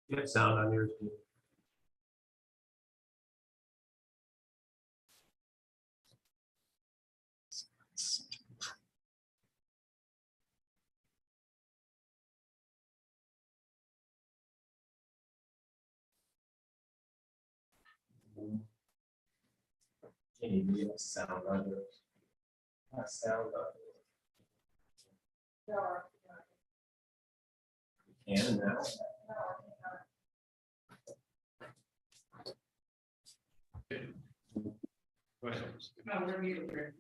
You have sound on yours. You have sound on yours. Sound on yours. You can now. Go ahead. No, we're muted.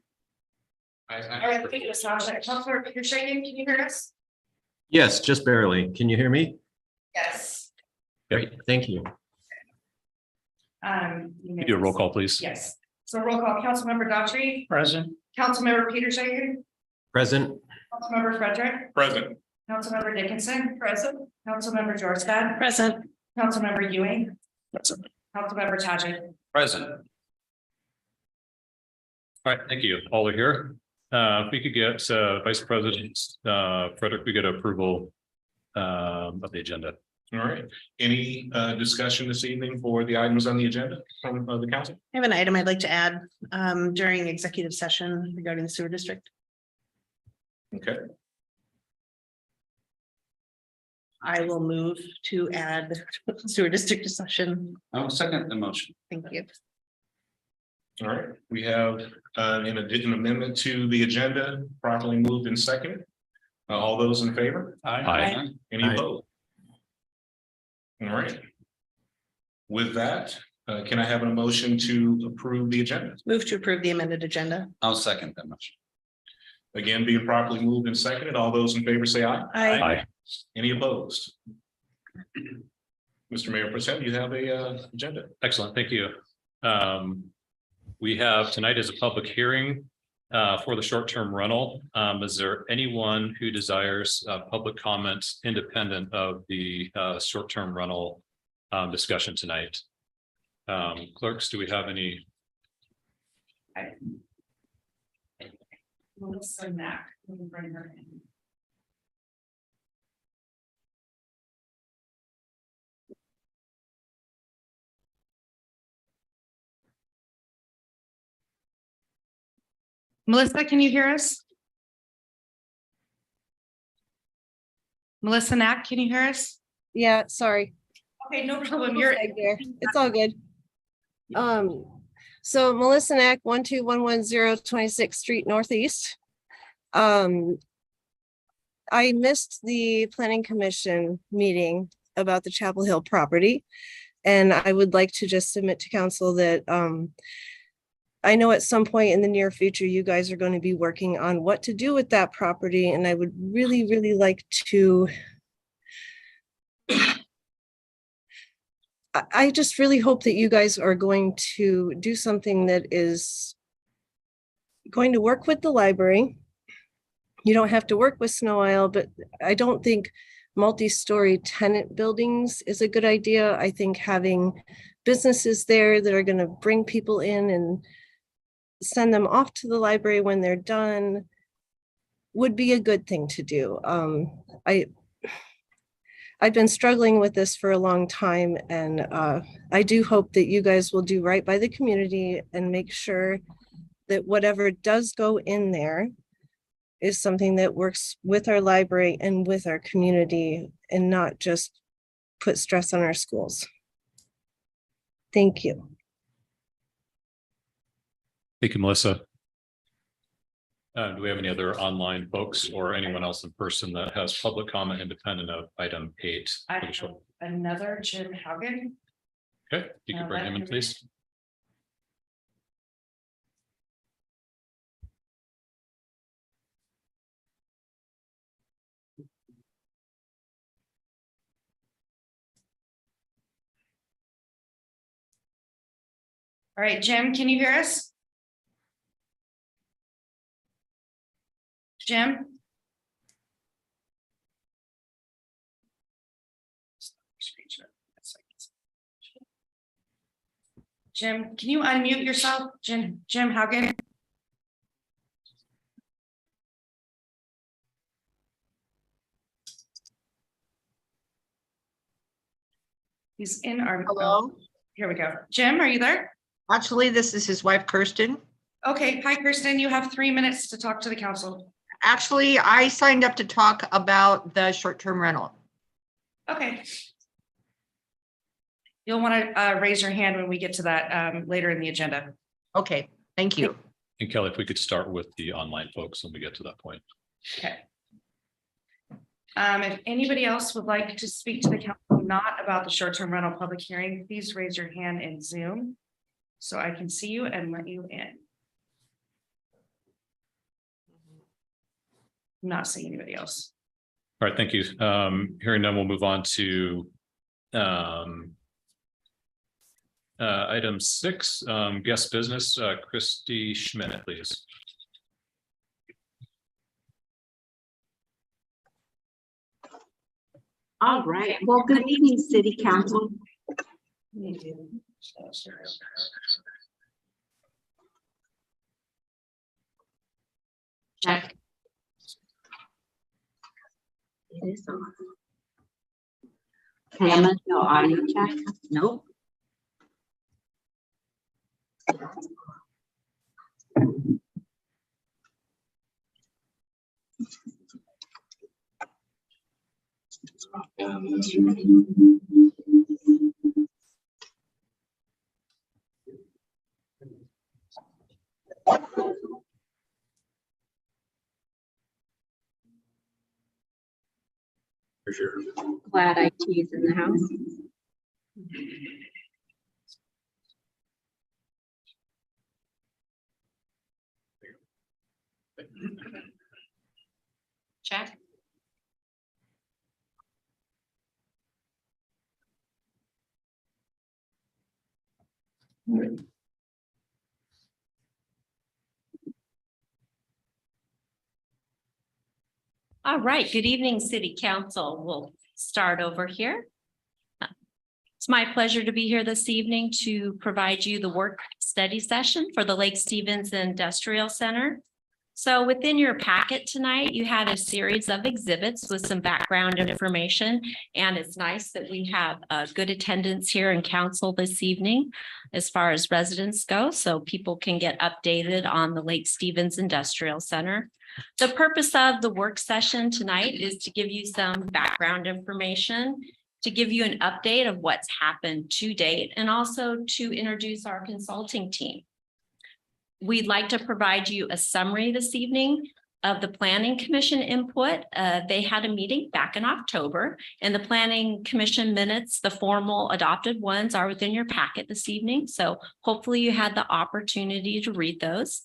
I All right, I think it was sound like Counselor Peter Shagan, can you hear us? Yes, just barely. Can you hear me? Yes. Great, thank you. You do a roll call, please. Yes, so roll call, Councilmember Daughtry, Present. Councilmember Peter Shagan, Present. Councilmember Frederick, Present. Councilmember Dickinson, present, Councilmember Georgetown, present, Councilmember Ewing, Present. Councilmember Tajik. Present. All right, thank you. All are here. If we could get Vice President Frederick, we get approval of the agenda. All right. Any discussion this evening for the items on the agenda from the council? I have an item I'd like to add during executive session regarding the sewer district. Okay, I will move to add sewer district session. I will second the motion. Thank you. All right, we have an addition amendment to the agenda properly moved and seconded. All those in favor? Aye. Any Aye. opposed? All right. With that, can I have a motion to approve the agenda? Move to approve the amended agenda. I'll second that motion. Again, being properly moved and seconded, all those in favor say aye. Aye. Any opposed? Mr. Mayor Pro Tem, you have a agenda. Excellent, thank you. We have tonight is a public hearing for the short-term rental. Is there anyone who desires public comments independent of the short-term rental discussion tonight? Clerks, do we have any? Melissa Mack, let me bring her in. Melissa, can you hear us? Melissa Knack, can you hear us? Yeah, sorry. Okay, no problem. You're Right there. It's all good. So Melissa Knack, 12110 26th Street Northeast. I missed the planning commission meeting about the Chapel Hill property. And I would like to just submit to council that I know at some point in the near future, you guys are going to be working on what to do with that property. And I would really, really like to I just really hope that you guys are going to do something that is going to work with the library. You don't have to work with Snow Isle, but I don't think multi-story tenant buildings is a good idea. I think having businesses there that are going to bring people in and send them off to the library when they're done would be a good thing to do. I've been struggling with this for a long time, and I do hope that you guys will do right by the community and make sure that whatever does go in there is something that works with our library and with our community and not just put stress on our schools. Thank you. Thank you, Melissa. Do we have any other online folks or anyone else in person that has public comment independent of item 8? I have another Jim Haugen. Okay, you can bring him in, please. All right, Jim, can you hear us? Jim? Jim, can you unmute yourself? Jim Haugen? He's in our. Hello. Here we go. Jim, are you there? Actually, this is his wife, Kirsten. Okay, hi, Kirsten. You have 3 minutes to talk to the council. Actually, I signed up to talk about the short-term rental. Okay. You'll want to raise your hand when we get to that later in the agenda. Okay, thank you. And Kelly, if we could start with the online folks when we get to that point. Okay. If anybody else would like to speak to the council, not about the short-term rental public hearing, please raise your hand in Zoom so I can see you and let you in. I'm not seeing anybody else. All right, thank you. Hearing none, we'll move on to item 6, guest business, Christy Schmidt, please. All right. Well, good evening, City Council. Check. It is on. Pamela, no audio check? Nope. For sure. Glad IT is in the house. Check. All right, good evening, City Council. We'll start over here. It's my pleasure to be here this evening to provide you the work study session for the Lake Stevens Industrial Center. So within your packet tonight, you had a series of exhibits with some background information, and it's nice that we have good attendance here in council this evening as far as residents go, so people can get updated on the Lake Stevens Industrial Center. The purpose of the work session tonight is to give you some background information, to give you an update of what's happened to date, and also to introduce our consulting team. We'd like to provide you a summary this evening of the Planning Commission input. They had a meeting back in October, and the Planning Commission minutes, the formal adopted ones, are within your packet this evening. So hopefully you had the opportunity to read those.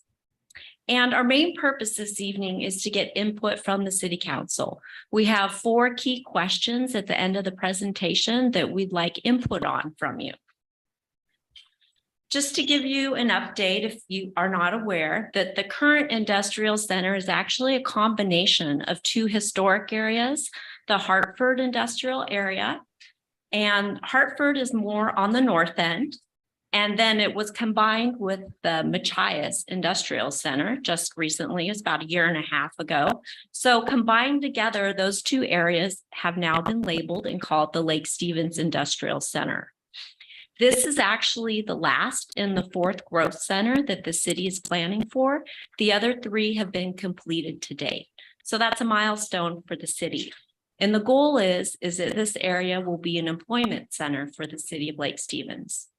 And our main purpose this evening is to get input from the City Council. We have 4 key questions at the end of the presentation that we'd like input on from you. Just to give you an update, if you are not aware, that the current industrial center is actually a combination of 2 historic areas, the Hartford industrial area, and Hartford is more on the north end. And then it was combined with the Machias Industrial Center just recently, it's about 1.5 years ago. So combined together, those 2 areas have now been labeled and called the Lake Stevens Industrial Center. This is actually the last in the 4th growth center that the city is planning for. The other 3 have been completed to date. So that's a milestone for the city. And the goal is that this area will be an employment center for the city of Lake Stevens.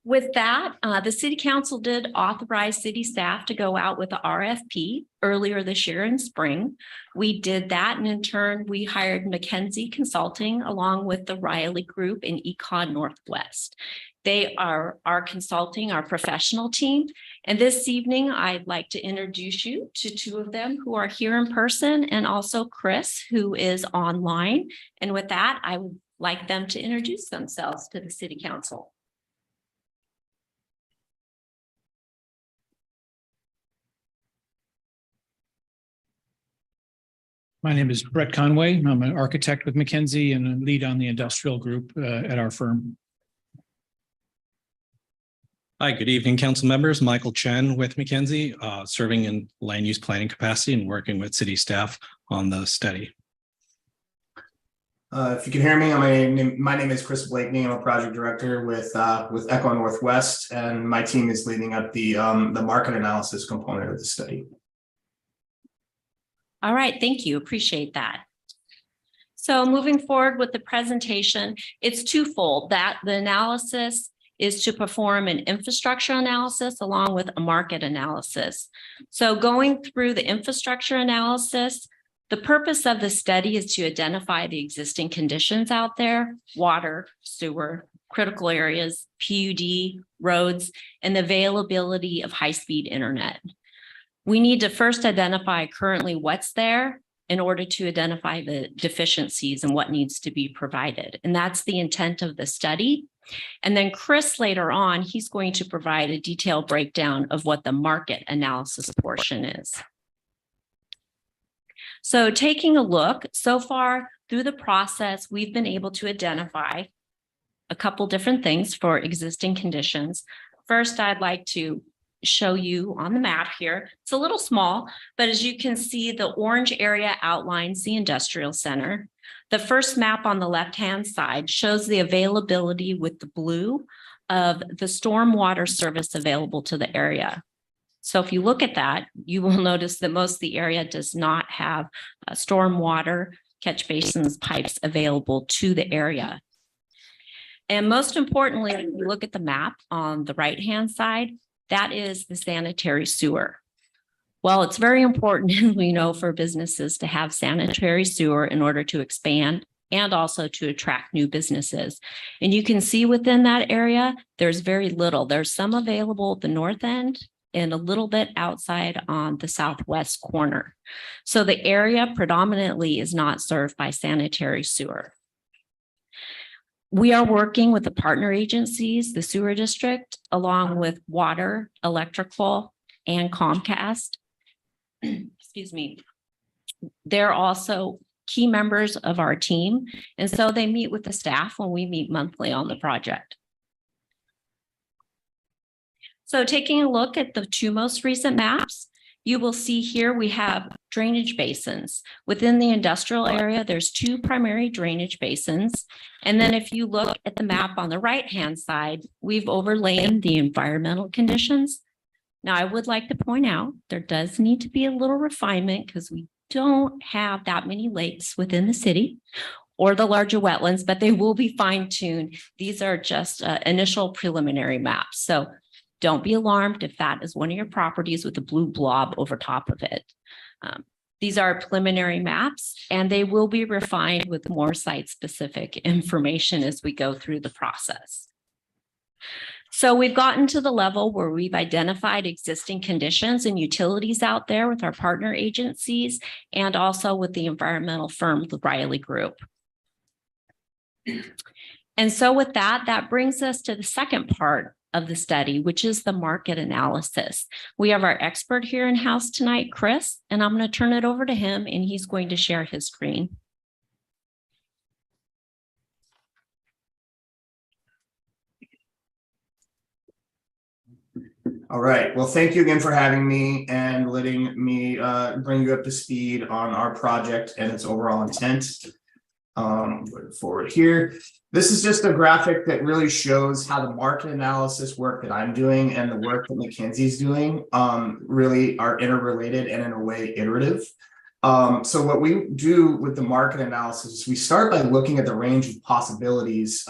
With that, the City Council did authorize city staff to go out with the RFP earlier this year in spring. We did that, and in turn, we hired McKinsey Consulting along with the Riley Group in Econ Northwest. They are our consulting, our professional team. And this evening, I'd like to introduce you to 2 of them who are here in person, and also Chris, who is online. And with that, I would like them to introduce themselves to the City Council. My name is Brett Conway. I'm an architect with McKinsey and a lead on the industrial group at our firm. Hi, good evening, council members. Michael Chen with McKinsey, serving in land use planning capacity and working with city staff on the study. If you can hear me, my name is Chris Blakeney. I'm a project director with Echo Northwest, and my team is leading up the market analysis component of the study. All right, thank you. Appreciate that. So moving forward with the presentation, it's twofold. That the analysis is to perform an infrastructure analysis along with a market analysis. So going through the infrastructure analysis, the purpose of the study is to identify the existing conditions out there: water, sewer, critical areas, PUD, roads, and the availability of high-speed internet. We need to first identify currently what's there in order to identify the deficiencies and what needs to be provided. And that's the intent of the study. And then Chris, later on, he's going to provide a detailed breakdown of what the market analysis portion is. So taking a look, so far through the process, we've been able to identify a couple different things for existing conditions. First, I'd like to show you on the map here. It's a little small, but as you can see, the orange area outlines the industrial center. The first map on the left-hand side shows the availability with the blue of the stormwater service available to the area. So if you look at that, you will notice that most of the area does not have stormwater catch basins pipes available to the area. And most importantly, if you look at the map on the right-hand side, that is the sanitary sewer. Well, it's very important, we know, for businesses to have sanitary sewer in order to expand and also to attract new businesses. And you can see within that area, there's very little. There's some available at the north end and a little bit outside on the southwest corner. So the area predominantly is not served by sanitary sewer. We are working with the partner agencies, the sewer district, along with water, electrical, and Comcast. Excuse me. They're also key members of our team, and so they meet with the staff when we meet monthly on the project. So taking a look at the two most recent maps, you will see here we have drainage basins. Within the industrial area, there's two primary drainage basins. And then if you look at the map on the right-hand side, we've overlaid the environmental conditions. Now, I would like to point out there does need to be a little refinement because we don't have that many lakes within the city or the larger wetlands, but they will be fine-tuned. These are just initial preliminary maps. So don't be alarmed if that is one of your properties with a blue blob over top of it. These are preliminary maps, and they will be refined with more site-specific information as we go through the process. So we've gotten to the level where we've identified existing conditions and utilities out there with our partner agencies and also with the environmental firm, the Riley Group. And so with that, that brings us to the second part of the study, which is the market analysis. We have our expert here in-house tonight, Chris, and I'm going to turn it over to him and he's going to share his screen. All right. Well, thank you again for having me and letting me bring you up to speed on our project and its overall intent. Going forward here. This is just a graphic that really shows how the market analysis work that I'm doing and the work that McKinsey's doing really are interrelated and in a way iterative. So what we do with the market analysis is we start by looking at the range of possibilities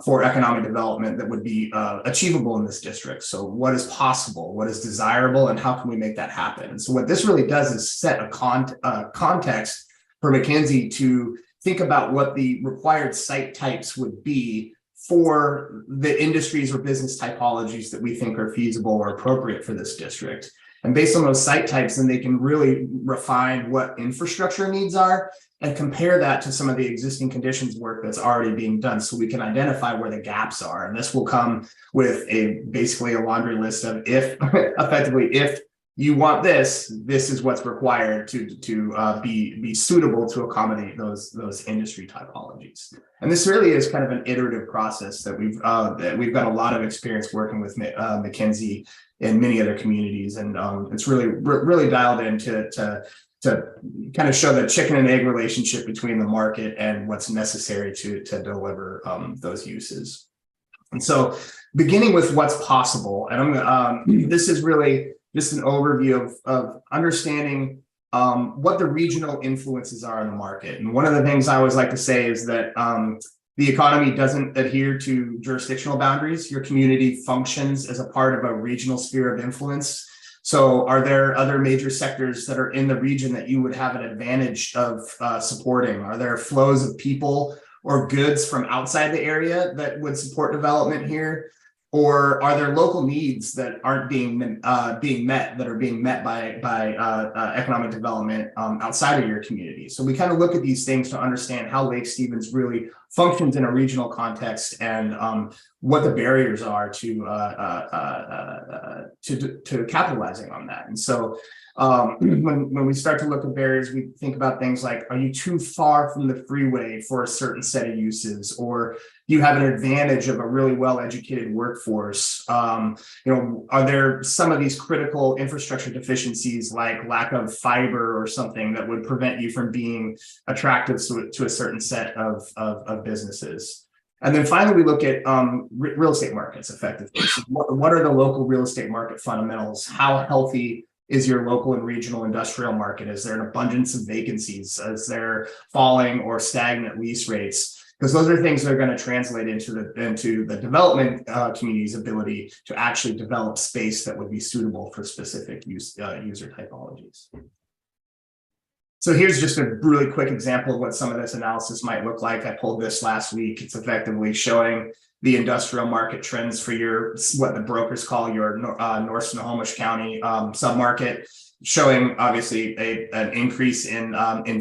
for economic development that would be achievable in this district. So what is possible, what is desirable, and how can we make that happen? And so what this really does is set a context for McKinsey to think about what the required site types would be for the industries or business typologies that we think are feasible or appropriate for this district. And based on those site types, then they can really refine what infrastructure needs are and compare that to some of the existing conditions work that's already being done so we can identify where the gaps are. And this will come with basically a laundry list of if you want this is what's required to be suitable to accommodate those industry typologies. And this really is kind of an iterative process that we've got a lot of experience working with McKinsey in many other communities, and it's really dialed in to kind of show the chicken and egg relationship between the market and what's necessary to deliver those uses. And so beginning with what's possible, and this is really just an overview of understanding what the regional influences are in the market. And one of the things I always like to say is that the economy doesn't adhere to jurisdictional boundaries. Your community functions as a part of a regional sphere of influence. So are there other major sectors that are in the region that you would have an advantage of supporting? Are there flows of people or goods from outside the area that would support development here? Or are there local needs that aren't being met, that are being met by economic development outside of your community? So we kind of look at these things to understand how Lake Stevens really functions in a regional context and what the barriers are to capitalizing on that. And so when we start to look at barriers, we think about things like, are you too far from the freeway for a certain set of uses? Or do you have an advantage of a really well-educated workforce? Are there some of these critical infrastructure deficiencies like lack of fiber or something that would prevent you from being attractive to a certain set of businesses? And then finally, we look at real estate markets effectively. So what are the local real estate market fundamentals? How healthy is your local and regional industrial market? Is there an abundance of vacancies? Is there falling or stagnant lease rates? Because those are things that are going to translate into the development community's ability to actually develop space that would be suitable for specific user typologies. So here's just a really quick example of what some of this analysis might look like. I pulled this last week. It's effectively showing the industrial market trends for what the brokers call your North Snohomish County submarket, showing obviously an increase in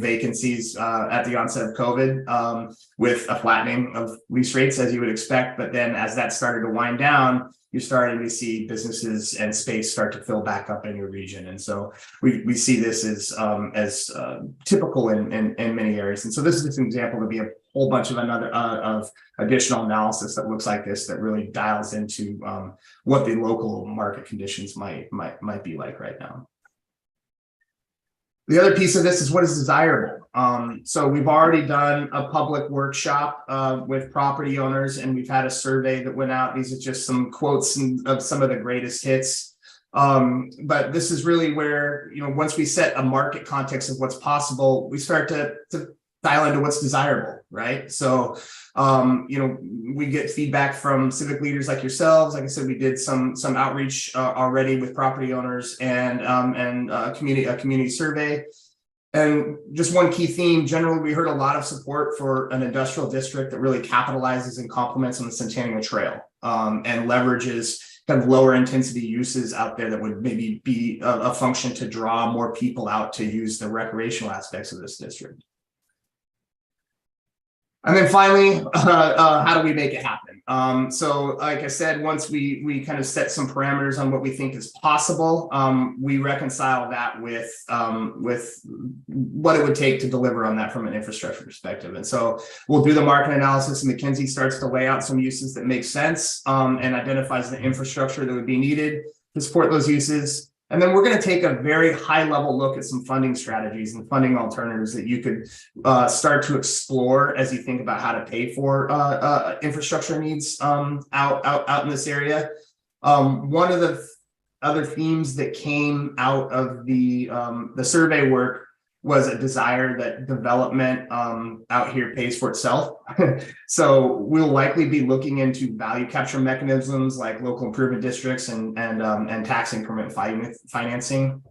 vacancies at the onset of COVID, with a flattening of lease rates as you would expect. But then as that started to wind down, you're starting to see businesses and space start to fill back up in your region. And so we see this as typical in many areas. And so this is just an example to be a whole bunch of of additional analysis that looks like this, that really dials into what the local market conditions might be like right now. The other piece of this is what is desirable. So we've already done a public workshop with property owners, and we've had a survey that went out. These are just some quotes of some of the greatest hits. But this is really where, once we set a market context of what's possible, we start to dial into what's desirable, right? So, we get feedback from civic leaders like yourselves. Like I said, we did some outreach already with property owners and a community survey. And just one key theme, generally, we heard a lot of support for an industrial district that really capitalizes and complements on the Centennial Trail and leverages kind of lower intensity uses out there that would maybe be a function to draw more people out to use the recreational aspects of this district. And then finally, how do we make it happen? So like I said, once we kind of set some parameters on what we think is possible, we reconcile that with what it would take to deliver on that from an infrastructure perspective. And so we'll do the market analysis, and McKinsey starts to lay out some uses that make sense and identifies the infrastructure that would be needed to support those uses. And then we're going to take a very high level look at some funding strategies and funding alternatives that you could start to explore as you think about how to pay for infrastructure needs out in this area. One of the other themes that came out of the survey work was a desire that development out here pays for itself. So we'll likely be looking into value capture mechanisms like local improvement districts and tax increment financing.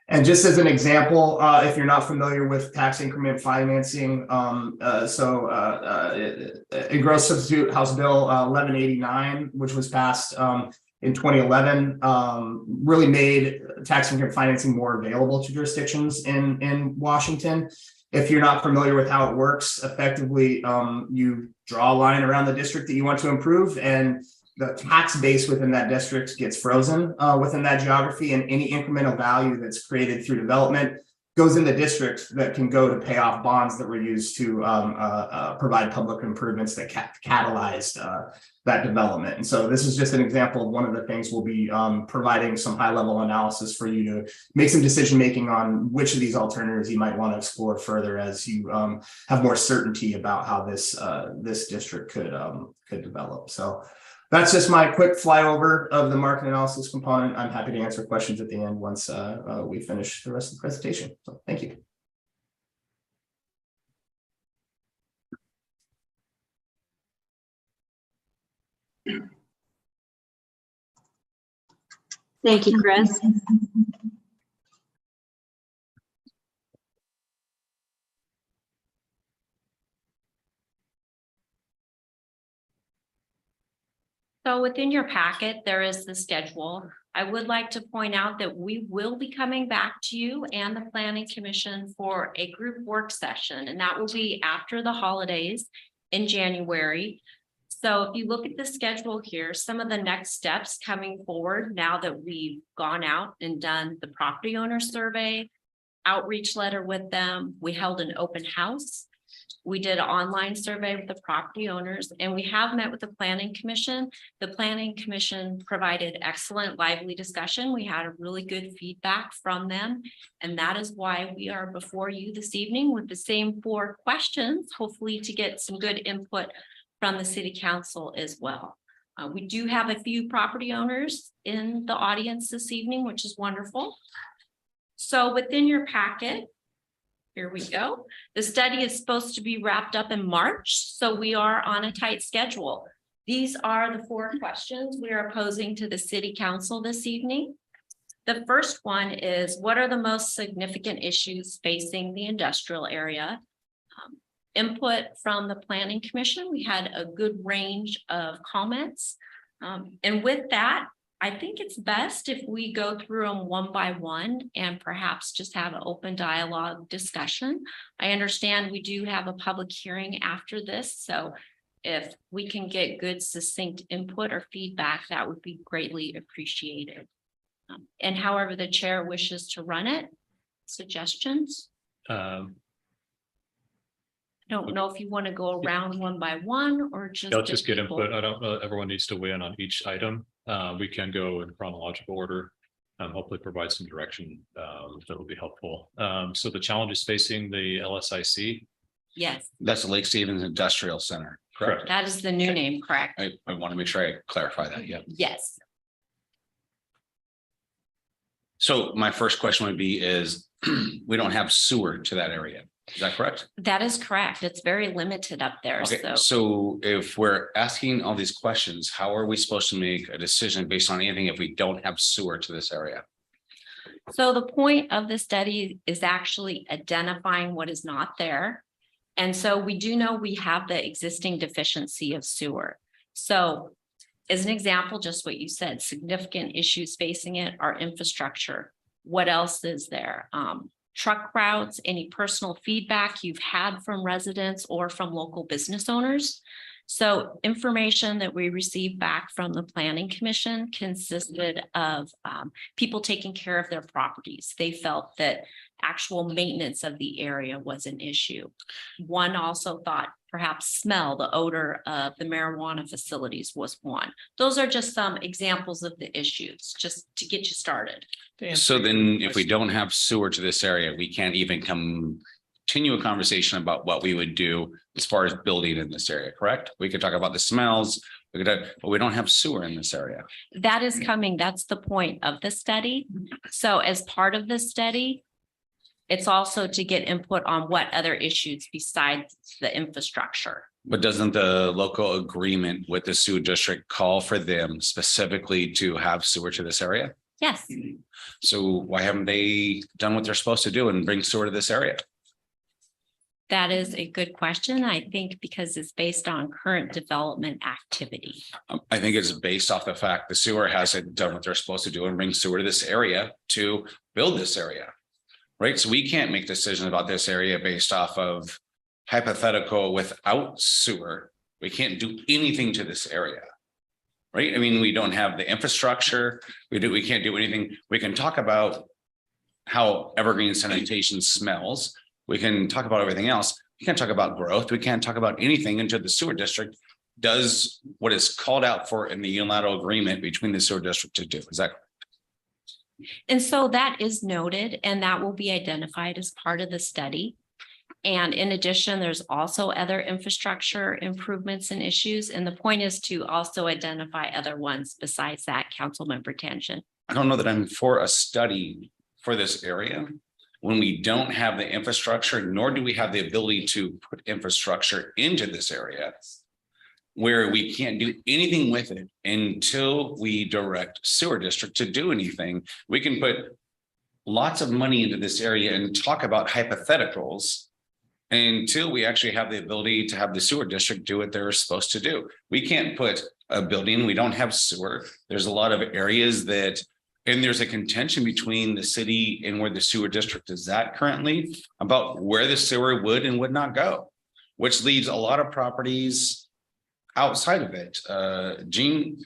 And just as an example, if you're not familiar with tax increment financing, in gross substitute House Bill 1189, which was passed in 2011, really made tax increment financing more available to jurisdictions in Washington. If you're not familiar with how it works, effectively, you draw a line around the district that you want to improve, and the tax base within that district gets frozen within that geography, and any incremental value that's created through development goes in the district that can go to pay off bonds that were used to provide public improvements that catalyzed that development. And so this is just an example of one of the things we'll be providing some high level analysis for you to make some decision making on which of these alternatives you might want to explore further as you have more certainty about how this district could develop. So that's just my quick flyover of the market analysis component. I'm happy to answer questions at the end once we finish the rest of the presentation. So thank you. Thank you, Chris. So within your packet, there is the schedule. I would like to point out that we will be coming back to you and the Planning Commission for a group work session, and that will be after the holidays in January. So if you look at the schedule here, some of the next steps coming forward now that we've gone out and done the property owner survey, outreach letter with them, we held an open house. We did an online survey with the property owners, and we have met with the Planning Commission. The Planning Commission provided excellent, lively discussion. We had a really good feedback from them, and that is why we are before you this evening with the same 4 questions, hopefully to get some good input from the City Council as well. We do have a few property owners in the audience this evening, which is wonderful. So within your packet, here we go. The study is supposed to be wrapped up in March, so we are on a tight schedule. These are the 4 questions we are posing to the City Council this evening. The first one is, what are the most significant issues facing the industrial area? Input from the Planning Commission. We had a good range of comments. And with that, I think it's best if we go through them one by one and perhaps just have an open dialogue discussion. I understand we do have a public hearing after this, so if we can get good succinct input or feedback, that would be greatly appreciated. And however the chair wishes to run it, suggestions? I don't know if you want to go around one by one or just. I'll just get input. I don't know, everyone needs to weigh in on each item. We can go in chronological order. Hopefully provide some direction that will be helpful. So the challenges facing the LSIC. Yes. That's the Lake Stevens Industrial Center, correct? That is the new name, correct? I want to make sure I clarify that, yeah. Yes. So my first question would be is, we don't have sewer to that area. Is that correct? That is correct. It's very limited up there. Okay, so if we're asking all these questions, how are we supposed to make a decision based on anything if we don't have sewer to this area? So the point of the study is actually identifying what is not there. And so we do know we have the existing deficiency of sewer. So as an example, just what you said, significant issues facing it are infrastructure. What else is there? Truck routes, any personal feedback you've had from residents or from local business owners. So information that we received back from the Planning Commission consisted of people taking care of their properties. They felt that actual maintenance of the area was an issue. One also thought perhaps smell, the odor of the marijuana facilities was one. Those are just some examples of the issues, just to get you started. So then if we don't have sewer to this area, we can't even continue a conversation about what we would do as far as building in this area, correct? We could talk about the smells, but we don't have sewer in this area. That is coming. That's the point of the study. So as part of the study, it's also to get input on what other issues besides the infrastructure. But doesn't the local agreement with the sewer district call for them specifically to have sewer to this area? Yes. So why haven't they done what they're supposed to do and bring sewer to this area? That is a good question. I think because it's based on current development activity. I think it's based off the fact the sewer hasn't done what they're supposed to do and bring sewer to this area to build this area. Right, so we can't make decisions about this area based off of hypothetical without sewer. We can't do anything to this area. Right, I mean, we don't have the infrastructure. We can't do anything. We can talk about how Evergreen sanitation smells. We can talk about everything else. We can't talk about growth. We can't talk about anything until the sewer district does what is called out for in the unilateral agreement between the sewer district to do. Is that correct? And so that is noted, and that will be identified as part of the study. And in addition, there's also other infrastructure improvements and issues. And the point is to also identify other ones besides that, Councilmember Tangent. I don't know that I'm for a study for this area when we don't have the infrastructure, nor do we have the ability to put infrastructure into this area, where we can't do anything with it until we direct sewer district to do anything. We can put lots of money into this area and talk about hypotheticals until we actually have the ability to have the sewer district do what they're supposed to do. We can't put a building, we don't have sewer. There's a lot of areas that, and there's a contention between the city and where the sewer district is at currently about where the sewer would and would not go, which leaves a lot of properties outside of it. Gene,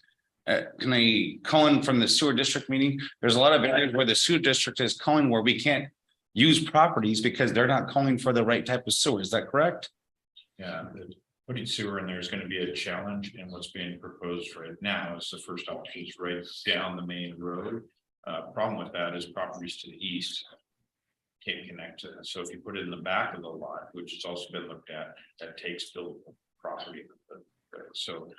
can I call in from the sewer district meeting? There's a lot of areas where the sewer district is calling where we can't use properties because they're not calling for the right type of sewer. Is that correct? Yeah, putting sewer in there is going to be a challenge, and what's being proposed right now is the first option is right down the main road. Problem with that is properties to the east can't connect to it. So if you put it in the back of the lot, which has also been looked at, that takes buildable property. So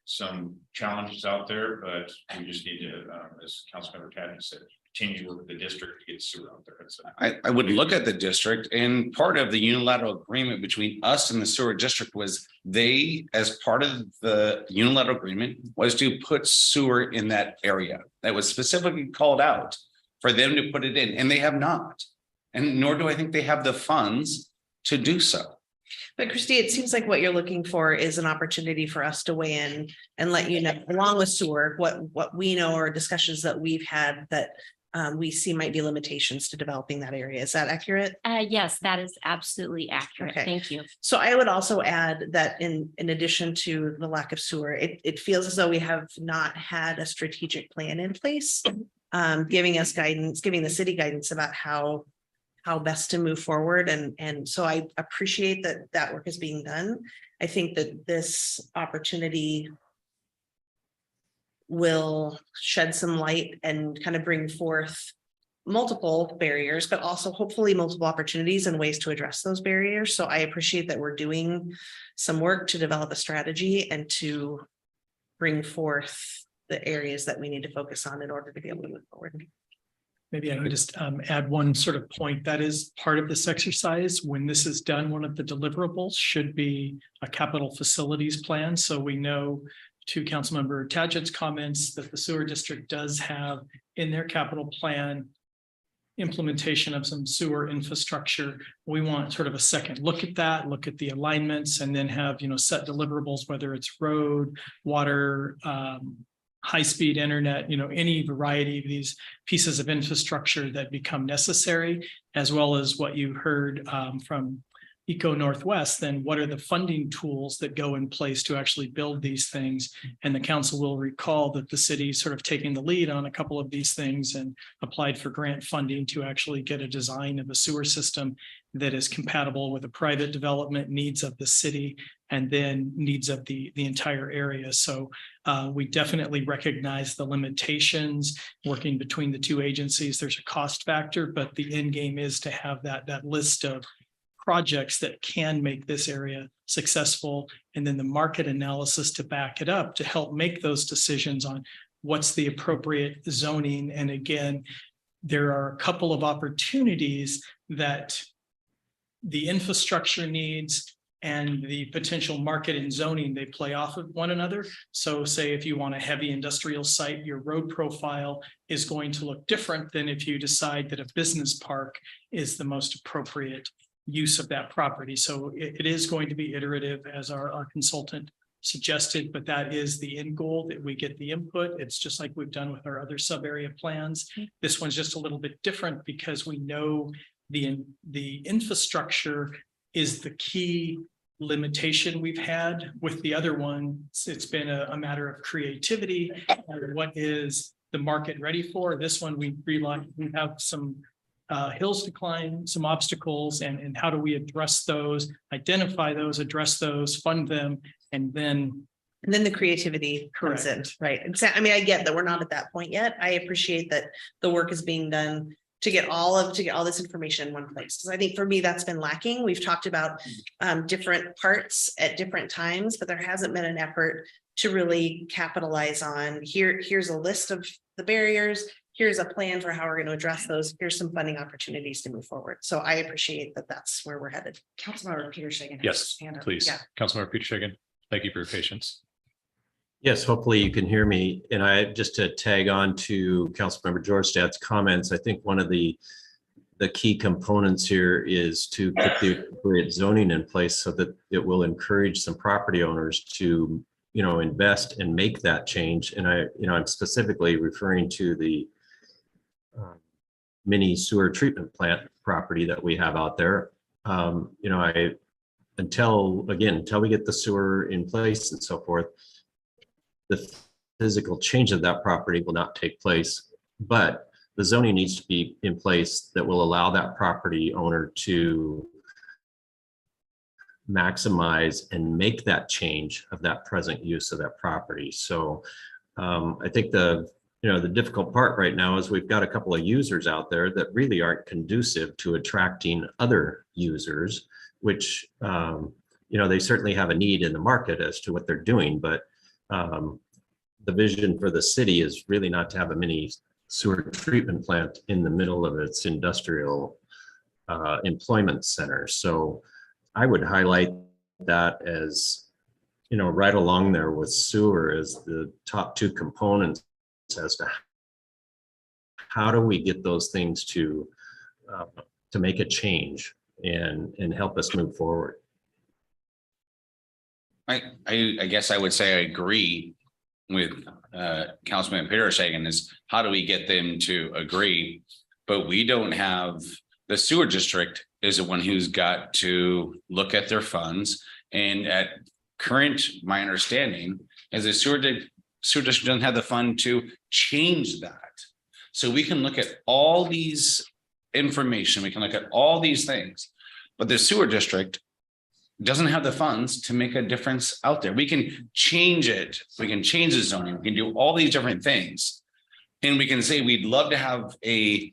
some challenges out there, but we just need to, as Councilmember Tadney said, continue to work with the district to get sewer out there. I would look at the district, and part of the unilateral agreement between us and the sewer district was they, as part of the unilateral agreement, was to put sewer in that area. That was specifically called out for them to put it in, and they have not. And nor do I think they have the funds to do so. But Christie, it seems like what you're looking for is an opportunity for us to weigh in and let you know, along with sewer, what we know or discussions that we've had that we see might be limitations to developing that area. Is that accurate? Yes, that is absolutely accurate. Okay. Thank you. So I would also add that in addition to the lack of sewer, it feels as though we have not had a strategic plan in place, giving us guidance, giving the city guidance about how best to move forward. And so I appreciate that work is being done. I think that this opportunity will shed some light and kind of bring forth multiple barriers, but also hopefully multiple opportunities and ways to address those barriers. So I appreciate that we're doing some work to develop a strategy and to bring forth the areas that we need to focus on in order to be able to move forward. Maybe I can just add one sort of point that is part of this exercise. When this is done, one of the deliverables should be a capital facilities plan. So we know, to Councilmember Tadget's comments, that the sewer district does have in their capital plan implementation of some sewer infrastructure. We want sort of a second look at that, look at the alignments, and then have, set deliverables, whether it's road, water, high-speed internet, any variety of these pieces of infrastructure that become necessary, as well as what you heard from Eco Northwest. Then what are the funding tools that go in place to actually build these things? And the council will recall that the city sort of taking the lead on a couple of these things and applied for grant funding to actually get a design of a sewer system that is compatible with the private development needs of the city and then needs of the entire area. So we definitely recognize the limitations working between the two agencies. There's a cost factor, but the end game is to have that list of projects that can make this area successful, and then the market analysis to back it up to help make those decisions on what's the appropriate zoning. And again, there are a couple of opportunities that the infrastructure needs and the potential market and zoning, they play off of one another. So say if you want a heavy industrial site, your road profile is going to look different than if you decide that a business park is the most appropriate use of that property. So it is going to be iterative, as our consultant suggested, but that is the end goal, that we get the input. It's just like we've done with our other sub area plans. This one's just a little bit different because we know the infrastructure is the key limitation we've had. With the other one, it's been a matter of creativity. What is the market ready for? This one, we realize we have some hills to climb, some obstacles, and how do we address those, identify those, address those, fund them, and then. And then the creativity comes in, right? And so, I mean, I get that we're not at that point yet. I appreciate that the work is being done to get all this information in one place. 'Cause I think for me, that's been lacking. We've talked about different parts at different times, but there hasn't been an effort to really capitalize on here's a list of the barriers. Here's a plan for how we're going to address those. Here's some funding opportunities to move forward. So I appreciate that that's where we're headed. Councilmember Peter Shagan. has Yes, his hand up. please. Yeah. Councilmember Peter Shagan, thank you for your patience. Yes, hopefully you can hear me. And I just to tag on to Councilmember Georgestad's comments, I think one of the key components here is to put the appropriate zoning in place so that it will encourage some property owners to, invest and make that change. And I'm specifically referring to the mini sewer treatment plant property that we have out there. Until we get the sewer in place and so forth, the physical change of that property will not take place, but the zoning needs to be in place that will allow that property owner to maximize and make that change of that present use of that property. So I think the difficult part right now is we've got a couple of users out there that really aren't conducive to attracting other users, which, they certainly have a need in the market as to what they're doing, but the vision for the city is really not to have a mini sewer treatment plant in the middle of its industrial employment center. So I would highlight that as, right along there with sewer as the top two components as to how do we get those things to make a change and help us move forward. I guess I would say I agree with Councilman Peter Shagan is how do we get them to agree? But we don't have, the sewer district is the one who's got to look at their funds. And at current, my understanding is the sewer district doesn't have the fund to change that. So we can look at all these information, we can look at all these things, but the sewer district doesn't have the funds to make a difference out there. We can change it. We can change the zoning. We can do all these different things. And we can say we'd love to have a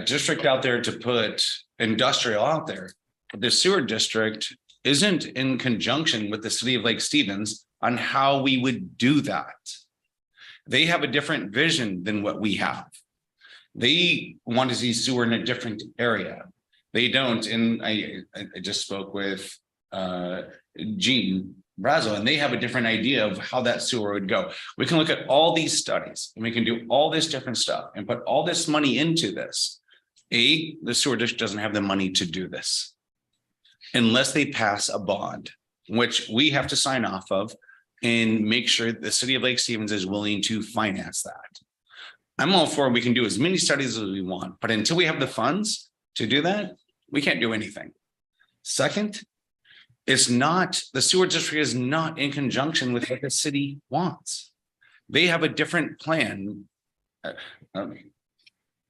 district out there to put industrial out there. But the sewer district isn't in conjunction with the city of Lake Stevens on how we would do that. They have a different vision than what we have. They want to see sewer in a different area. They don't, and I just spoke with Gene Brazo, and they have a different idea of how that sewer would go. We can look at all these studies, and we can do all this different stuff and put all this money into this. The sewer district doesn't have the money to do this unless they pass a bond, which we have to sign off of and make sure the city of Lake Stevens is willing to finance that. I'm all for we can do as many studies as we want, but until we have the funds to do that, we can't do anything. Second, it's not, the sewer district is not in conjunction with what the city wants. They have a different plan.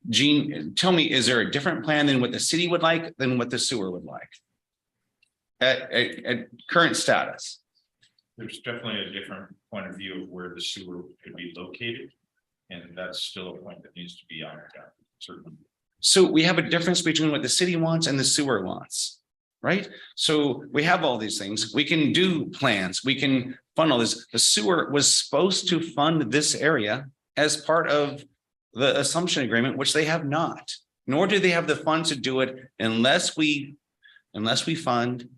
Gene, tell me, is there a different plan than what the city would like than what the sewer would like? At current status? There's definitely a different point of view of where the sewer could be located. And that's still a point that needs to be ironed out, certainly. So we have a difference between what the city wants and the sewer wants, right? So we have all these things. We can do plans. We can fund all this. The sewer was supposed to fund this area as part of the assumption agreement, which they have not, nor do they have the funds to do it unless we fund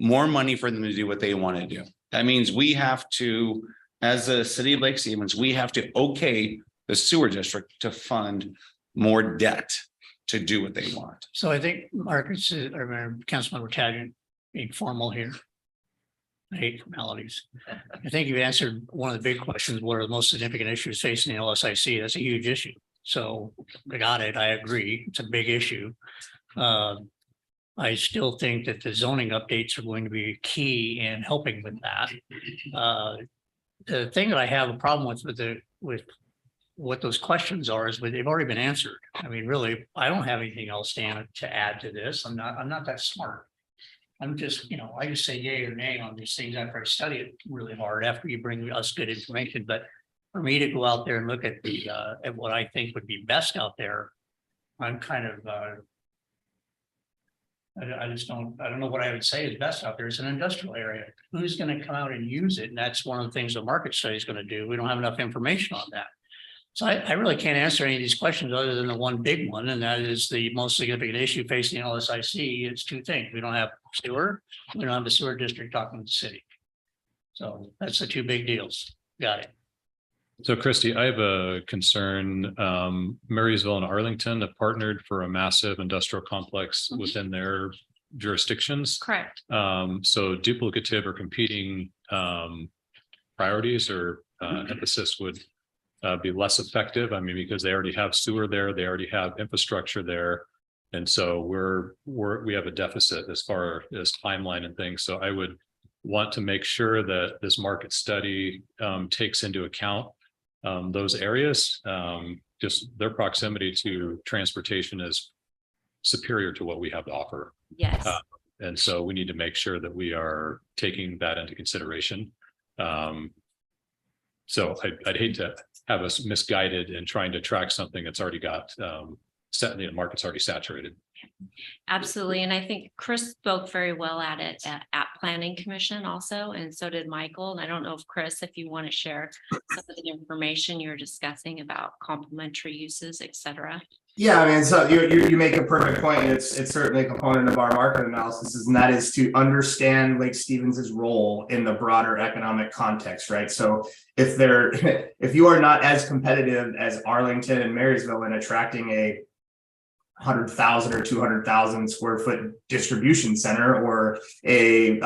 more money for them to do what they want to do. That means we have to, as a city of Lake Stevens, we have to okay the sewer district to fund more debt to do what they want. So I think Marcus, or Councilmember Taggart, being formal here. I hate formalities. I think you've answered one of the big questions, what are the most significant issues facing the LSIC? That's a huge issue. So I got it. I agree. It's a big issue. I still think that the zoning updates are going to be key in helping with that. The thing that I have a problem with what those questions are is, but they've already been answered. I mean, really, I don't have anything else, Dan, to add to this. I'm not that smart. I'm just, I just say yay or nay on these things after I study it really hard, after you bring us good information. But for me to go out there and look at at what I think would be best out there, I'm kind of, I don't know what I would say is best out there. It's an industrial area. Who's going to come out and use it? And that's one of the things the market study is going to do. We don't have enough information on that. So I really can't answer any of these questions other than the one big one, and that is the most significant issue facing LSIC. It's two things. We don't have sewer. We don't have the sewer district talking to the city. So that's the two big deals. Got it. So Christy, I have a concern. Marysville and Arlington have partnered for a massive industrial complex within their jurisdictions. Correct. So duplicative or competing priorities or emphasis would be less effective. I mean, because they already have sewer there, they already have infrastructure there. And so we have a deficit as far as timeline and things. So I would want to make sure that this market study takes into account those areas. Just their proximity to transportation is superior to what we have to offer. Yes. And so we need to make sure that we are taking that into consideration. So I'd hate to have us misguided in trying to track something that's already got set, the market's already saturated. Absolutely. And I think Chris spoke very well at it at Planning Commission also, and so did Michael. And I don't know if Chris, if you want to share some of the information you're discussing about complementary uses, et cetera. Yeah, I mean, so you make a perfect point. It's certainly a component of our market analysis, and that is to understand Lake Stevens's role in the broader economic context, right? So if you are not as competitive as Arlington and Marysville in attracting a 100,000 or 200,000 square foot distribution center, or a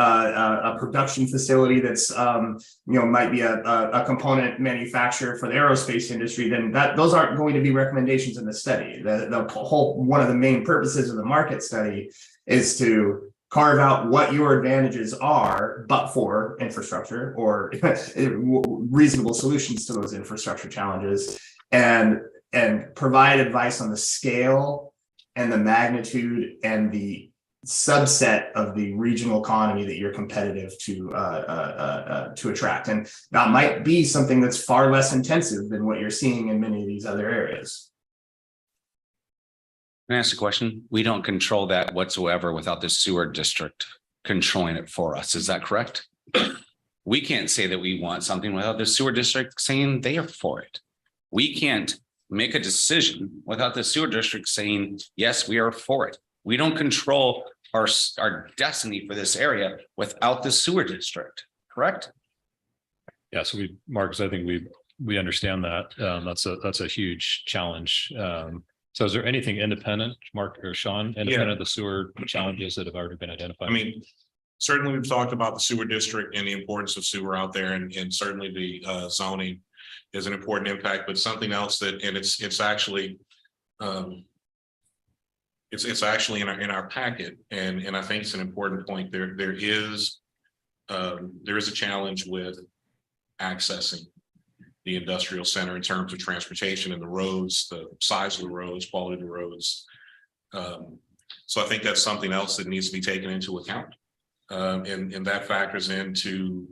production facility that's might be a component manufacturer for the aerospace industry, then those aren't going to be recommendations in the study. The whole one of the main purposes of the market study is to carve out what your advantages are, but for infrastructure or reasonable solutions to those infrastructure challenges, and provide advice on the scale and the magnitude and the subset of the regional economy that you're competitive to attract. And that might be something that's far less intensive than what you're seeing in many of these other areas. Can I ask a question? We don't control that whatsoever without the sewer district controlling it for us. Is that correct? We can't say that we want something without the sewer district saying they are for it. We can't make a decision without the sewer district saying, yes, we are for it. We don't control our destiny for this area without the sewer district, correct? Yeah, so Marcus, I think we understand that. That's a huge challenge. So is there anything independent, Mark or Sean, independent of the sewer challenges that have already been identified? I mean, certainly we've talked about the sewer district and the importance of sewer out there, and certainly the zoning is an important impact, but something else that, and it's actually it's actually in our packet, and I think it's an important point. There is a challenge with accessing the industrial center in terms of transportation and the roads, the size of the roads, quality of the roads. So I think that's something else that needs to be taken into account, and that factors into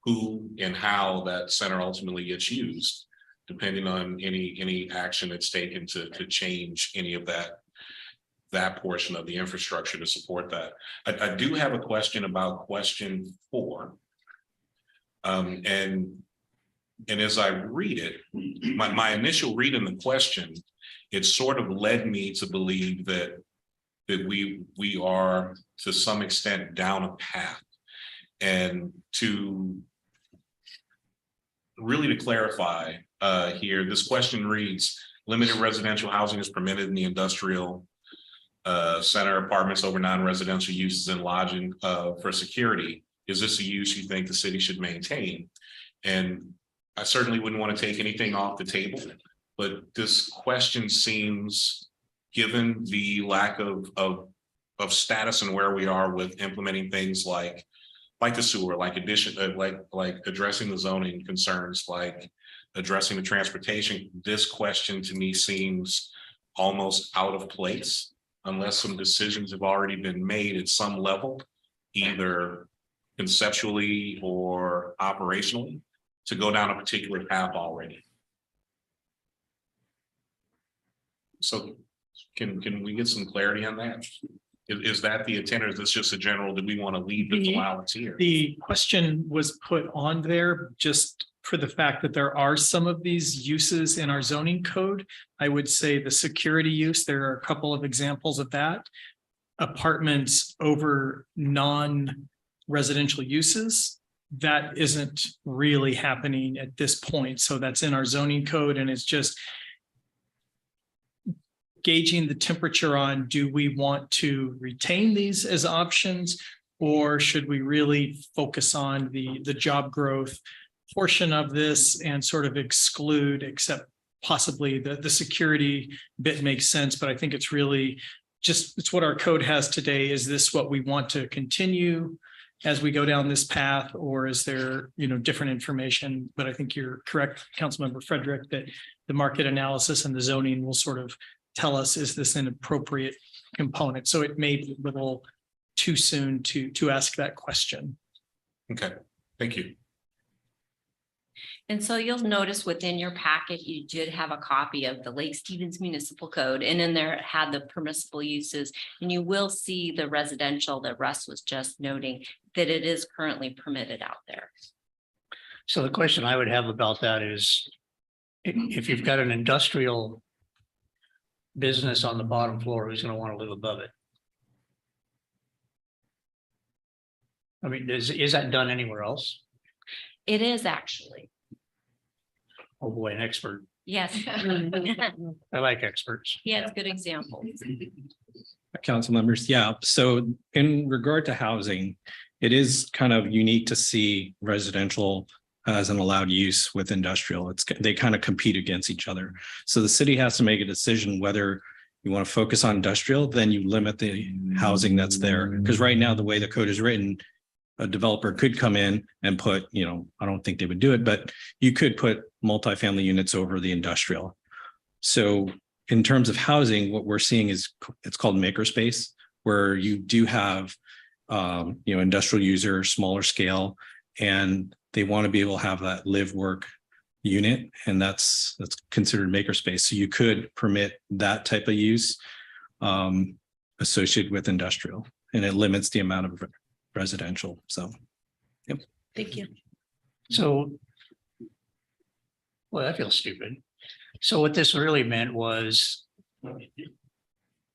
who and how that center ultimately gets used, depending on any action that's taken to change any of that portion of the infrastructure to support that. I do have a question about question 4. And as I read it, my initial read in the question, it sort of led me to believe that we are to some extent down a path. And to clarify here, this question reads, limited residential housing is permitted in the industrial center, apartments over non-residential uses and lodging for security. Is this a use you think the city should maintain? And I certainly wouldn't want to take anything off the table, but this question seems, given the lack of status and where we are with implementing things like the sewer, like addressing the zoning concerns, like addressing the transportation, this question to me seems almost out of place unless some decisions have already been made at some level, either conceptually or operationally, to go down a particular path already. So can we get some clarity on that? Is that the intent, or is this just a general, do we want to leave this allowance here? The question was put on there just for the fact that there are some of these uses in our zoning code. I would say the security use, there are a couple of examples of that. Apartments over non-residential uses, that isn't really happening at this point. So that's in our zoning code, and it's just gauging the temperature on, do we want to retain these as options? Or should we really focus on the job growth portion of this and sort of exclude, except possibly the security bit makes sense, but I think it's really just, it's what our code has today. Is this what we want to continue as we go down this path, or is there, different information? But I think you're correct, Councilmember Frederick, that the market analysis and the zoning will sort of tell us, is this an appropriate component? So it may be a little too soon to ask that question. Okay, thank you. And so you'll notice within your packet, you did have a copy of the Lake Stevens Municipal Code, and in there it had the permissible uses. And you will see the residential that Russ was just noting, that it is currently permitted out there. So the question I would have about that is, if you've got an industrial business on the bottom floor, who's going to want to live above it? I mean, is that done anywhere else? It is actually. Oh boy, an expert. Yes. I like experts. He has good examples. Council members, yeah. So in regard to housing, it is kind of unique to see residential as an allowed use with industrial. They kind of compete against each other. So the city has to make a decision whether you want to focus on industrial, then you limit the housing that's there. Because right now, the way the code is written, a developer could come in and put, I don't think they would do it, but you could put multifamily units over the industrial. So in terms of housing, what we're seeing is it's called makerspace, where you do have, industrial users, smaller scale, and they want to be able to have that live work unit, and that's considered makerspace. So you could permit that type of use associated with industrial, and it limits the amount of residential. So, yep. Thank you. So, well, that feels stupid. So what this really meant was,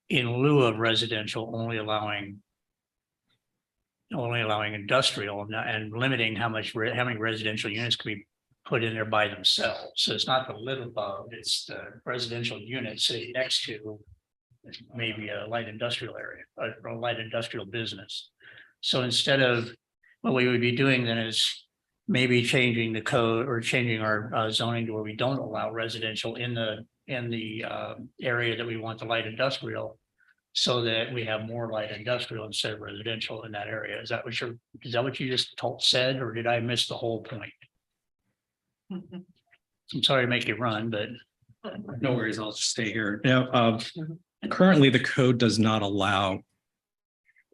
in lieu of residential, only allowing industrial and limiting how many residential units can be put in there by themselves. So it's not the live above, it's the residential unit sitting next to maybe a light industrial area, or a light industrial business. So instead of, what we would be doing then is maybe changing the code or changing our zoning to where we don't allow residential in the area that we want the light industrial, so that we have more light industrial instead of residential in that area. Is that what you just said, or did I miss the whole point? I'm sorry to make you run, but. No worries, I'll just stay here. Now, currently the code does not allow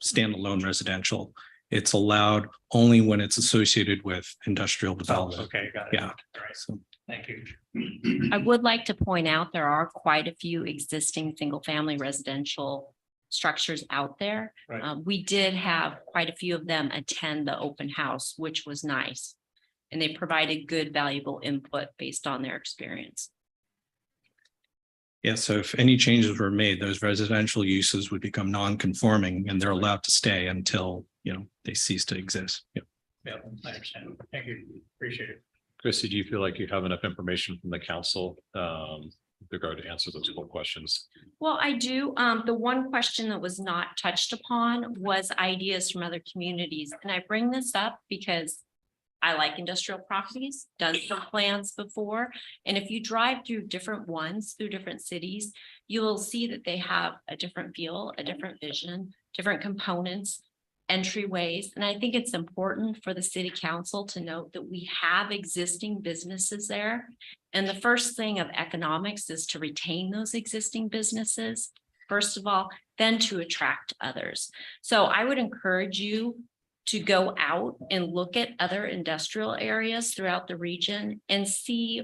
standalone residential. It's allowed only when it's associated with industrial development. Okay, got it. Yeah. All right. So, thank you. I would like to point out there are quite a few existing single-family residential structures out there. Right. We did have quite a few of them attend the open house, which was nice. And they provided good, valuable input based on their experience. yeah, so if any changes were made, those residential uses would become non-conforming, and they're allowed to stay until, they cease to exist. Yep. Yeah, I understand. Thank you. Appreciate it. Chrissy, do you feel like you have enough information from the council with regard to answer those 4 questions? Well, I do. The one question that was not touched upon was ideas from other communities. And I bring this up because I like industrial properties, done some plans before. And if you drive through different ones, through different cities, you will see that they have a different feel, a different vision, different components. entryways. And I think it's important for the city council to note that we have existing businesses there. And the first thing of economics is to retain those existing businesses, first of all, then to attract others. So I would encourage you to go out and look at other industrial areas throughout the region and see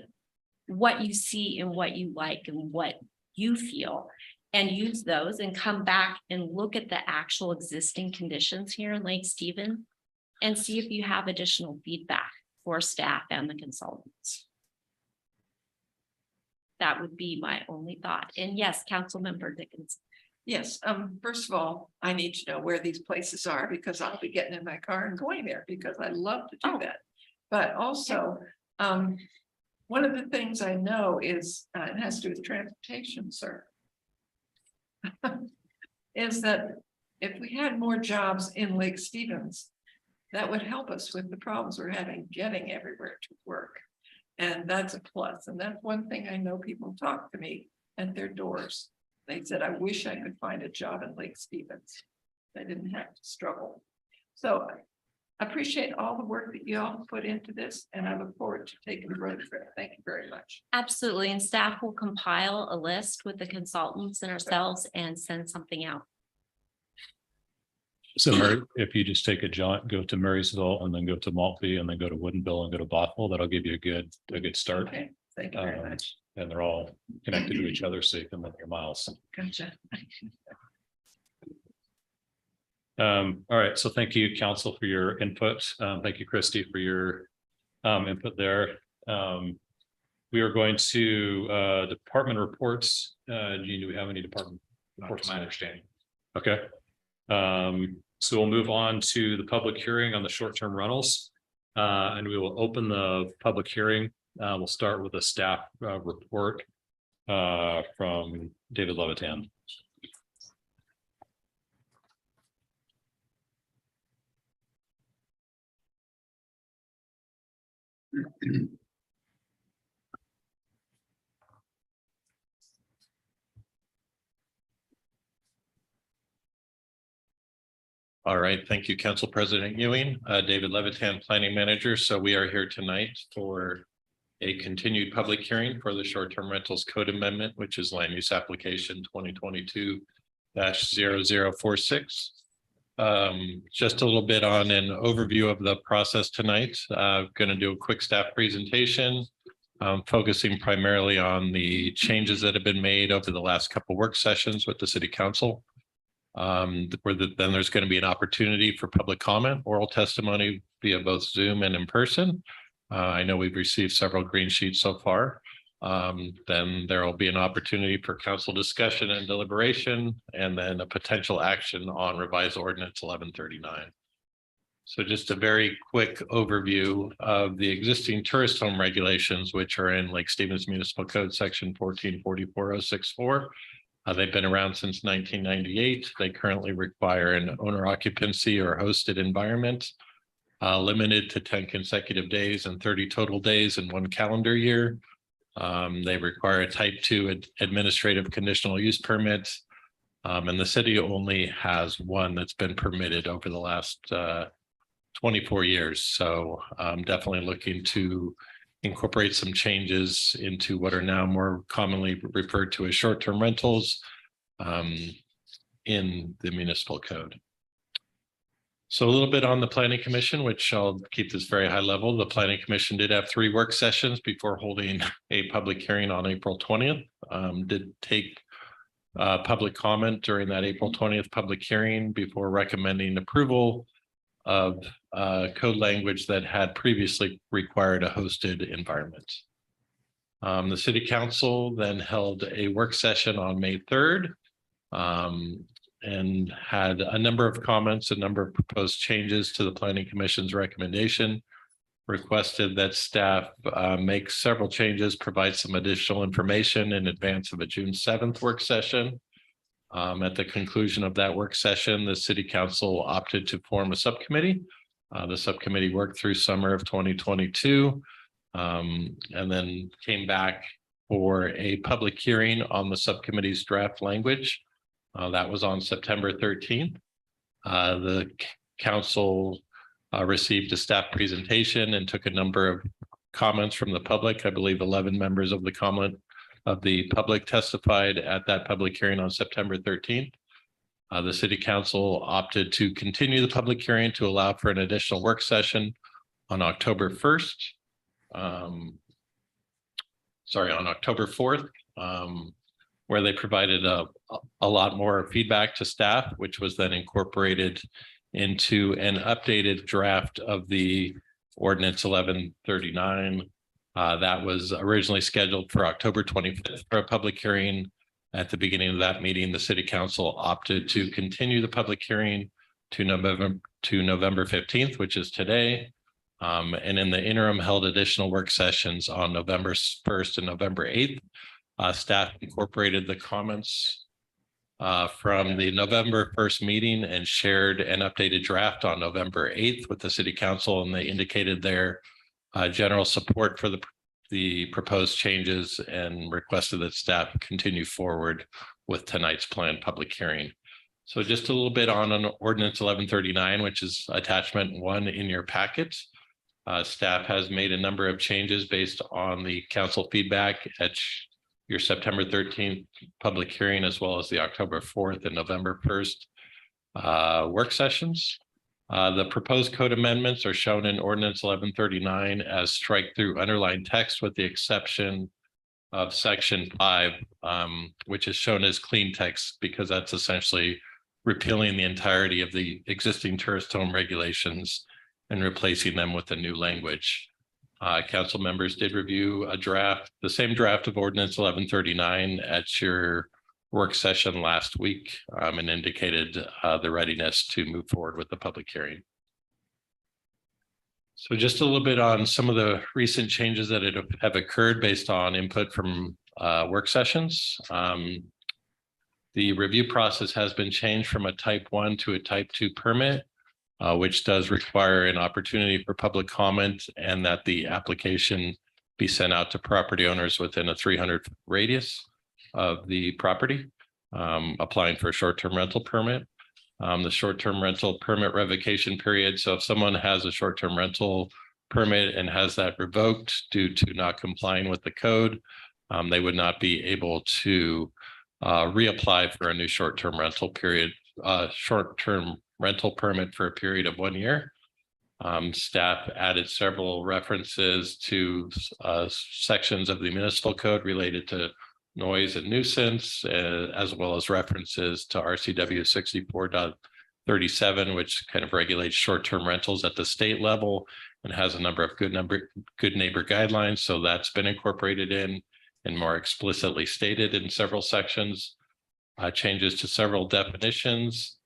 what you see and what you like and what you feel, and use those and come back and look at the actual existing conditions here in Lake Stephen and see if you have additional feedback for staff and the consultants. That would be my only thought. And yes, Councilmember Dickens. Yes, first of all, I need to know where these places are because I'll be getting in my car and going there because I love to do that. But also, one of the things I know is, it has to do with transportation, sir. Is that if we had more jobs in Lake Stevens, that would help us with the problems we're having getting everywhere to work. And that's a plus. And that's one thing I know people talk to me at their doors. They said, I wish I could find a job in Lake Stevens. I didn't have to struggle. So I appreciate all the work that you all put into this, and I look forward to taking the road trip. Thank you very much. Absolutely. And staff will compile a list with the consultants and ourselves and send something out. So Mary, if you just take a jaunt, go to Marysville and then go to Maltby and then go to Woodinville and go to Bothell, that'll give you a good start. Okay, thank you very much. And they're all connected to each other, so you can limit your miles. Gotcha. All right, so thank you, council, for your input. Thank you, Christy, for your input there. We are going to department reports. Gene, do we have any department reports? Not to my understanding. Okay. So we'll move on to the public hearing on the short-term rentals. And we will open the public hearing. We'll start with a staff report from David Levitan. All right, thank you, Council President Ewing, David Levitan, Planning Manager. So we are here tonight for a continued public hearing for the short-term rentals code amendment, which is land use application 2022-0046. Just a little bit on an overview of the process tonight. Going to do a quick staff presentation, focusing primarily on the changes that have been made over the last couple of work sessions with the City Council. Then there's going to be an opportunity for public comment, oral testimony via both Zoom and in person. I know we've received several green sheets so far. Then there will be an opportunity for council discussion and deliberation, and then a potential action on revised ordinance 1139. So just a very quick overview of the existing tourist home regulations, which are in Lake Stevens Municipal Code section 1444-064. They've been around since 1998. They currently require an owner occupancy or hosted environment, limited to 10 consecutive days and 30 total days in one calendar year. They require a type 2 administrative conditional use permit. And the city only has one that's been permitted over the last 24 years. So I'm definitely looking to incorporate some changes into what are now more commonly referred to as short-term rentals in the municipal code. So a little bit on the Planning Commission, which I'll keep this very high level. The Planning Commission did have 3 work sessions before holding a public hearing on April 20th. Did take public comment during that April 20th public hearing before recommending approval of code language that had previously required a hosted environment. The City Council then held a work session on May 3rd and had a number of comments, a number of proposed changes to the Planning Commission's recommendation, requested that staff make several changes, provide some additional information in advance of a June 7th work session. At the conclusion of that work session, the City Council opted to form a subcommittee. The subcommittee worked through summer of 2022 and then came back for a public hearing on the subcommittee's draft language. That was on September 13th. The council received a staff presentation and took a number of comments from the public. I believe 11 members of the public testified at that public hearing on September 13th. The city council opted to continue the public hearing to allow for an additional work session on October 1st. On October 4th, where they provided a lot more feedback to staff, which was then incorporated into an updated draft of the ordinance 1139. That was originally scheduled for October 25th for a public hearing. At the beginning of that meeting, the city council opted to continue the public hearing to November 15th, which is today. And in the interim held additional work sessions on November 1st and November 8th. Staff incorporated the comments from the November 1st meeting and shared an updated draft on November 8th with the city council, and they indicated their general support for the proposed changes and requested that staff continue forward with tonight's planned public hearing. So just a little bit on an ordinance 1139, which is attachment 1 in your packet. Staff has made a number of changes based on the council feedback at your September 13th public hearing, as well as the October 4th and November 1st work sessions. The proposed code amendments are shown in ordinance 1139 as strike through underlined text, with the exception of section 5, which is shown as clean text, because that's essentially repealing the entirety of the existing tourist home regulations and replacing them with a new language. Council members did review the same draft of ordinance 1139 at your work session last week, and indicated the readiness to move forward with the public hearing. So just a little bit on some of the recent changes that have occurred based on input from work sessions. The review process has been changed from a type 1 to a type 2 permit, which does require an opportunity for public comment and that the application be sent out to property owners within a 300 radius of the property, applying for a short-term rental permit. The short-term rental permit revocation period. So if someone has a short-term rental permit and has that revoked due to not complying with the code, they would not be able to reapply for a new short-term rental permit for a period of 1 year. Staff added several references to sections of the municipal code related to noise and nuisance, as well as references to RCW 64.37, which kind of regulates short-term rentals at the state level and has a number of good neighbor guidelines. So that's been incorporated in and more explicitly stated in several sections. Changes to several definitions,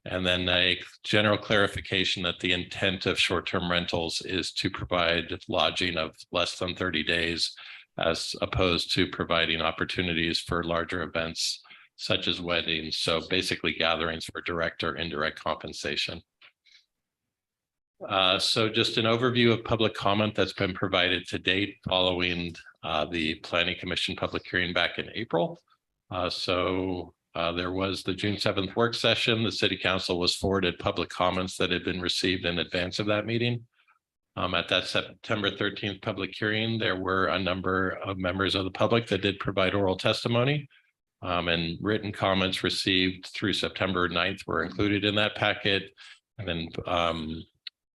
and then a general clarification that the intent of short-term rentals is to provide lodging of less than 30 days, as opposed to providing opportunities for larger events such as weddings. So basically gatherings for direct or indirect compensation. So just an overview of public comment that's been provided to date following the Planning Commission public hearing back in April. There was the June 7th work session. The City Council was forwarded public comments that had been received in advance of that meeting. At that September 13th public hearing, there were a number of members of the public that did provide oral testimony, and written comments received through September 9th were included in that packet. And then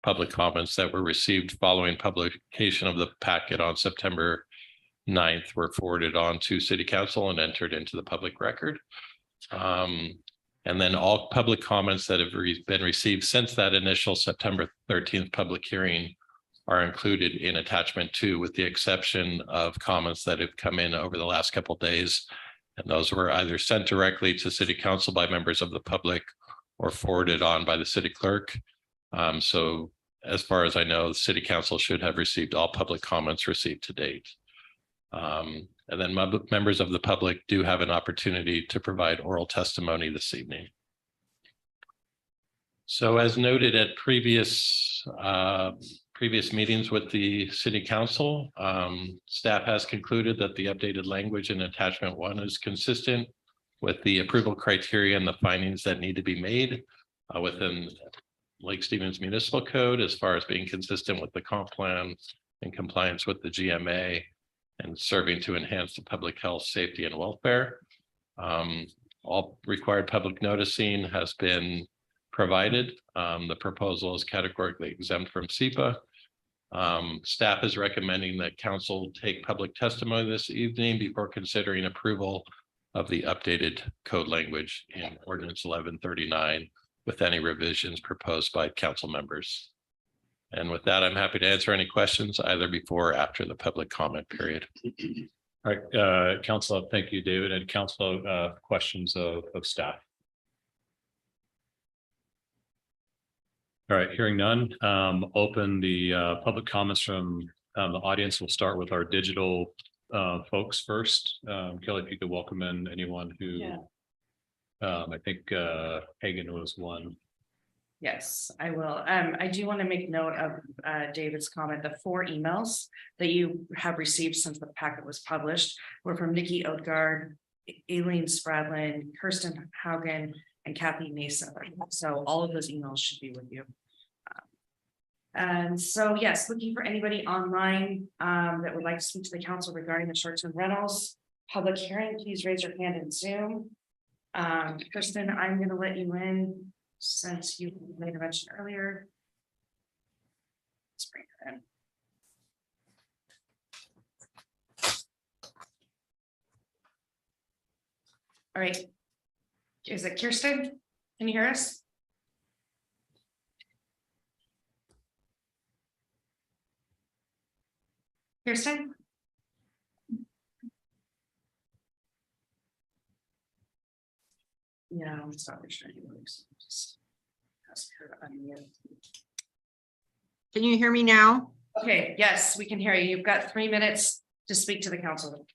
public comments that were received following publication of the packet on September 9th were forwarded on to City Council and entered into the public record. And then all public comments that have been received since that initial September 13th public hearing are included in attachment 2, with the exception of comments that have come in over the last couple of days. And those were either sent directly to City Council by members of the public or forwarded on by the city clerk. So as far as I know, the City Council should have received all public comments received to date. And then members of the public do have an opportunity to provide oral testimony this evening. So as noted at previous meetings with the City Council, staff has concluded that the updated language in attachment 1 is consistent with the approval criteria and the findings that need to be made within Lake Stevens Municipal Code as far as being consistent with the comp plan and compliance with the GMA and serving to enhance the public health, safety, and welfare. All required public noticing has been provided. The proposal is categorically exempt from SEPA. Staff is recommending that council take public testimony this evening before considering approval of the updated code language in ordinance 1139 with any revisions proposed by council members. And with that, I'm happy to answer any questions either before or after the public comment period. All right, council, thank you, David, and council, questions of staff. All right, hearing none, open the public comments from the audience. We'll start with our digital folks first. Kelly, if you could welcome in anyone who, I think Hagan was one. Yes, I will. I do want to make note of David's comment. The 4 emails that you have received since the packet was published were from Nikki Odegaard, Aileen Spradlin, Kirsten Haugen, and Kathy Mason. So all of those emails should be with you. And so, yes, looking for anybody online that would like to speak to the council regarding the short-term rentals. Public hearing, please raise your hand in Zoom. Kirsten, I'm going to let you in since you made a mention earlier. Let's bring her in. All right. Is it Kirsten? Can you hear us? Kirsten? Yeah, it's not sure you just ask her to unmute. Can you hear me now? Okay, yes, we can hear you. You've got 3 minutes to speak to the council.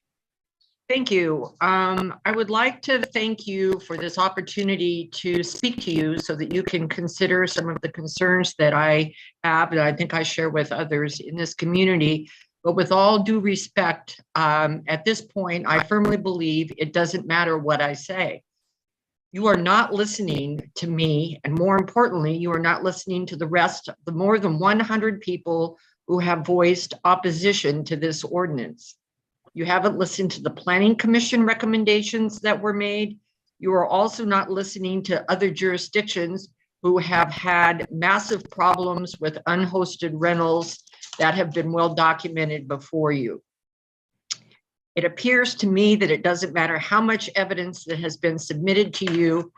Thank you. I would like to thank you for this opportunity to speak to you so that you can consider some of the concerns that I have, and I think I share with others in this community. But with all due respect, at this point, I firmly believe it doesn't matter what I say. You are not listening to me, and more importantly, you are not listening to the rest of the more than 100 people who have voiced opposition to this ordinance. You haven't listened to the Planning Commission recommendations that were made. You are also not listening to other jurisdictions who have had massive problems with unhosted rentals that have been well documented before you. It appears to me that it doesn't matter how much evidence that has been submitted to you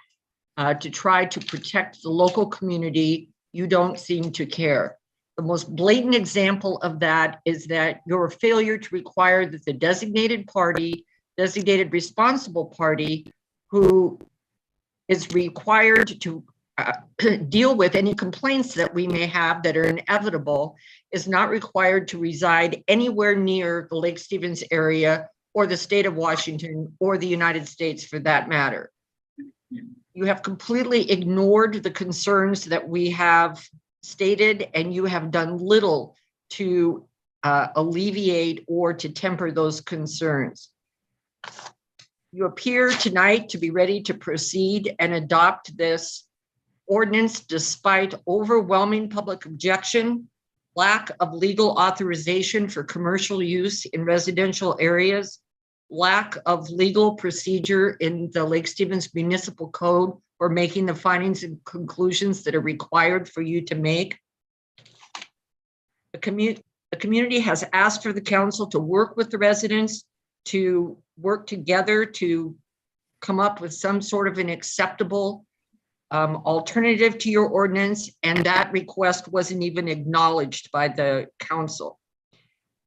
to try to protect the local community, you don't seem to care. The most blatant example of that is that your failure to require that the designated responsible party who is required to deal with any complaints that we may have that are inevitable is not required to reside anywhere near the Lake Stevens area or the state of Washington or the United States for that matter. You have completely ignored the concerns that we have stated, and you have done little to alleviate or to temper those concerns. You appear tonight to be ready to proceed and adopt this ordinance despite overwhelming public objection, lack of legal authorization for commercial use in residential areas, lack of legal procedure in the Lake Stevens Municipal Code for making the findings and conclusions that are required for you to make. The community has asked for the council to work with the residents, to work together to come up with some sort of an acceptable alternative to your ordinance, and that request wasn't even acknowledged by the council.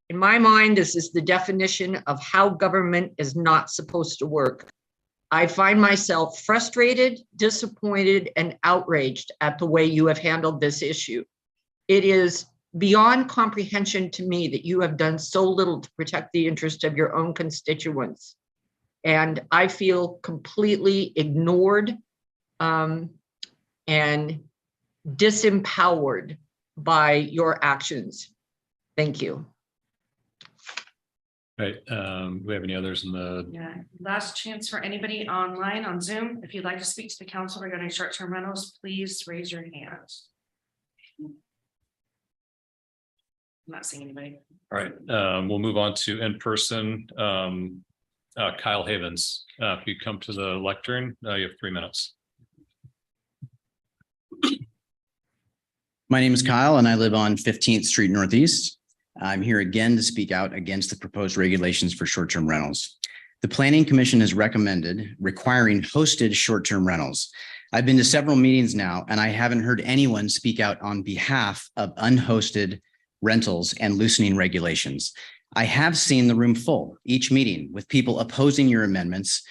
In my mind, this is the definition of how government is not supposed to work. I find myself frustrated, disappointed, and outraged at the way you have handled this issue. It is beyond comprehension to me that you have done so little to protect the interest of your own constituents. And I feel completely ignored and disempowered by your actions. Thank you. Right. Do we have any others in the? Yeah, last chance for anybody online on Zoom. If you'd like to speak to the council regarding short-term rentals, please raise your hand. not seeing anybody. All right, we'll move on to in-person. Kyle Havens, if you come to the lectern, you have 3 minutes. My name is Kyle and I live on 15th Street Northeast. I'm here again to speak out against the proposed regulations for short-term rentals. The Planning Commission has recommended requiring hosted short-term rentals. I've been to several meetings now and I haven't heard anyone speak out on behalf of unhosted rentals and loosening regulations. I have seen the room full each meeting with people opposing your amendments,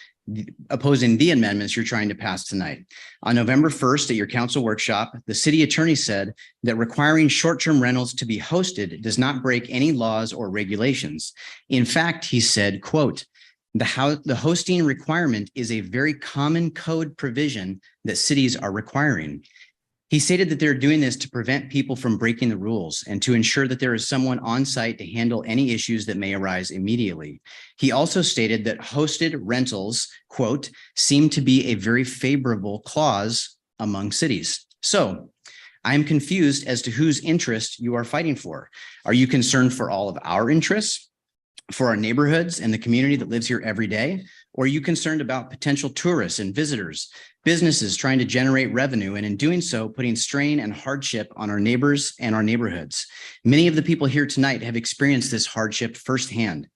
opposing the amendments you're trying to pass tonight. On November 1st at your council workshop, the city attorney said that requiring short-term rentals to be hosted does not break any laws or regulations. In fact, he said, quote, the hosting requirement is a very common code provision that cities are requiring. He stated that they're doing this to prevent people from breaking the rules and to ensure that there is someone on site to handle any issues that may arise immediately. He also stated that hosted rentals, quote, seem to be a very favorable clause among cities. So I am confused as to whose interest you are fighting for. Are you concerned for all of our interests, for our neighborhoods and the community that lives here every day? Or are you concerned about potential tourists and visitors, businesses trying to generate revenue, and in doing so, putting strain and hardship on our neighbors and our neighborhoods? Many of the people here tonight have experienced this hardship firsthand.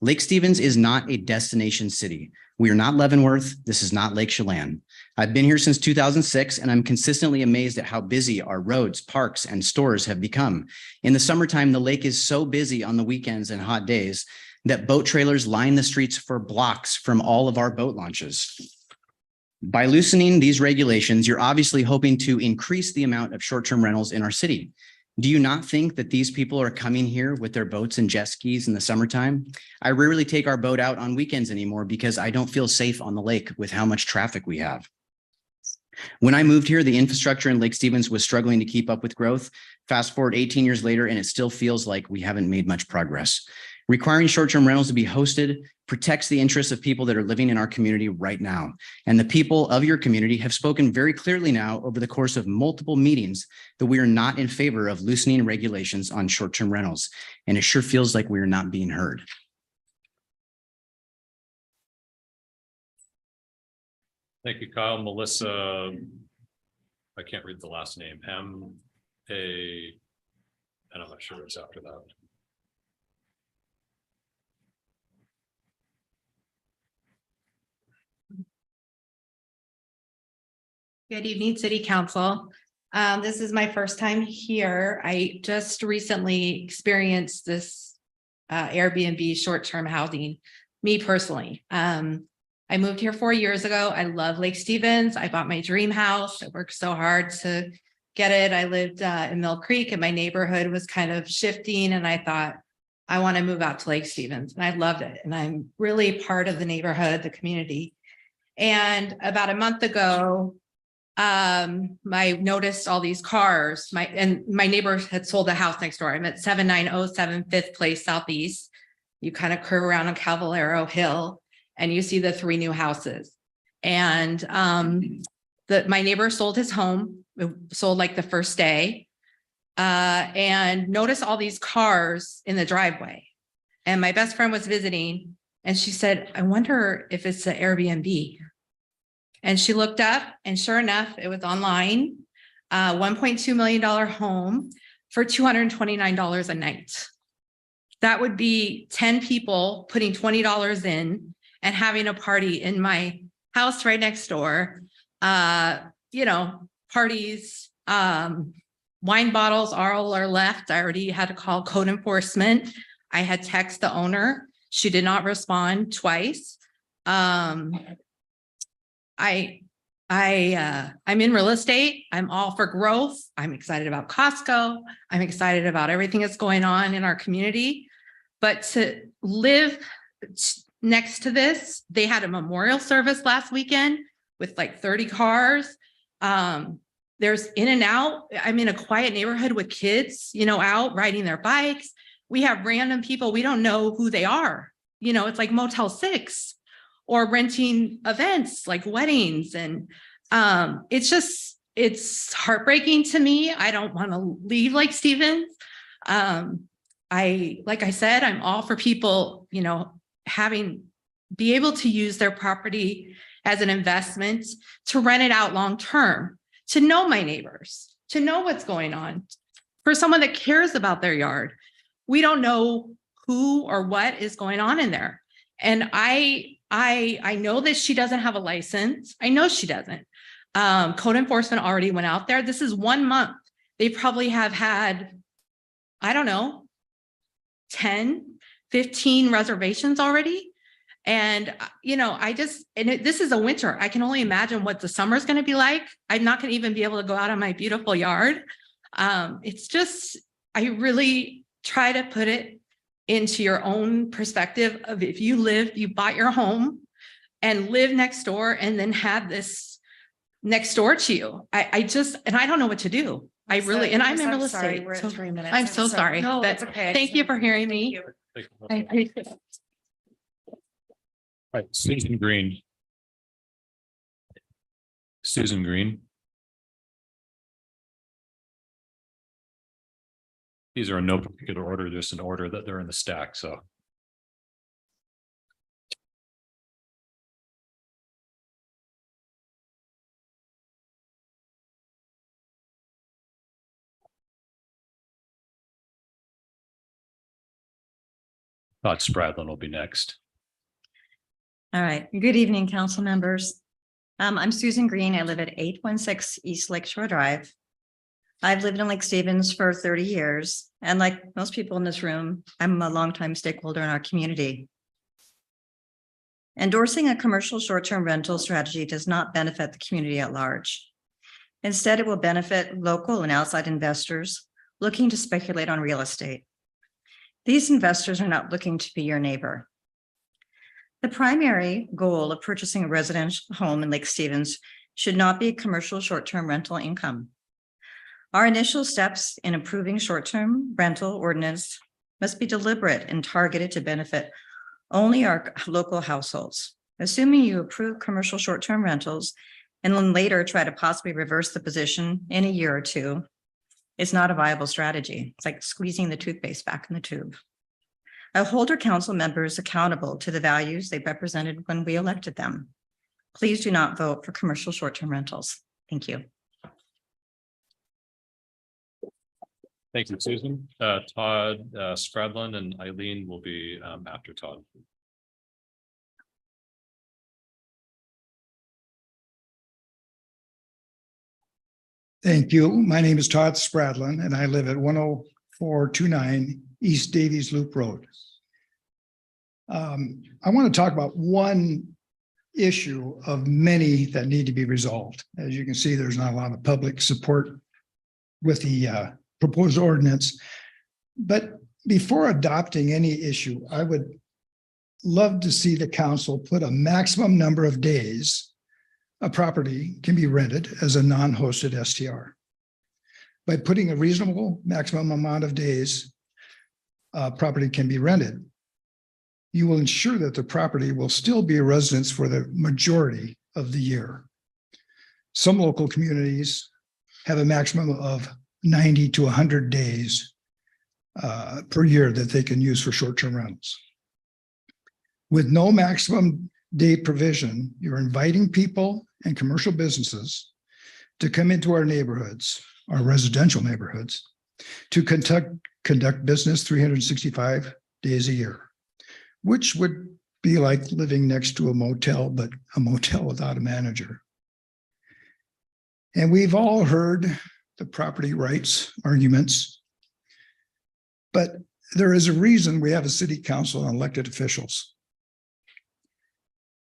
Lake Stevens is not a destination city. We are not Leavenworth. This is not Lake Chelan. I've been here since 2006, and I'm consistently amazed at how busy our roads, parks, and stores have become. In the summertime, the lake is so busy on the weekends and hot days that boat trailers line the streets for blocks from all of our boat launches. By loosening these regulations, you're obviously hoping to increase the amount of short-term rentals in our city. Do you not think that these people are coming here with their boats and jet skis in the summertime? I rarely take our boat out on weekends anymore because I don't feel safe on the lake with how much traffic we have. When I moved here, the infrastructure in Lake Stevens was struggling to keep up with growth. Fast forward 18 years later, and it still feels like we haven't made much progress. Requiring short-term rentals to be hosted protects the interests of people that are living in our community right now. And the people of your community have spoken very clearly now over the course of multiple meetings that we are not in favor of loosening regulations on short-term rentals. And it sure feels like we are not being heard. Thank you, Kyle. Melissa, I can't read the last name, and I'm not sure what's after that. Good evening, City Council. This is my first time here. I just recently experienced this Airbnb short-term housing, me personally. I moved here 4 years ago. I love Lake Stevens. I bought my dream house. I worked so hard to get it. I lived in Mill Creek and my neighborhood was kind of shifting and I thought, I want to move out to Lake Stevens, and I loved it. And I'm really part of the neighborhood, the community. And about a month ago, I noticed all these cars. My neighbor had sold the house next door. I'm at 7907 5th Place Southeast. You kind of curve around on Cavallero Hill and you see the 3 new houses. And my neighbor sold his home, sold like the first day, and noticed all these cars in the driveway. And my best friend was visiting and she said, I wonder if it's an Airbnb. And she looked up and sure enough, it was online, $1.2 million home for $229 a night. That would be 10 people putting $20 in and having a party in my house right next door. You know, parties, wine bottles all are left. I already had to call code enforcement. I had texted the owner. She did not respond twice. I'm in real estate. I'm all for growth. I'm excited about Costco. I'm excited about everything that's going on in our community. But to live next to this, they had a memorial service last weekend with like 30 cars. There's in and out. I'm in a quiet neighborhood with kids, you know, out riding their bikes. We have random people. We don't know who they are. You know, it's like Motel 6. Or renting events like weddings. And it's heartbreaking to me. I don't want to leave Lake Stevens. like I said, I'm all for people, you know, be able to use their property as an investment, to rent it out long-term, to know my neighbors, to know what's going on. For someone that cares about their yard, we don't know who or what is going on in there. And I know that she doesn't have a license. I know she doesn't. Code enforcement already went out there. This is 1 month. They probably have had, I don't know, 10, 15 reservations already. And, you know, this is a winter. I can only imagine what the summer is going to be like. I'm not going to even be able to go out on my beautiful yard. It's just, I really try to put it into your own perspective of if you bought your home and live next door and then have this next door to you. I don't know what to do. I'm in real estate. We're at 3 minutes. I'm so sorry. No, but it's okay. Thank you for hearing me. I appreciate it. Right, Susan Green. Susan Green. These are in no particular order, just in order that they're in the stack, so. Todd Spradlin will be next. All right. Good evening, council members. I'm Susan Green. I live at 816 East Lakeshore Drive. I've lived in Lake Stevens for 30 years. And like most people in this room, I'm a longtime stakeholder in our community. Endorsing a commercial short-term rental strategy does not benefit the community at large. Instead, it will benefit local and outside investors looking to speculate on real estate. These investors are not looking to be your neighbor. The primary goal of purchasing a residential home in Lake Stevens should not be commercial short-term rental income. Our initial steps in improving short-term rental ordinance must be deliberate and targeted to benefit only our local households. Assuming you approve commercial short-term rentals and then later try to possibly reverse the position in a year or two, it's not a viable strategy. It's like squeezing the toothpaste back in the tube. I hold our council members accountable to the values they represented when we elected them. Please do not vote for commercial short-term rentals. Thank you. Thank you, Susan. Todd Spradlin and Eileen will be after Todd. Thank you. My name is Todd Spradlin, and I live at 10429 East Davies Loop Road. I want to talk about one issue of many that need to be resolved. As you can see, there's not a lot of public support with the proposed ordinance. But before adopting any issue, I would love to see the council put a maximum number of days a property can be rented as a non-hosted STR. By putting a reasonable maximum amount of days property can be rented, you will ensure that the property will still be a residence for the majority of the year. Some local communities have a maximum of 90 to 100 days per year that they can use for short-term rentals. With no maximum day provision, you're inviting people and commercial businesses to come into our neighborhoods, our residential neighborhoods, to conduct business 365 days a year, which would be like living next to a motel, but a motel without a manager. And we've all heard the property rights arguments, but there is a reason we have a city council and elected officials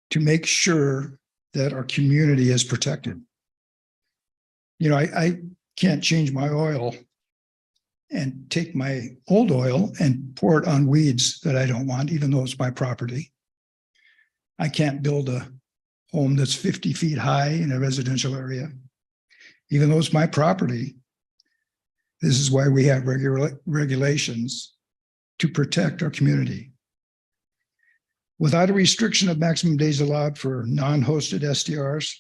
to make sure that our community is protected. You know, I can't change my oil and take my old oil and pour it on weeds that I don't want, even though it's my property. I can't build a home that's 50 feet high in a residential area, even though it's my property. This is why we have regulations to protect our community. Without a restriction of maximum days allowed for non-hosted STRs,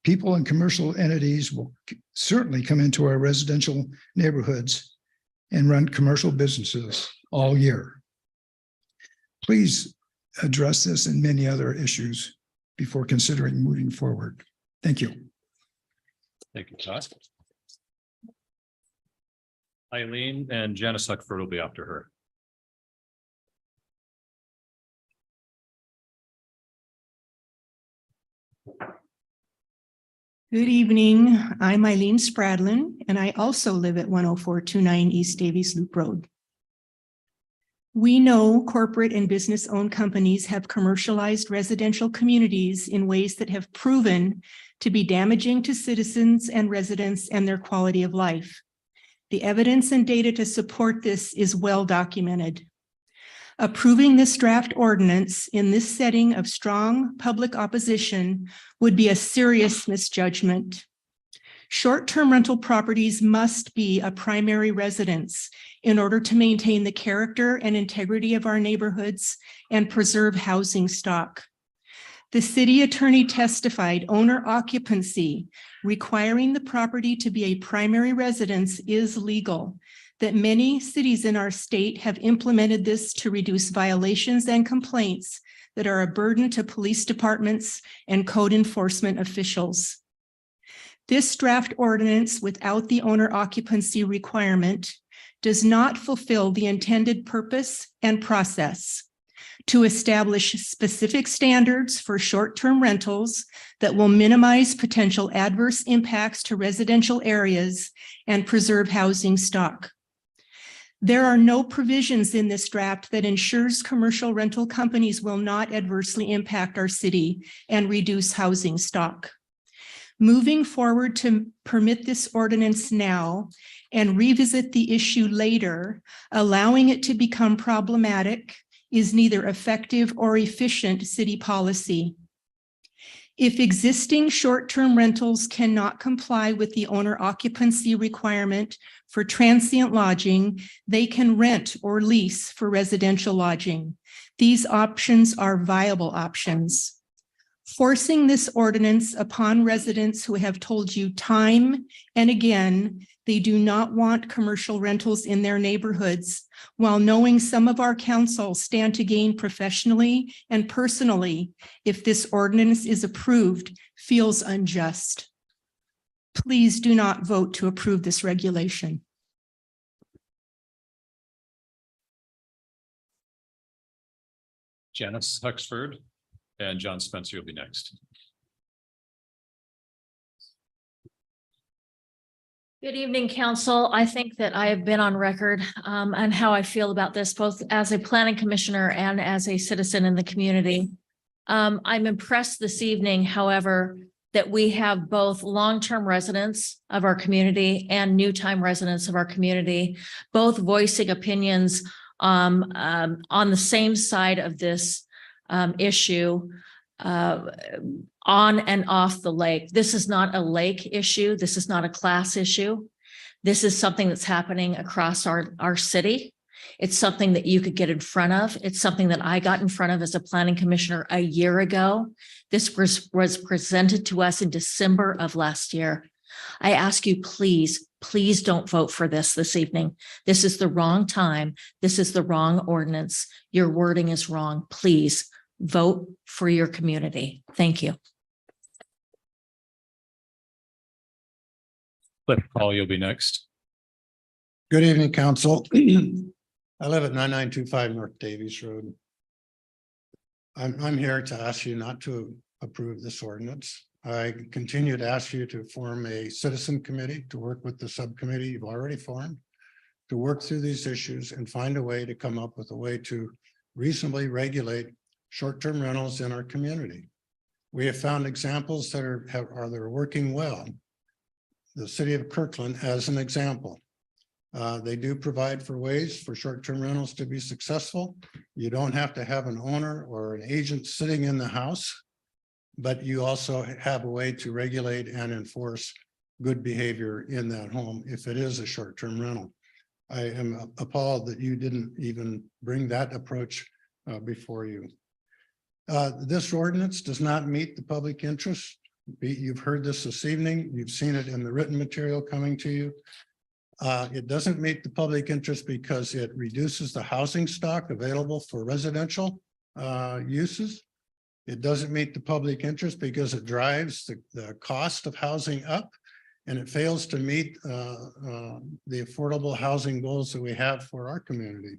people and commercial entities will certainly come into our residential neighborhoods and run commercial businesses all year. Please address this and many other issues before considering moving forward. Thank you. Thank you, Todd. Eileen and Janice Huckford will be after her. Good evening. I'm Eileen Spradlin, and I also live at 10429 East Davies Loop Road. We know corporate and business-owned companies have commercialized residential communities in ways that have proven to be damaging to citizens and residents and their quality of life. The evidence and data to support this is well documented. Approving this draft ordinance in this setting of strong public opposition would be a serious misjudgment. Short-term rental properties must be a primary residence in order to maintain the character and integrity of our neighborhoods and preserve housing stock. The city attorney testified owner occupancy requiring the property to be a primary residence is legal, that many cities in our state have implemented this to reduce violations and complaints that are a burden to police departments and code enforcement officials. This draft ordinance without the owner occupancy requirement does not fulfill the intended purpose and process to establish specific standards for short-term rentals that will minimize potential adverse impacts to residential areas and preserve housing stock. There are no provisions in this draft that ensures commercial rental companies will not adversely impact our city and reduce housing stock. Moving forward to permit this ordinance now and revisit the issue later, allowing it to become problematic, is neither effective or efficient city policy. If existing short-term rentals cannot comply with the owner occupancy requirement for transient lodging, they can rent or lease for residential lodging. These options are viable options. Forcing this ordinance upon residents who have told you time and again they do not want commercial rentals in their neighborhoods, while knowing some of our council stand to gain professionally and personally if this ordinance is approved, feels unjust. Please do not vote to approve this regulation. Janice Huxford and John Spencer will be next. Good evening, council. I think that I have been on record on how I feel about this, both as a planning commissioner and as a citizen in the community. I'm impressed this evening, however, that we have both long-term residents of our community and new-time residents of our community, both voicing opinions on the same side of this issue on and off the lake. This is not a lake issue. This is not a class issue. This is something that's happening across our city. It's something that you could get in front of. It's something that I got in front of as a planning commissioner a year ago. This was presented to us in December of last year. I ask you, please don't vote for this evening. This is the wrong time. This is the wrong ordinance. Your wording is wrong. Please vote for your community. Thank you. Cliff Paul, you'll be next. Good evening, council. I live at 9925 North Davies Road. I'm here to ask you not to approve this ordinance. I continue to ask you to form a citizen committee to work with the subcommittee you've already formed, to work through these issues and find a way to come up with a way to reasonably regulate short-term rentals in our community. We have found examples that are working well. The city of Kirkland as an example. They do provide for ways for short-term rentals to be successful. You don't have to have an owner or an agent sitting in the house, but you also have a way to regulate and enforce good behavior in that home if it is a short-term rental. I am appalled that you didn't even bring that approach before you. This ordinance does not meet the public interest. You've heard this evening. You've seen it in the written material coming to you. It doesn't meet the public interest because it reduces the housing stock available for residential uses. It doesn't meet the public interest because it drives the cost of housing up, and it fails to meet the affordable housing goals that we have for our community.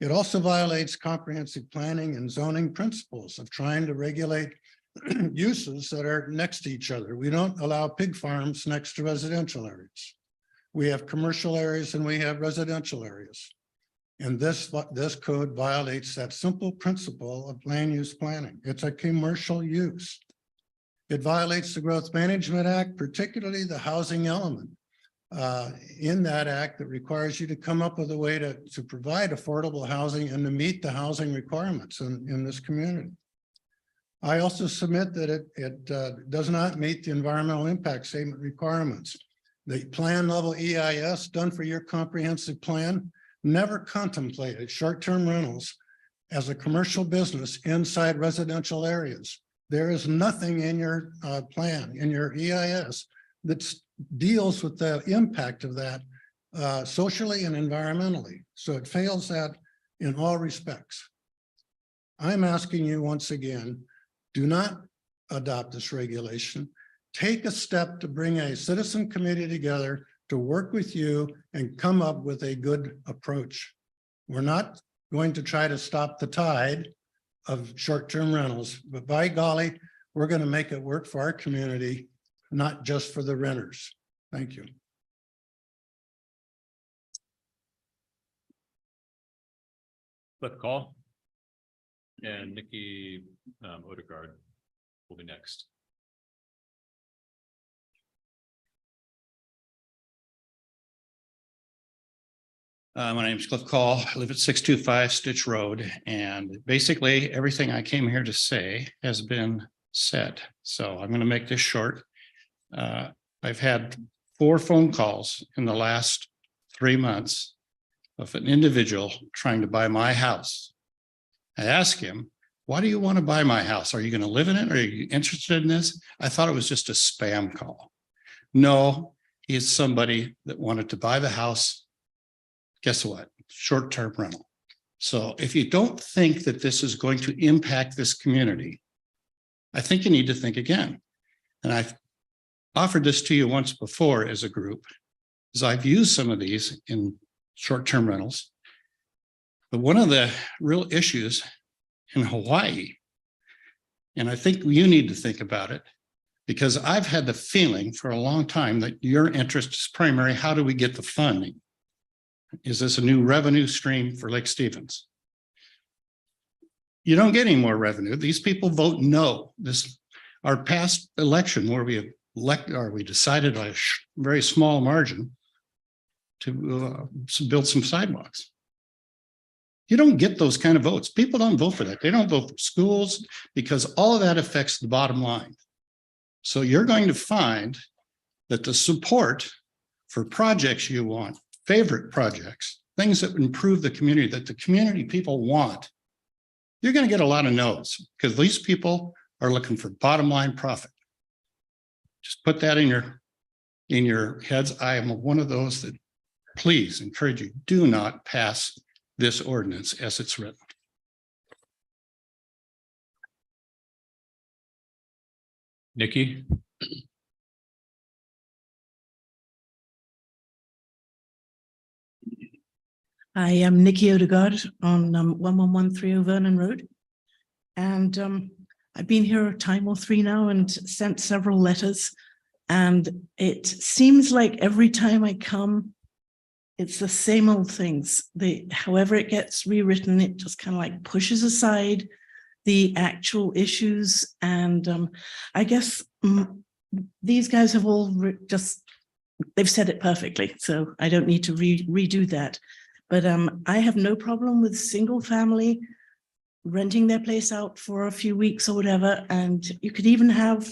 It also violates comprehensive planning and zoning principles of trying to regulate uses that are next to each other. We don't allow pig farms next to residential areas. We have commercial areas and we have residential areas. And this code violates that simple principle of land use planning. It's a commercial use. It violates the Growth Management Act, particularly the housing element in that act that requires you to come up with a way to provide affordable housing and to meet the housing requirements in this community. I also submit that it does not meet the environmental impact statement requirements. The plan level EIS done for your comprehensive plan never contemplated short-term rentals as a commercial business inside residential areas. There is nothing in your plan, in your EIS, that deals with the impact of that socially and environmentally. So it fails that in all respects. I'm asking you once again, do not adopt this regulation. Take a step to bring a citizen committee together to work with you and come up with a good approach. We're not going to try to stop the tide of short-term rentals, but by golly, we're going to make it work for our community, not just for the renters. Thank you. Cliff Call. And Nikki Odegaard will be next. My name is Cliff Call. I live at 625 Stitch Road, and basically everything I came here to say has been said. So I'm going to make this short. I've had 4 phone calls in the last 3 months of an individual trying to buy my house. I asked him, why do you want to buy my house? Are you going to live in it? Are you interested in this? I thought it was just a spam call. No, he is somebody that wanted to buy the house. Guess what? Short-term rental. So if you don't think that this is going to impact this community, I think you need to think again. And I've offered this to you once before as a group, as I've used some of these in short-term rentals. But one of the real issues in Hawaii, and I think you need to think about it, because I've had the feeling for a long time that your interest is primary. How do we get the funding? Is this a new revenue stream for Lake Stevens? You don't get any more revenue. These people vote no. Our past election where we decided by a very small margin to build some sidewalks. You don't get those kind of votes. People don't vote for that. They don't vote for schools because all of that affects the bottom line. So you're going to find that the support for projects you want, favorite projects, things that improve the community, that the community people want, you're going to get a lot of no's because these people are looking for bottom line profit. Just put that in your heads. I am one of those that please encourage you, do not pass this ordinance as it's written. Nikki. I am Nikki Odegaard on 1113 Vernon Road. And I've been here a time or 3 now and sent several letters. And it seems like every time I come, it's the same old things. However it gets rewritten, it just kind of like pushes aside the actual issues. And I guess these guys have all they've said it perfectly. So I don't need to redo that. But I have no problem with single family renting their place out for a few weeks or whatever. And you could even have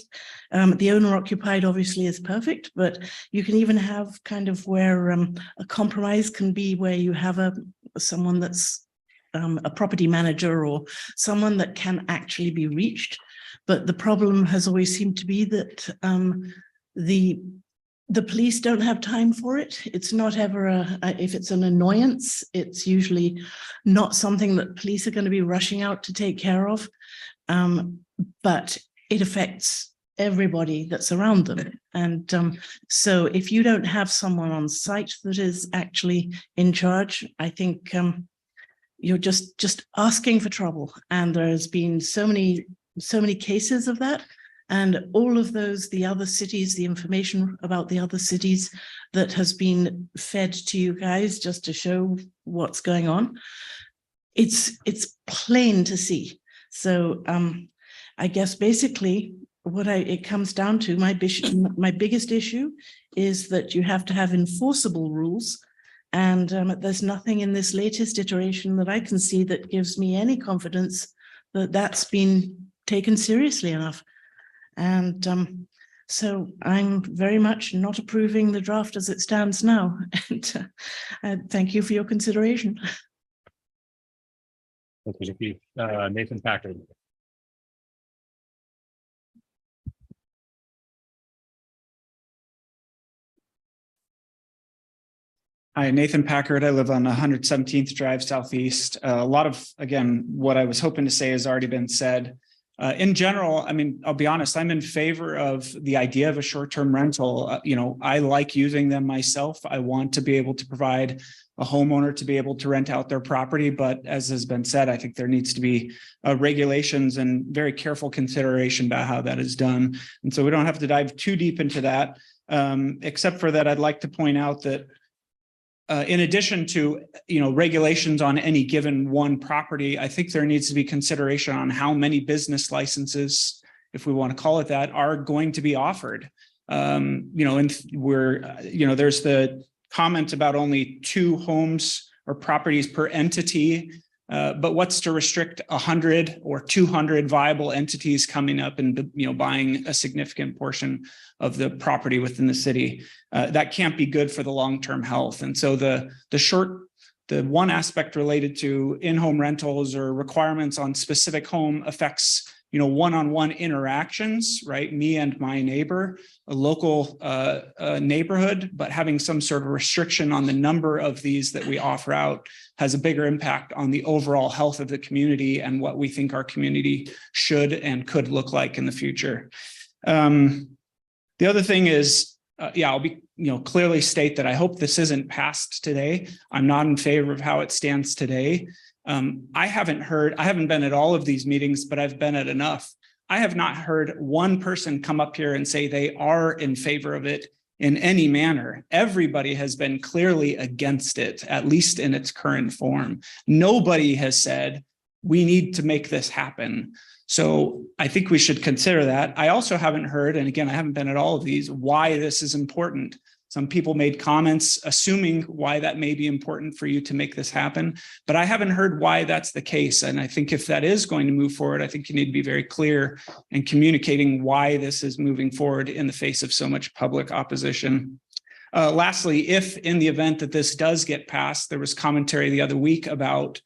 the owner occupied obviously is perfect, but you can even have kind of where a compromise can be where you have someone that's a property manager or someone that can actually be reached. But the problem has always seemed to be that the the police don't have time for it. It's not ever if it's an annoyance, it's usually not something that police are going to be rushing out to take care of. But it affects everybody that's around them. And so if you don't have someone on site that is actually in charge, I think you're just asking for trouble. And there's been so many cases of that. And all of those, the other cities, the information about the other cities that has been fed to you guys just to show what's going on, it's plain to see. So I guess basically what it comes down to, my biggest issue is that you have to have enforceable rules. And there's nothing in this latest iteration that I can see that gives me any confidence that that's been taken seriously enough. And so I'm very much not approving the draft as it stands now. And thank you for your consideration. Thank you. Nathan Packard. Hi, Nathan Packard. I live on 117th Drive Southeast. A lot of, again, what I was hoping to say has already been said. In general, I mean, I'll be honest, I'm in favor of the idea of a short-term rental. I like using them myself. I want to be able to provide a homeowner to be able to rent out their property. But as has been said, I think there needs to be regulations and very careful consideration about how that is done. And so we don't have to dive too deep into that, except for that, I'd like to point out that in addition to, regulations on any given one property, I think there needs to be consideration on how many business licenses, if we want to call it that, are going to be offered. And there's the comment about only 2 homes or properties per entity. But what's to restrict 100 or 200 viable entities coming up and buying a significant portion of the property within the city? That can't be good for the long-term health. And so the one aspect related to in-home rentals or requirements on specific home affects one-on-one interactions, right? Me and my neighbor, a local neighborhood, but having some sort of restriction on the number of these that we offer out has a bigger impact on the overall health of the community and what we think our community should and could look like in the future. The other thing is, I'll be, clearly state that I hope this isn't passed today. I'm not in favor of how it stands today. I haven't been at all of these meetings, but I've been at enough. I have not heard one person come up here and say they are in favor of it in any manner. Everybody has been clearly against it, at least in its current form. Nobody has said, we need to make this happen. So I think we should consider that. I also haven't heard, and again, I haven't been at all of these, why this is important. Some people made comments assuming why that may be important for you to make this happen, but I haven't heard why that's the case. And I think if that is going to move forward, I think you need to be very clear in communicating why this is moving forward in the face of so much public opposition. Lastly, if in the event that this does get passed, there was commentary the other week about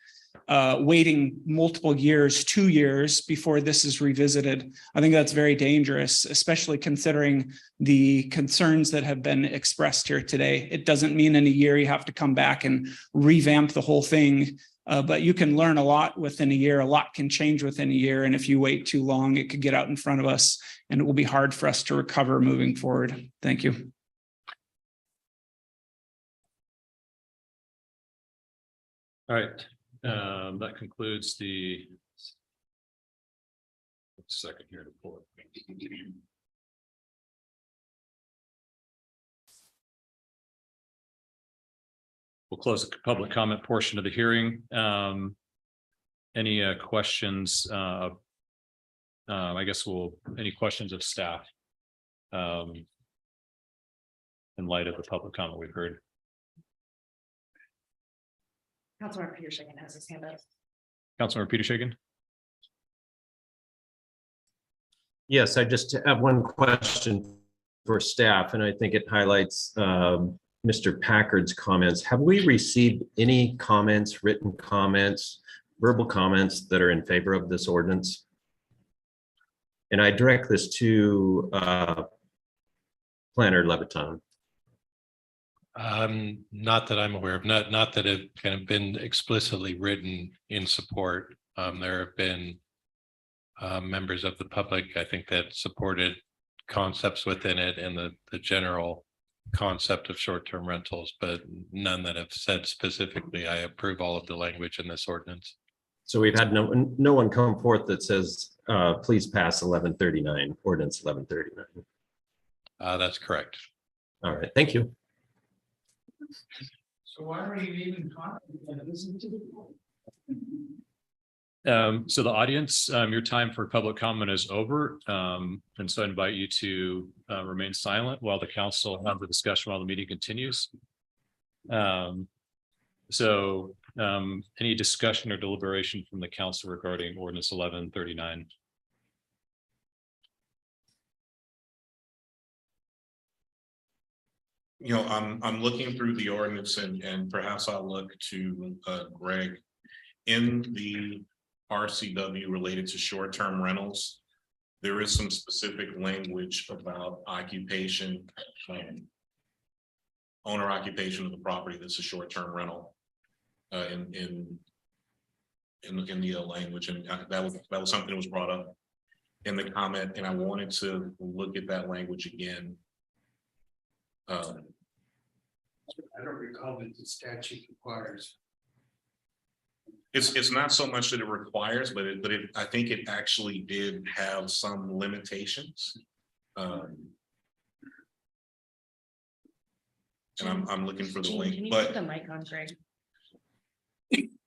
waiting multiple years, 2 years before this is revisited. I think that's very dangerous, especially considering the concerns that have been expressed here today. It doesn't mean in a year you have to come back and revamp the whole thing, but you can learn a lot within a year. A lot can change within a year. And if you wait too long, it could get out in front of us and it will be hard for us to recover moving forward. Thank you. All right. That concludes the second here to pull it. We'll close the public comment portion of the hearing. Any questions? I guess any questions of staff in light of the public comment we've heard? Councilmember Peter Shagan has his hand up. Councilmember Peter Shagan. Yes, I just have one question for staff, and I think it highlights Mr. Packard's comments. Have we received any comments, written comments, verbal comments that are in favor of this ordinance? And I direct this to Planner Leviton. Not that I'm aware of, not that have kind of been explicitly written in support. There have been members of the public, I think, that supported concepts within it and the general concept of short-term rentals, but none that have said specifically, I approve all of the language in this ordinance. So we've had no one come forth that says, please pass 1139, ordinance 1139. That's correct. All right, thank you. So why are you even talking? So the audience, your time for public comment is over. And so I invite you to remain silent while the council have the discussion while the meeting continues. Any discussion or deliberation from the council regarding ordinance 1139? You know, I'm looking through the ordinance and perhaps I'll look to Greg. In the RCW related to short-term rentals, there is some specific language about occupation, owner occupation of the property that's a short-term rental in the language, and that was something that was brought up in the comment, and I wanted to look at that language again. I don't recall that the statute requires. It's not so much that it requires, but I think it actually did have some limitations. And I'm looking for the Gene, link, can you but put the mic on, Greg?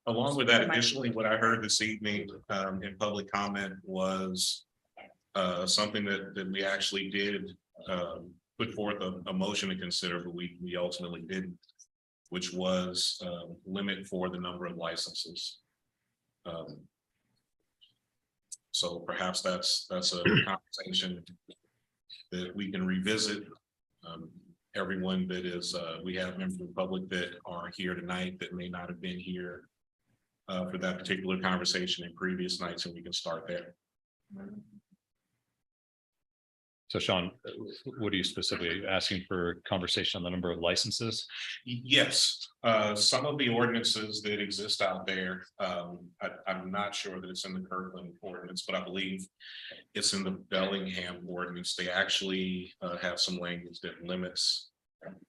along with that, additionally, what I heard this evening in public comment was something that we actually did put forth a motion to consider, but we ultimately didn't, which was limit for the number of licenses. So perhaps that's a conversation that we can revisit. Everyone that is, we have members of the public that are here tonight that may not have been here for that particular conversation in previous nights, and we can start there. So Sean, what are you specifically asking for conversation on the number of licenses? Yes, some of the ordinances that exist out there, I'm not sure that it's in the Kirkland ordinance, but I believe it's in the Bellingham ordinance. They actually have some language that limits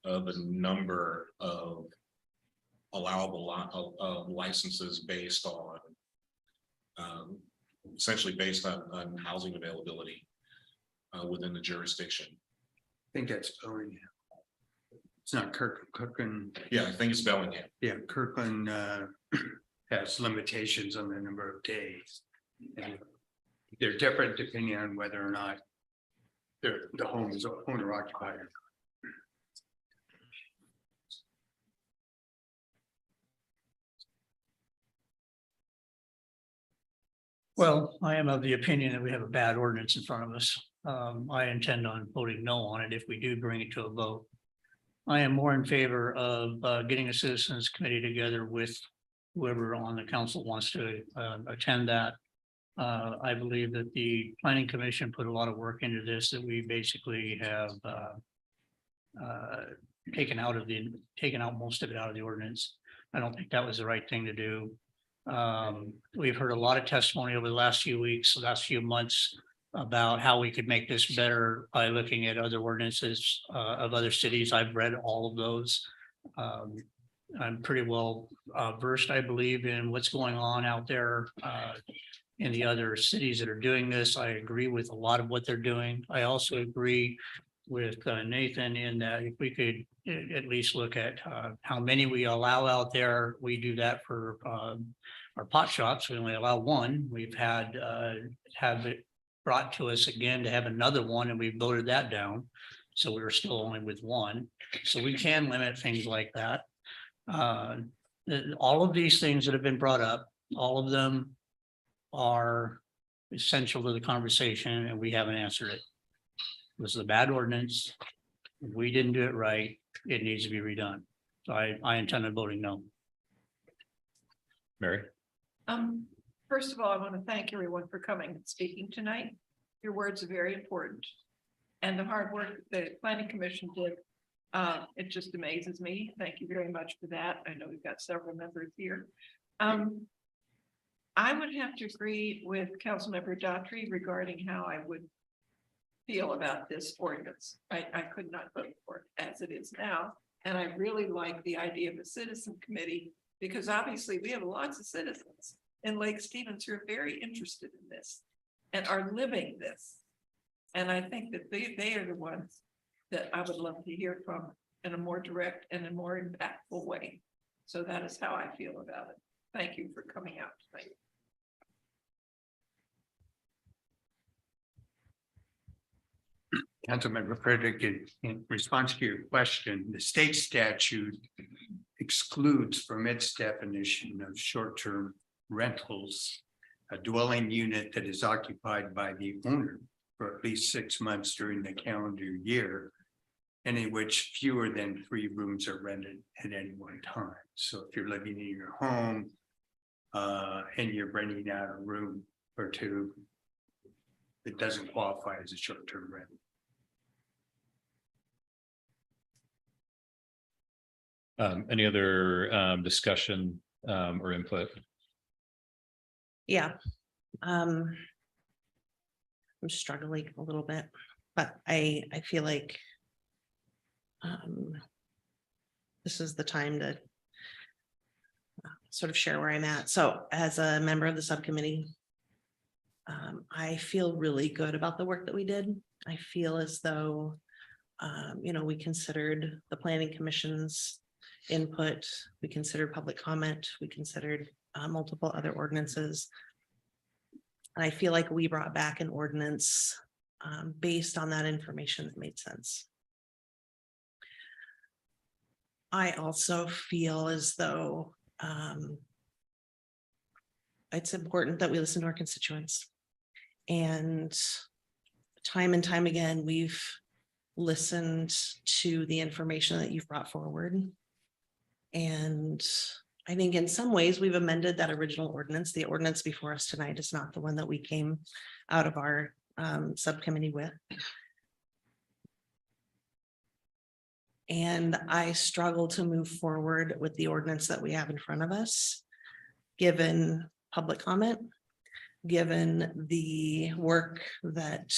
the number of allowable licenses based on essentially based on housing availability within the jurisdiction. I think that's Bellingham. It's not Kirkland. Yeah, I think it's Bellingham. Yeah, Kirkland has limitations on the number of days. And they're different depending on whether or not the home is owner occupied. Well, I am of the opinion that we have a bad ordinance in front of us. I intend on voting no on it if we do bring it to a vote. I am more in favor of getting a citizens committee together with whoever on the council wants to attend that. I believe that the planning commission put a lot of work into this that we basically have taken out most of it out of the ordinance. I don't think that was the right thing to do. We've heard a lot of testimony over the last few weeks, last few months about how we could make this better by looking at other ordinances of other cities. I've read all of those. I'm pretty well versed, I believe, in what's going on out there in the other cities that are doing this. I agree with a lot of what they're doing. I also agree with Nathan in that if we could at least look at how many we allow out there. We do that for our pot shops. We only allow one. We've had have it brought to us again to have another one, and we voted that down. So we were still only with one. So we can limit things like that. All of these things that have been brought up, all of them are essential to the conversation, and we haven't answered it. This is a bad ordinance. If we didn't do it right, it needs to be redone. So I intend on voting no. Mary? First of all, I want to thank everyone for coming and speaking tonight. Your words are very important. And the hard work the planning commission did It just amazes me. Thank you very much for that. I know we've got several members here. I would have to agree with Councilmember Daughtry regarding how I would feel about this ordinance. I could not vote for it as it is now. And I really like the idea of a citizen committee, because obviously we have lots of citizens in Lake Stevens who are very interested in this and are living this. And I think that they are the ones that I would love to hear from in a more direct and a more impactful way. So that is how I feel about it. Thank you for coming out tonight. Councilmember Frederick, in response to your question, the state statute excludes from its definition of short-term rentals a dwelling unit that is occupied by the owner for at least 6 months during the calendar year, and in which fewer than 3 rooms are rented at any one time. So if you're living in your home and you're renting out a room or 2, it doesn't qualify as a short-term rental. Any other discussion or input? Yeah. I'm struggling a little bit, but I feel like this is the time to sort of share where I'm at. So as a member of the subcommittee, I feel really good about the work that we did. I feel as though, we considered the planning commission's input, we considered public comment, we considered multiple other ordinances. And I feel like we brought back an ordinance based on that information that made sense. I also feel as though it's important that we listen to our constituents. And time again, we've listened to the information that you've brought forward. And I think in some ways we've amended that original ordinance. The ordinance before us tonight is not the one that we came out of our subcommittee with. And I struggle to move forward with the ordinance that we have in front of us, given public comment, given the work that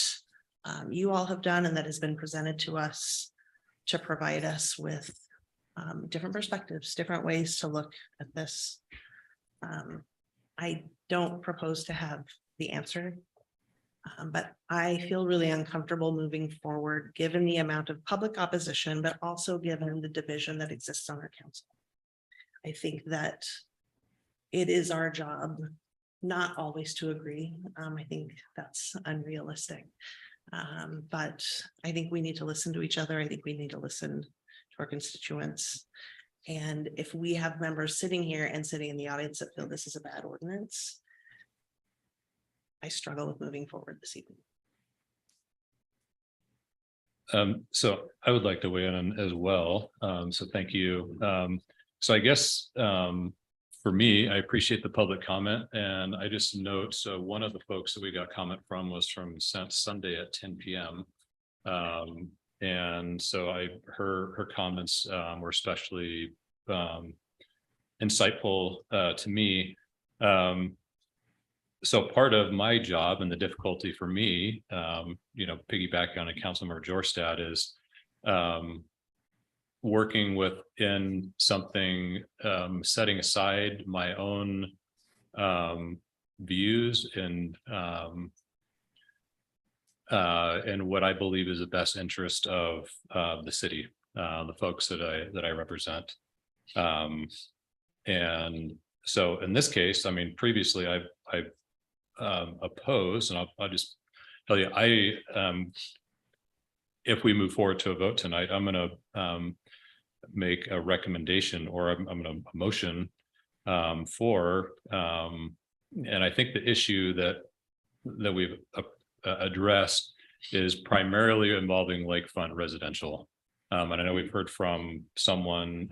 you all have done and that has been presented to us to provide us with different perspectives, different ways to look at this. I don't propose to have the answer, but I feel really uncomfortable moving forward, given the amount of public opposition, but also given the division that exists on our council. I think that it is our job not always to agree. I think that's unrealistic. But I think we need to listen to each other. I think we need to listen to our constituents. And if we have members sitting here and sitting in the audience that feel this is a bad ordinance, I struggle with moving forward this evening. So I would like to weigh in as well. So thank you. So I guess for me, I appreciate the public comment, and I just note, so one of the folks that we got comment from was from Sunday at 10 p.m. And so her comments were especially insightful to me. So part of my job and the difficulty for me, piggybacking on a Councilmember Jorstad, is working within something, setting aside my own views and what I believe is the best interest of the city, the folks that I represent. And so in this case, I mean, previously I've opposed, and I'll just tell you, if we move forward to a vote tonight, I'm going to make a recommendation, or I'm going to motion for, and I think the issue that we've addressed is primarily involving lakefront residential. And I know we've heard from someone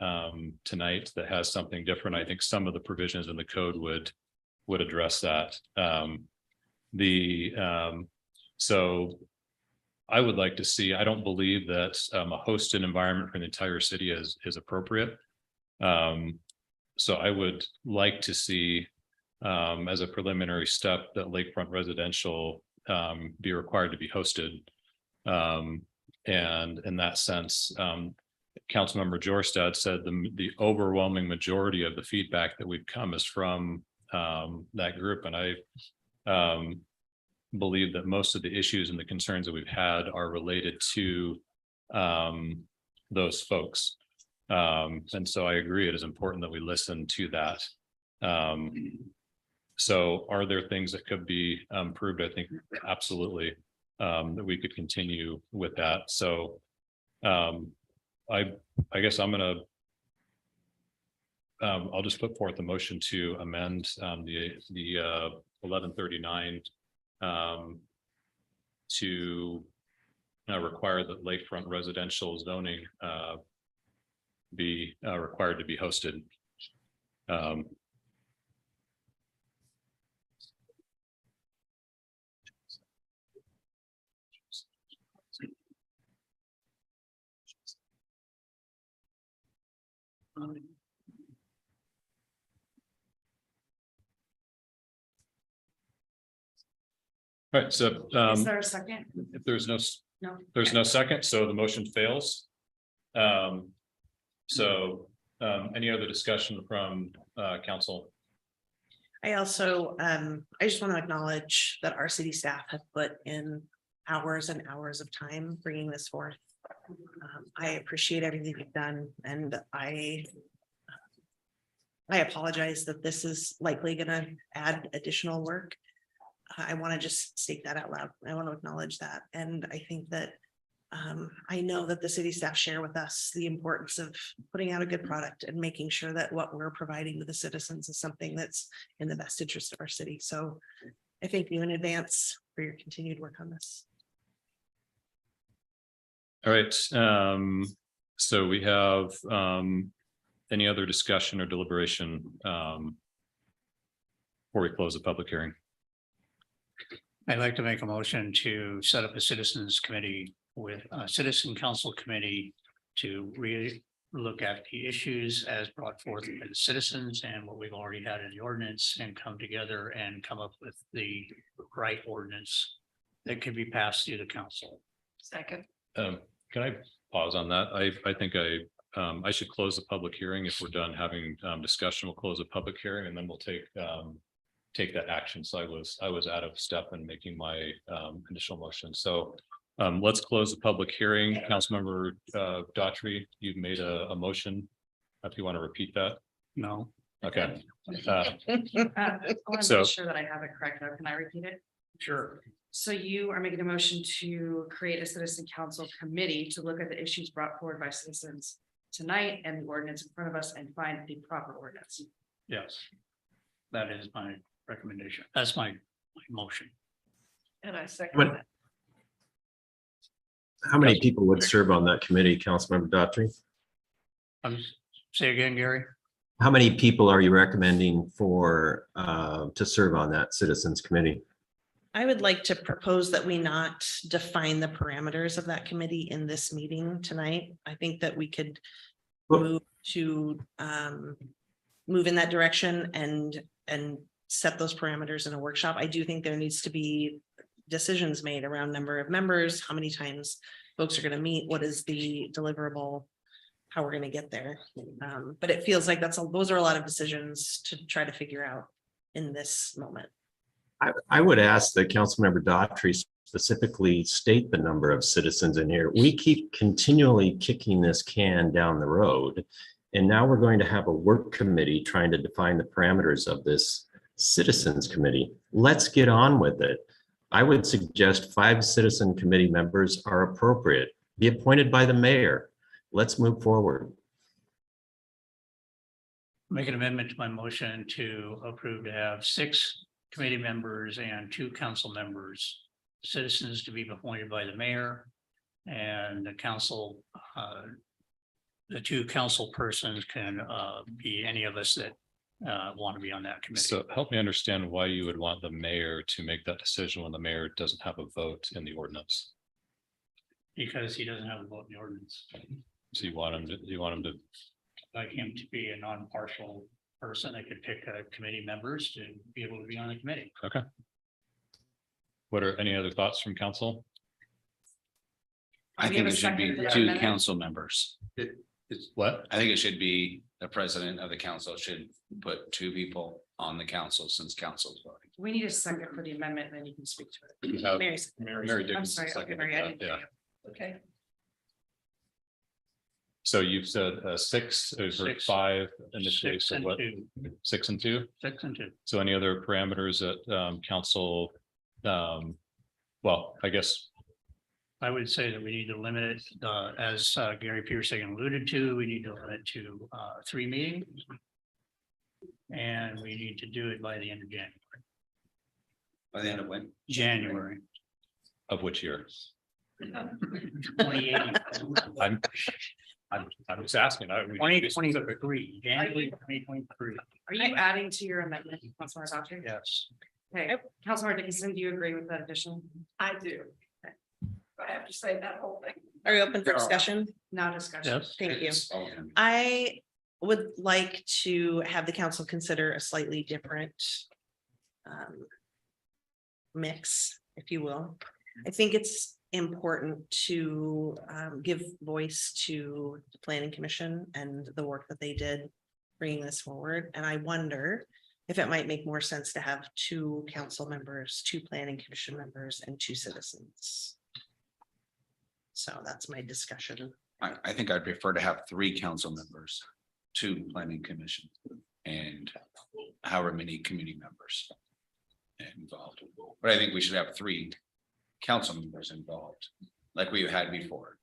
tonight that has something different. I think some of the provisions in the code would address that. So I would like to see, I don't believe that a hosted environment for the entire city is appropriate. So I would like to see as a preliminary step that lakefront residential be required to be hosted. And in that sense, Councilmember Jorstad said the overwhelming majority of the feedback that we've come is from that group. And I believe that most of the issues and the concerns that we've had are related to those folks. And so I agree, it is important that we listen to that. So are there things that could be improved? I think absolutely that we could continue with that. So I guess I'm gonna I'll just put forth a motion to amend the 1139 to require that lakefront residential zoning be required to be hosted. All right, so Is there a second? if there's no No. there's no second, so the motion fails. Any other discussion from council? I also, I just want to acknowledge that our city staff have put in hours and hours of time bringing this forth. I appreciate everything you've done, and I apologize that this is likely going to add additional work. I want to just state that out loud. I want to acknowledge that. And I think that I know that the city staff share with us the importance of putting out a good product and making sure that what we're providing to the citizens is something that's in the best interest of our city. So I thank you in advance for your continued work on this. All right, so we have any other discussion or deliberation before we close the public hearing? I'd like to make a motion to set up a citizens committee with a citizen council committee to look at the issues as brought forth by the citizens and what we've already had in the ordinance, and come together and come up with the right ordinance that can be passed through the council. Second. Can I pause on that? I think I should close the public hearing. If we're done having discussion, we'll close the public hearing and then we'll take that action. So I was out of step in making my initial motion. So let's close the public hearing. Councilmember Daughtry, you've made a motion. If you want to repeat that. No. Okay. I want to So- make sure that I have it correct though. Can I repeat it? Sure. So you are making a motion to create a citizen council committee to look at the issues brought forward by citizens tonight and the ordinance in front of us and find the proper ordinance. Yes. That is my recommendation. That's my motion. And I second What- that. How many people would serve on that committee, Councilmember Daughtry? Say again, Gary? How many people are you recommending for to serve on that citizens committee? I would like to propose that we not define the parameters of that committee in this meeting tonight. I think that we could move to move in that direction and set those parameters in a workshop. I do think there needs to be decisions made around number of members, how many times folks are going to meet, what is the deliverable, how we're going to get there. But it feels like those are a lot of decisions to try to figure out in this moment. I would ask that Councilmember Daughtry specifically state the number of citizens in here. We keep continually kicking this can down the road. And now we're going to have a work committee trying to define the parameters of this citizens committee. Let's get on with it. I would suggest 5 citizen committee members are appropriate. Be appointed by the mayor. Let's move forward. Make an amendment to my motion to approve to have 6 committee members and 2 council members, citizens to be appointed by the mayor, and the council, the 2 council persons can be any of us that want to be on that committee. So help me understand why you would want the mayor to make that decision when the mayor doesn't have a vote in the ordinance. Because he doesn't have a vote in the ordinance. So you want him to, Like him to be a non-partial person that could pick committee members to be able to be on the committee. okay. What are any other thoughts from council? I Do we have think a it should be second to that two amendment? council members. What? I think it should be the president of the council should put two people on the council since council's voting. We need a second for the amendment, and then you can speak to it. We have Mary's- Mary I'm Dickinson sorry, okay, seconded Mary, I that, didn't hear yeah. you. Okay. So you've said six, or Six. five initially, Six so and what, 2. 6 and 2? 6 and 2. So any other parameters that council, well, I guess, I would say that we need to limit it, as Gary Pearson alluded to, we need to limit it to 3 meetings. And we need to do it by the end of January. By the end of when? January. of which year? 2080. I'm just asking. 2023, January 2023. Are you adding to your amendment, Councilmember Daughtry? Yes. Okay, Councilmember Dickinson, do you agree with that addition? I do. I have to say that whole thing. Are you open for discussion? Now discussion. Yes. Thank you. It's all of them. I would like to have the council consider a slightly different mix, if you will. I think it's important to give voice to the planning commission and the work that they did bringing this forward. And I wonder if it might make more sense to have 2 council members, 2 planning commission members, and 2 citizens. So that's my discussion. I think I'd prefer to have 3 council members, 2 planning commission, and however many community members involved. But I think we should have 3 council members involved, like we've had before.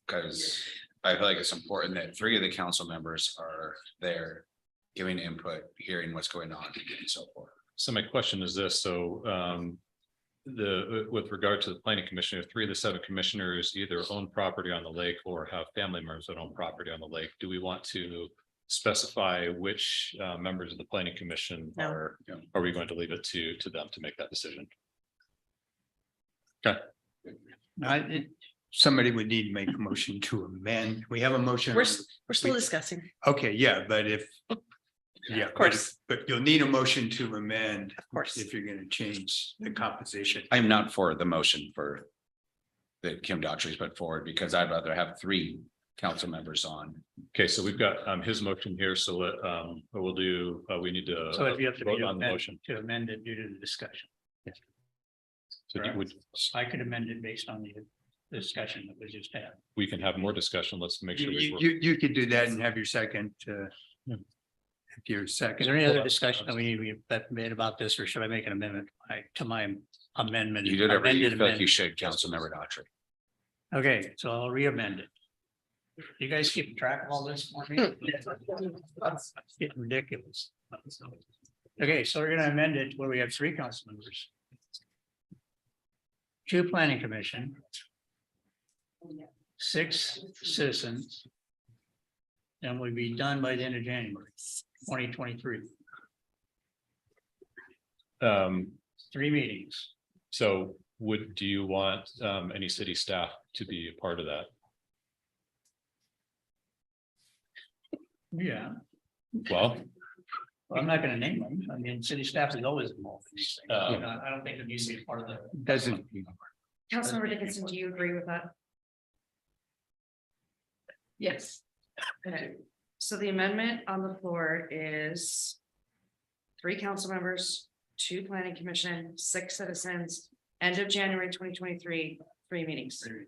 Because I feel like it's important that 3 of the council members are there giving input, hearing what's going on and so forth. So my question is this, so with regard to the planning commission, if 3 of the 7 commissioners either own property on the lake or have family members that own property on the lake, do we want to specify which members of the planning commission No. are we going to leave it to them to make that decision? Okay, Somebody would need to make a motion to amend. We have a motion. We're still discussing. Okay, yeah, but if. Yeah, Of course. but you'll need a motion to amend. Of course. If you're gonna change the composition. I'm not for the motion for that Kim Daughtry's put forward because I'd rather have 3 council members on. okay, so we've got his motion here, so what we'll do, we need to So if you have to vote on the motion. to amend it due to the discussion. So you would, I could amend it based on the discussion that was just had. we can have more discussion, let's make sure. You could do that and have your second. If you're second. Is there any other discussion that we need to be made about this, or should I make an amendment to my amendment? You did everything you amended feel like you amendment? should, Councilmember Daughtry. Okay, so I'll re-amend it. You guys keep track of all this for me? It's getting ridiculous. Okay, so we're gonna amend it where we have 3 council members. 2 planning commission. 6 citizens. And we'll be done by the end of January 2023. 3 meetings. So do you want any city staff to be a part of that? Yeah, Well, I'm not gonna name them. I mean, city staff is always involved in these things. I don't think it needs to be part of the. Doesn't. Councilmember Dickinson, do you agree with that? Yes. Okay, so the amendment on the floor is 3 council members, 2 planning commission, 6 citizens, end of January 2023, 3 meetings. And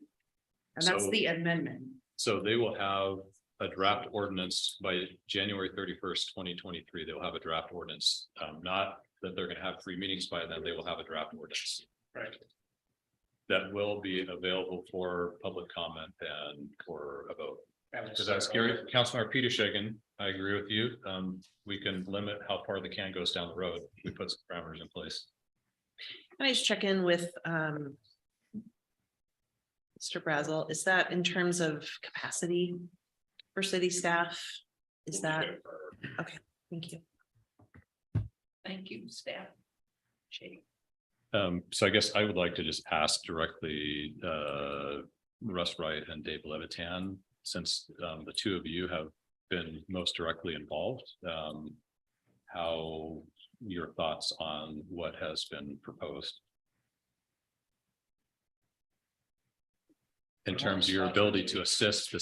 that's So- the amendment. so they will have a draft ordinance by January 31st, 2023. They'll have a draft ordinance. Not that they're gonna have 3 meetings by then, they will have a draft ordinance. Right. That will be available for public comment and for a vote. Because that's scary. Councilmember Peter Shagan, I agree with you. We can limit how far the can goes down the road. We put some parameters in place. Can I just check in with Mr. Brazel? Is that in terms of capacity for city staff? Is that, okay, thank you. Thank you, staff. Shady. So I guess I would like to just ask directly, Russ Wright and Dave Levitan, since, the two of you have been most directly involved, how your thoughts on what has been proposed? In terms of your ability to assist the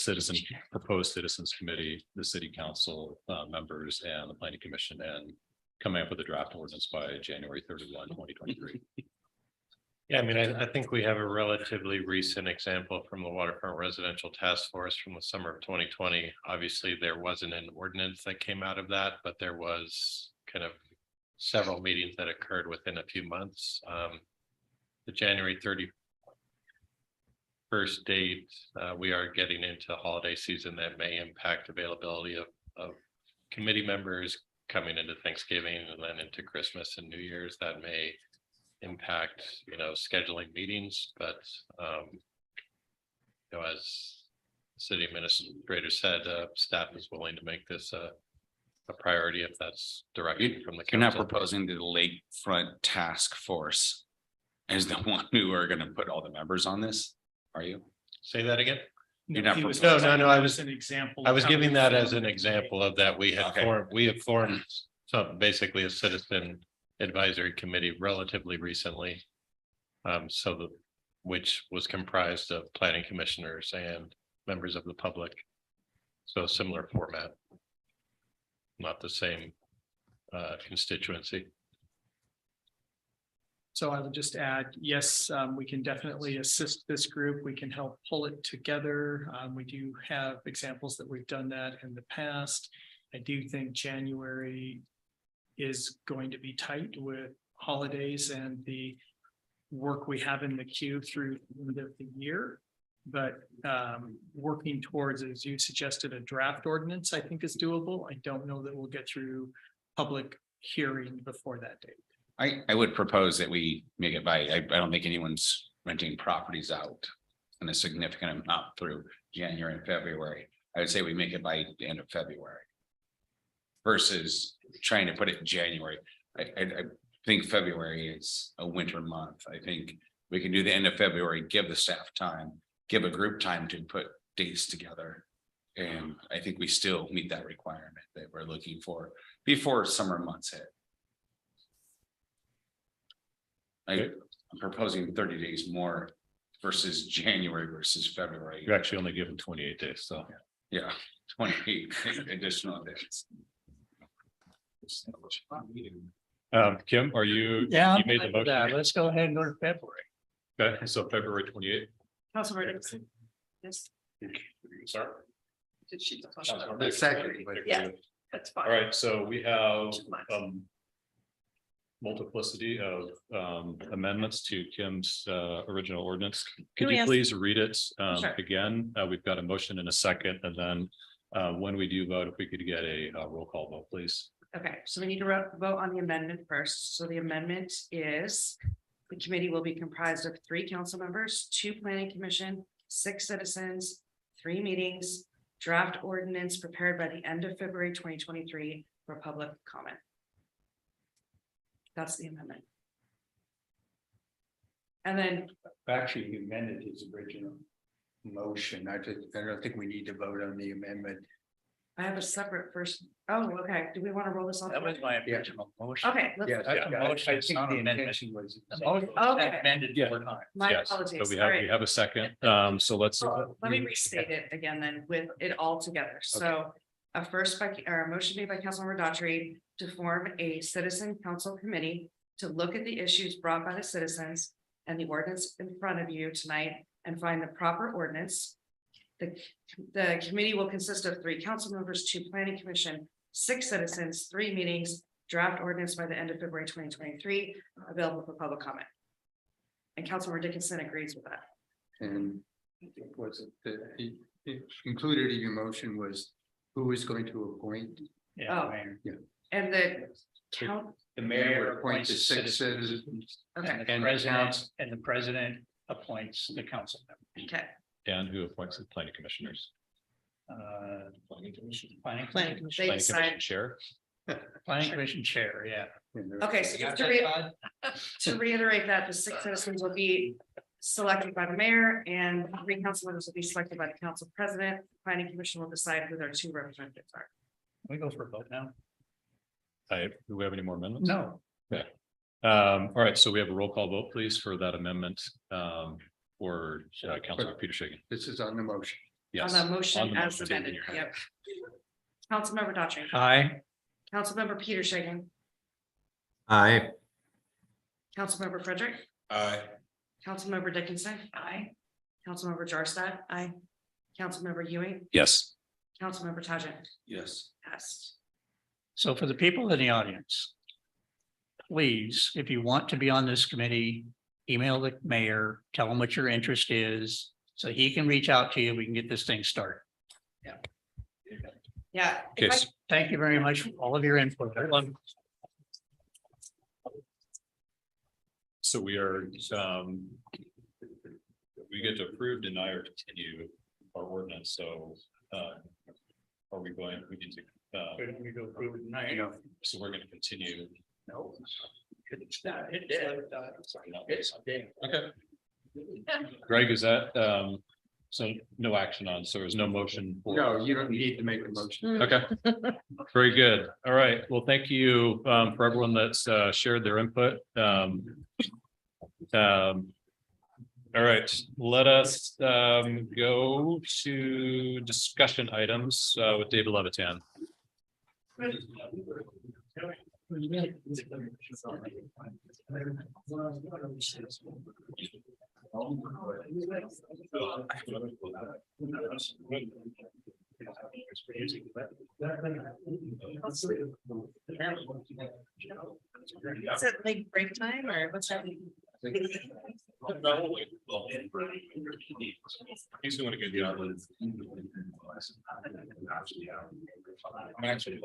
proposed citizens committee, the city council, members and the planning commission and coming up with a draft ordinance by January 31, 2023. Yeah, I mean, I think we have a relatively recent example from the Waterfront Residential Task Force from the summer of 2020. Obviously, there wasn't an ordinance that came out of that, but there was kind of several meetings that occurred within a few months. The January 31st date, we are getting into holiday season that may impact availability of committee members coming into Thanksgiving and then into Christmas and New Year's. That may impact, scheduling meetings, but as city administrator said, staff is willing to make this a priority if that's directed from the You're not council. proposing the lakefront task force as the one who are gonna put all the members on this, are you? Say that again? You're not He was- proposing- No, I was an example. I of was how giving we that feel as an that example of that we have formed so basically a citizen advisory committee relatively recently. Which was comprised of planning commissioners and members of the public. So similar format. Not the same constituency. So I would just add, yes, we can definitely assist this group. We can help pull it together. We do have examples that we've done that in the past. I do think January is going to be tight with holidays and the work we have in the queue through the end of the year. But working towards, as you suggested, a draft ordinance, I think is doable. I don't know that we'll get through public hearing before that date. I would propose that we make it by, I don't think anyone's renting properties out in a significant amount through January and February. I would say we make it by the end of February. Versus trying to put it in January. I think February is a winter month. I think we can do the end of February, give the staff time, give a group time to put dates together. And I think we still meet that requirement that we're looking for before summer months hit. I'm proposing 30 days more versus January versus February. You're actually only given 28 days, so. Yeah, 28 additional days. Kim, are you? Yeah, You made the I'm fine with that. motion. Let's go ahead and go to February. Okay, so February 28th. Councilmember Dixon. Yes. Sorry. Did she? Second. Yeah, that's fine. All right, so we have Too much. multiplicity of amendments to Kim's original ordinance. Can Could we you ask- please read it Sure. again? We've got a motion and a second, and then when we do vote, if we could get a roll call vote, please. Okay, so we need to vote on the amendment first. So the amendment is the committee will be comprised of 3 council members, 2 planning commission, 6 citizens, 3 meetings, draft ordinance prepared by the end of February 2023 for public comment. That's the amendment. And then, Actually, he amended his original motion. I don't think we need to vote on the amendment. I have a separate first, okay, do we want to roll this on? That was my original motion. Okay. let's- Yeah, That's a motion, I it's think not the an amendment. intention was. The motion Okay. amended Yeah. 4 times. My Yes, so apologies. we All have, right. we have a second. So let's. So let me restate it again then with it all together. So a motion made by Councilmember Daughtry to form a citizen council committee to look at the issues brought by the citizens and the ordinance in front of you tonight and find the proper ordinance. The committee will consist of 3 council members, 2 planning commission, 6 citizens, 3 meetings, draft ordinance by the end of February 2023, available for public comment. And Councilmember Dickinson agrees with that. And was it, it included in your motion was who was going to appoint? Yeah, Oh. Mayor. And the count, The mayor would appoint the 6 citizens. okay, And the president appoints the council member. okay. And who appoints the planning commissioners? Planning commission. Planning Planning commission. They Planning decide. commission chair? Planning commission chair, yeah. Okay, so just to reiterate that the 6 citizens will be selected by the mayor and 3 council members will be selected by the council president. Planning commission will decide who their 2 representatives are. We go for a vote now? Do we have any more amendments? No. Okay. All right, so we have a roll call vote, please, for that amendment for Councilor Peter Shagan. This is on the motion. Yes. On the motion on the as motion. amended, yep. Councilmember Daughtry. Aye. Councilmember Peter Shagan. Aye. Councilmember Frederick. Aye. Councilmember Dickinson. Aye. Councilmember Jarstad. Aye. Councilmember Ewing. Yes. Councilmember Tajik. Yes. Passed. So for the people in the audience, please, if you want to be on this committee, email the mayor, tell him what your interest is, so he can reach out to you. We can get this thing started. Yeah. Okay. if I- Thank you very much for all of your input. So we are, we get to approve, deny, or continue our ordinance, so, are we going, we need to, We go approve it tonight. so we're gonna continue. No. It did. Okay. Greg, is that, so no action on, so there's no motion? for- No, you don't need to make a motion. Okay, very good. All right. Well, thank you for everyone that's shared their input. All right, let us go to discussion items with David Levitan. Is it like break time or what's happening? He's doing a good job. I'm actually.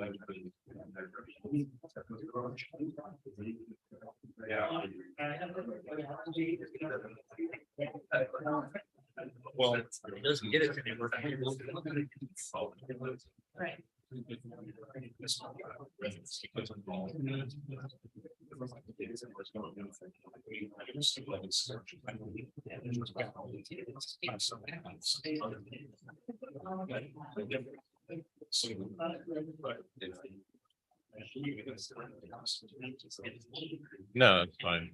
Well, it doesn't get it anywhere. Right. No, it's fine.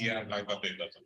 Yeah, I thought they left.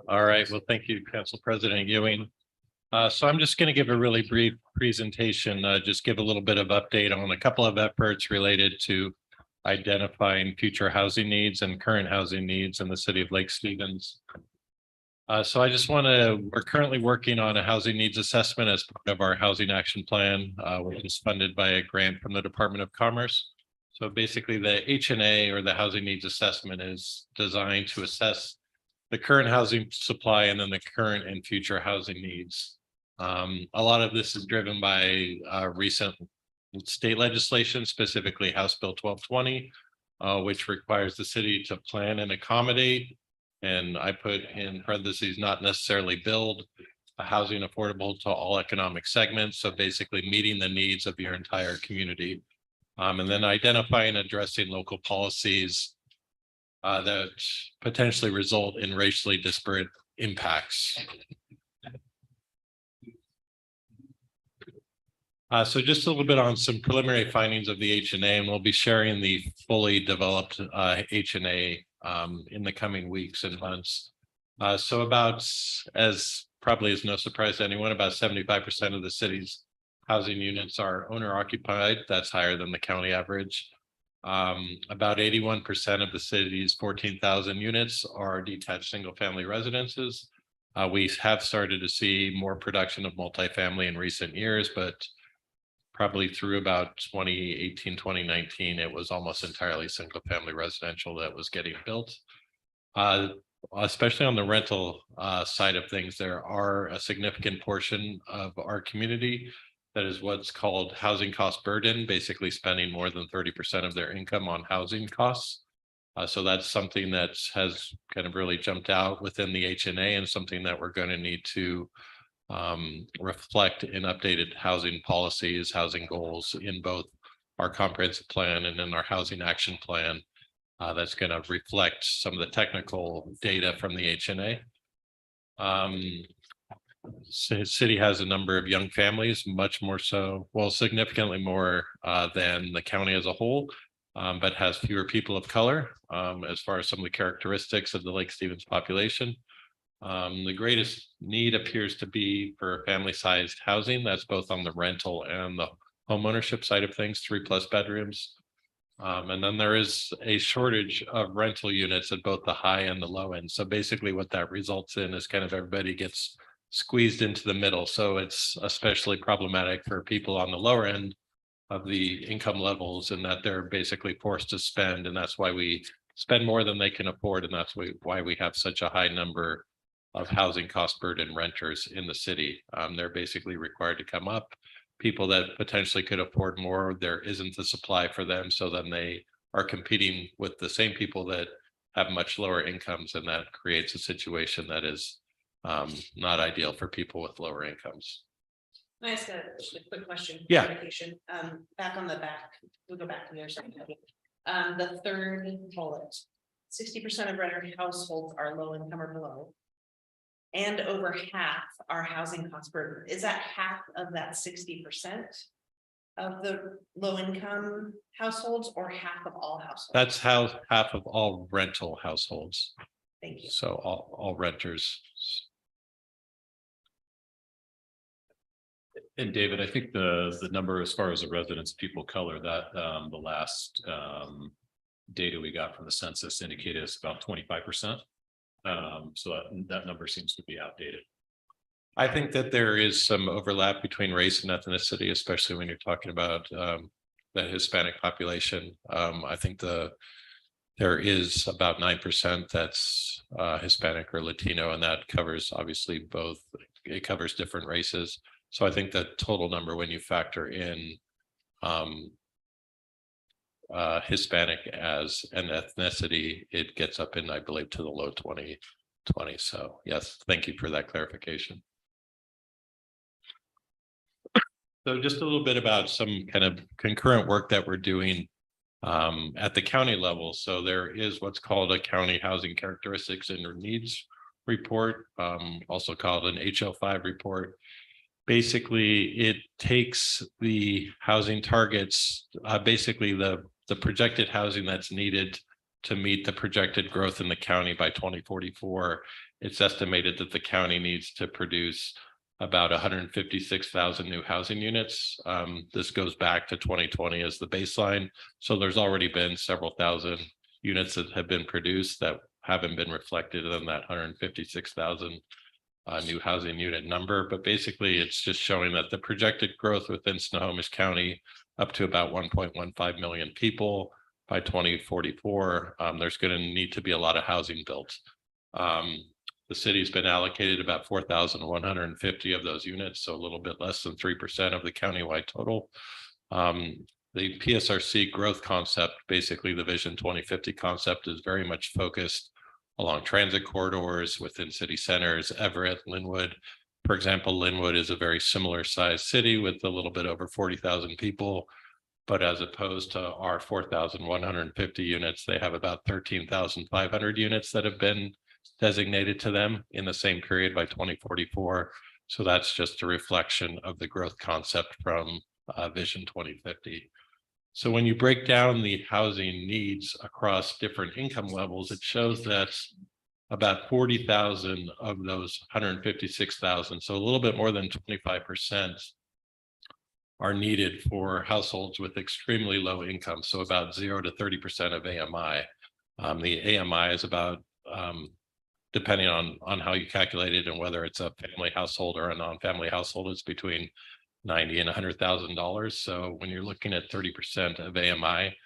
All right, well, thank you, Council President Ewing. So I'm just going to give a really brief presentation, just give a little bit of update on a couple of efforts related to identifying future housing needs and current housing needs in the city of Lake Stevens. So I just want to, we're currently working on a housing needs assessment as part of our housing action plan, which is funded by a grant from the Department of Commerce. So basically the HNA, or the housing needs assessment, is designed to assess the current housing supply and then the current and future housing needs. A lot of this is driven by recent state legislation, specifically House Bill 1220, which requires the city to plan and accommodate, and I put in parentheses, not necessarily build, a housing affordable to all economic segments. So basically meeting the needs of your entire community. And then identifying and addressing local policies that potentially result in racially disparate impacts. So just a little bit on some preliminary findings of the HNA, and we'll be sharing the fully developed HNA in the coming weeks and months. So about, as probably is no surprise to anyone, about 75% of the city's housing units are owner occupied. That's higher than the county average. About 81% of the city's 14,000 units are detached single family residences. We have started to see more production of multifamily in recent years, but probably through about 2018, 2019, it was almost entirely single family residential that was getting built. Especially on the rental side of things, there are a significant portion of our community that is what's called housing cost burden, basically spending more than 30% of their income on housing costs. So that's something that has kind of really jumped out within the HNA, and something that we're going to need to reflect in updated housing policies, housing goals in both our comprehensive plan and in our housing action plan. That's going to reflect some of the technical data from the HNA. City has a number of young families, much more so, well, significantly more than the county as a whole, but has fewer people of color as far as some of the characteristics of the Lake Stevens population. The greatest need appears to be for family-sized housing. That's both on the rental and the home ownership side of things, 3+ bedrooms. And then there is a shortage of rental units at both the high and the low end. So basically what that results in is kind of everybody gets squeezed into the middle. So it's especially problematic for people on the lower end of the income levels, and that they're basically forced to spend. And that's why we spend more than they can afford. And that's why we have such a high number of housing cost burden renters in the city. They're basically required to come up. People that potentially could afford more, there isn't the supply for them. So then they are competing with the same people that have much lower incomes, and that creates a situation that is not ideal for people with lower incomes. Can I ask a quick question? Yeah. Clarification? Back on the back, we'll go back to your second. The third bullet, 60% of renter households are low income or below. And over half are housing cost burden. Is that half of that 60% of the low income households, or half of all households? That's how half of all rental households. Thank you. So all renters. And David, I think the number as far as the residents, people of color, that the last data we got from the census indicated is about 25%. So that number seems to be outdated. I think that there is some overlap between race and ethnicity, especially when you're talking about the Hispanic population. I think there is about 9% that's Hispanic or Latino, and that covers obviously both. It covers different races. So I think the total number, when you factor in Hispanic as an ethnicity, it gets up in, I believe, to the low 20. So yes, thank you for that clarification. So just a little bit about some kind of concurrent work that we're doing at the county level. So there is what's called a county housing characteristics and needs report, also called an HO5 report. Basically, it takes the housing targets, basically the projected housing that's needed to meet the projected growth in the county by 2044. It's estimated that the county needs to produce about 156,000 new housing units. This goes back to 2020 as the baseline. So there's already been several thousand units that have been produced that haven't been reflected in that 156,000 new housing unit number. But basically, it's just showing that the projected growth within Snohomish County up to about 1.15 million people by 2044, there's going to need to be a lot of housing built. The city's been allocated about 4,150 of those units, so a little bit less than 3% of the countywide total. The PSRC growth concept, basically the Vision 2050 concept, is very much focused along transit corridors within city centers. Everett, Linwood, for example, Linwood is a very similar sized city with a little bit over 40,000 people. But as opposed to our 4,150 units, they have about 13,500 units that have been designated to them in the same period by 2044. So that's just a reflection of the growth concept from Vision 2050. So when you break down the housing needs across different income levels, it shows that about 40,000 of those 156,000, so a little bit more than 25%, are needed for households with extremely low income. So about 0 to 30% of AMI. The AMI is about, depending on how you calculate it and whether it's a family household or a non-family household, it's between $90,000 and $100,000. So when you're looking at 30% of AMI,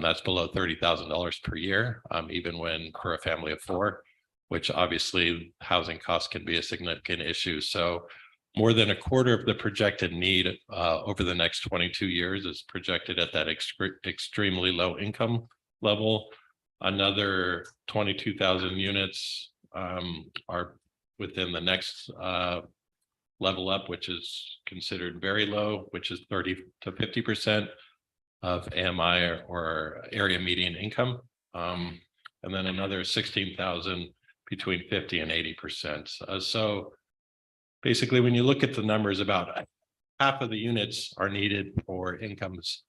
that's below $30,000 per year, even when for a family of 4, which obviously housing costs can be a significant issue. So more than a quarter of the projected need over the next 22 years is projected at that extremely low income level. Another 22,000 units are within the next level up, which is considered very low, which is 30 to 50% of AMI or area median income. And then another 16,000 between 50 and 80%. So basically, when you look at the numbers, about half of the units are needed for incomes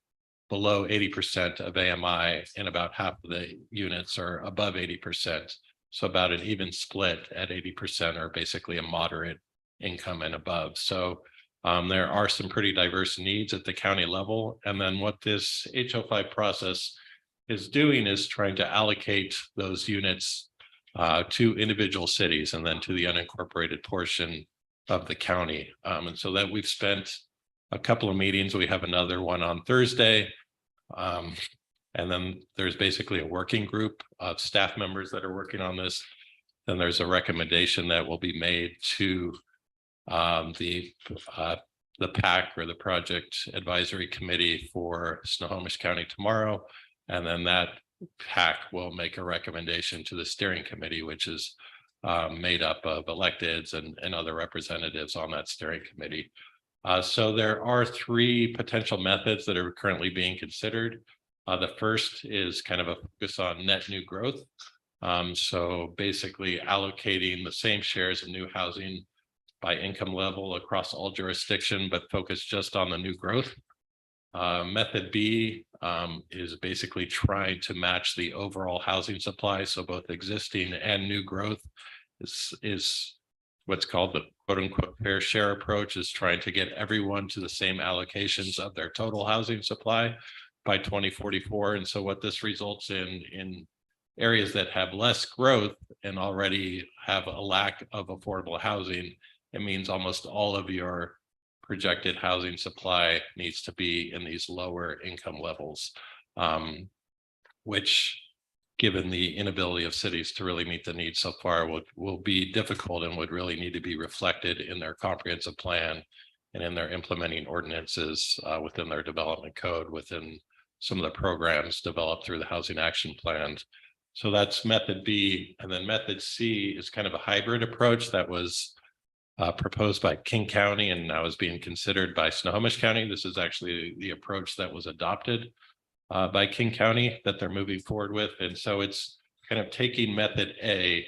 below 80% of AMI, and about half of the units are above 80%. So about an even split at 80% are basically a moderate income and above. So there are some pretty diverse needs at the county level. And then what this H05 process is doing is trying to allocate those units to individual cities and then to the unincorporated portion of the county. And so that we've spent a couple of meetings. We have another one on Thursday. And then there's basically a working group of staff members that are working on this. Then there's a recommendation that will be made to the PAC, or the Project Advisory Committee for Snohomish County tomorrow. And then that PAC will make a recommendation to the steering committee, which is made up of electeds and other representatives on that steering committee. So there are 3 potential methods that are currently being considered. The first is kind of a focus on net new growth. So basically allocating the same shares of new housing by income level across all jurisdiction, but focus just on the new growth. Method B is basically trying to match the overall housing supply. So both existing and new growth is what's called the quote unquote fair share approach, is trying to get everyone to the same allocations of their total housing supply by 2044. And so what this results in areas that have less growth and already have a lack of affordable housing, it means almost all of your projected housing supply needs to be in these lower income levels, which, given the inability of cities to really meet the needs so far, will be difficult and would really need to be reflected in their comprehensive plan and in their implementing ordinances within their development code, within some of the programs developed through the Housing Action Plan. So that's method B. And then method C is kind of a hybrid approach that was proposed by King County and now is being considered by Snohomish County. This is actually the approach that was adopted by King County that they're moving forward with. And so it's kind of taking method A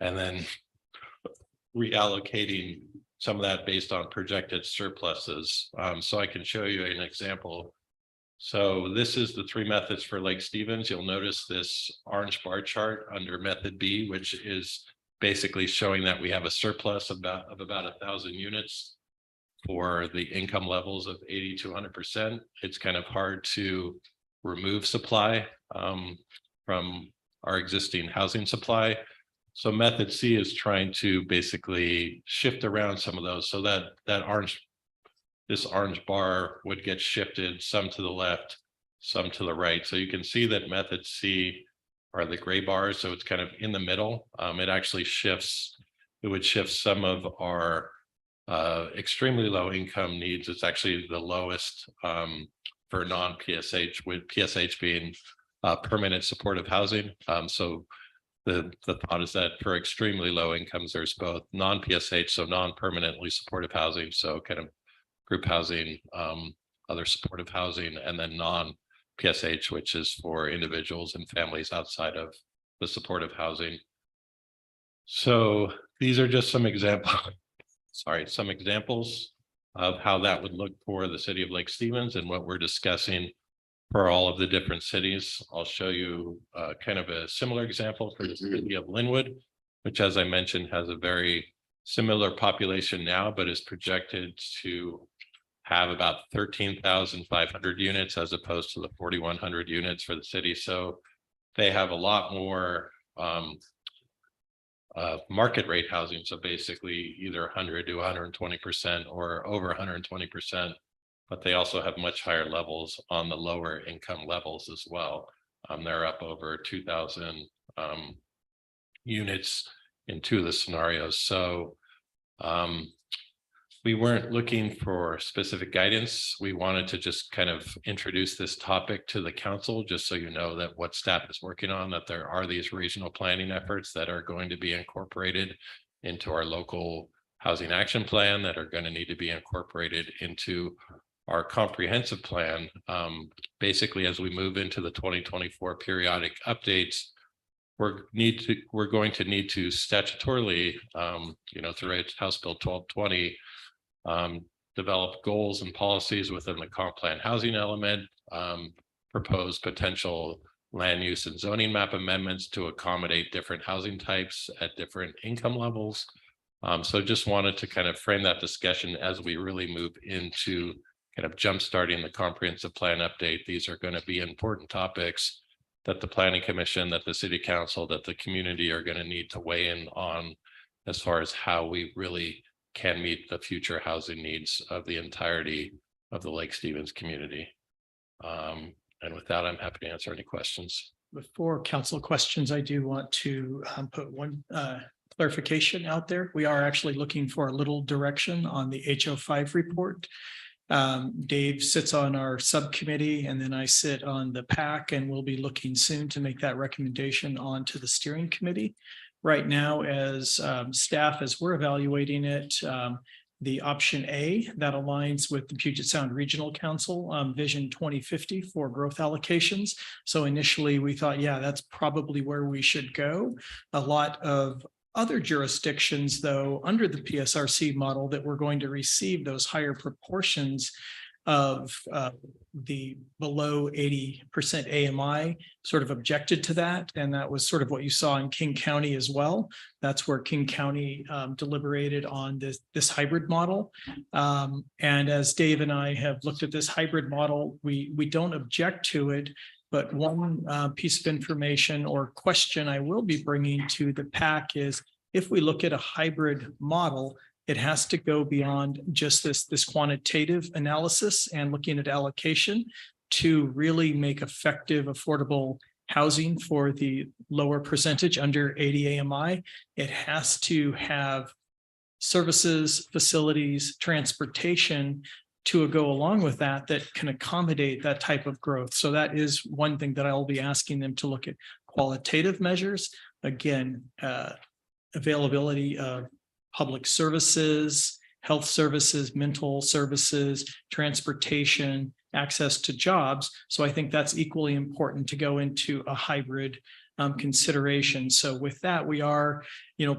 and then reallocating some of that based on projected surpluses. So I can show you an example. So this is the 3 methods for Lake Stevens. You'll notice this orange bar chart under method B, which is basically showing that we have a surplus of about 1,000 units for the income levels of 80 to 100%. It's kind of hard to remove supply from our existing housing supply. So method C is trying to basically shift around some of those so that this orange bar would get shifted, some to the left, some to the right. So you can see that method C are the gray bars. So it's kind of in the middle. It actually shifts, it would shift some of our extremely low income needs. It's actually the lowest for non-PSH, with PSH being permanent supportive housing. So the thought is that for extremely low incomes, there's both non-PSH, so non-permanently supportive housing, so kind of group housing, other supportive housing, and then non-PSH, which is for individuals and families outside of the supportive housing. So these are just some examples, some examples of how that would look for the city of Lake Stevens and what we're discussing for all of the different cities. I'll show you kind of a similar example for the city of Linwood, which, as I mentioned, has a very similar population now, but is projected to have about 13,500 units as opposed to the 4,100 units for the city. So they have a lot more market rate housing. So basically either 100 to 120% or over 120%, but they also have much higher levels on the lower income levels as well. They're up over 2,000 units in two of the scenarios. So we weren't looking for specific guidance. We wanted to just kind of introduce this topic to the council, just so you know that what staff is working on, that there are these regional planning efforts that are going to be incorporated into our local housing action plan, that are going to need to be incorporated into our comprehensive plan. Basically, as we move into the 2024 periodic updates, we're going to need to statutorily, through House Bill 1220, develop goals and policies within the comp plan housing element, propose potential land use and zoning map amendments to accommodate different housing types at different income levels. So just wanted to kind of frame that discussion as we really move into kind of jumpstarting the comprehensive plan update. These are going to be important topics that the Planning Commission, that the City Council, that the community are going to need to weigh in on, as far as how we really can meet the future housing needs of the entirety of the Lake Stevens community. And with that, I'm happy to answer any questions. Before council questions, I do want to put one clarification out there. We are actually looking for a little direction on the HO5 report. Dave sits on our subcommittee, and then I sit on the PAC, and we'll be looking soon to make that recommendation onto the steering committee. Right now, as staff, as we're evaluating it, the option A that aligns with the Puget Sound Regional Council Vision 2050 for growth allocations. So initially we thought, yeah, that's probably where we should go. A lot of other jurisdictions, though, under the PSRC model, that we're going to receive those higher proportions of the below 80% AMI sort of objected to that. And that was sort of what you saw in King County as well. That's where King County deliberated on this hybrid model. And as Dave and I have looked at this hybrid model, we don't object to it. But one piece of information or question I will be bringing to the PAC is, if we look at a hybrid model, it has to go beyond just this quantitative analysis and looking at allocation to really make effective, affordable housing for the lower percentage under 80 AMI. It has to have services, facilities, transportation to go along with that can accommodate that type of growth. So that is one thing that I'll be asking them to look at. Qualitative measures, again, availability of public services, health services, mental services, transportation, access to jobs. So I think that's equally important to go into a hybrid consideration. So with that, we are,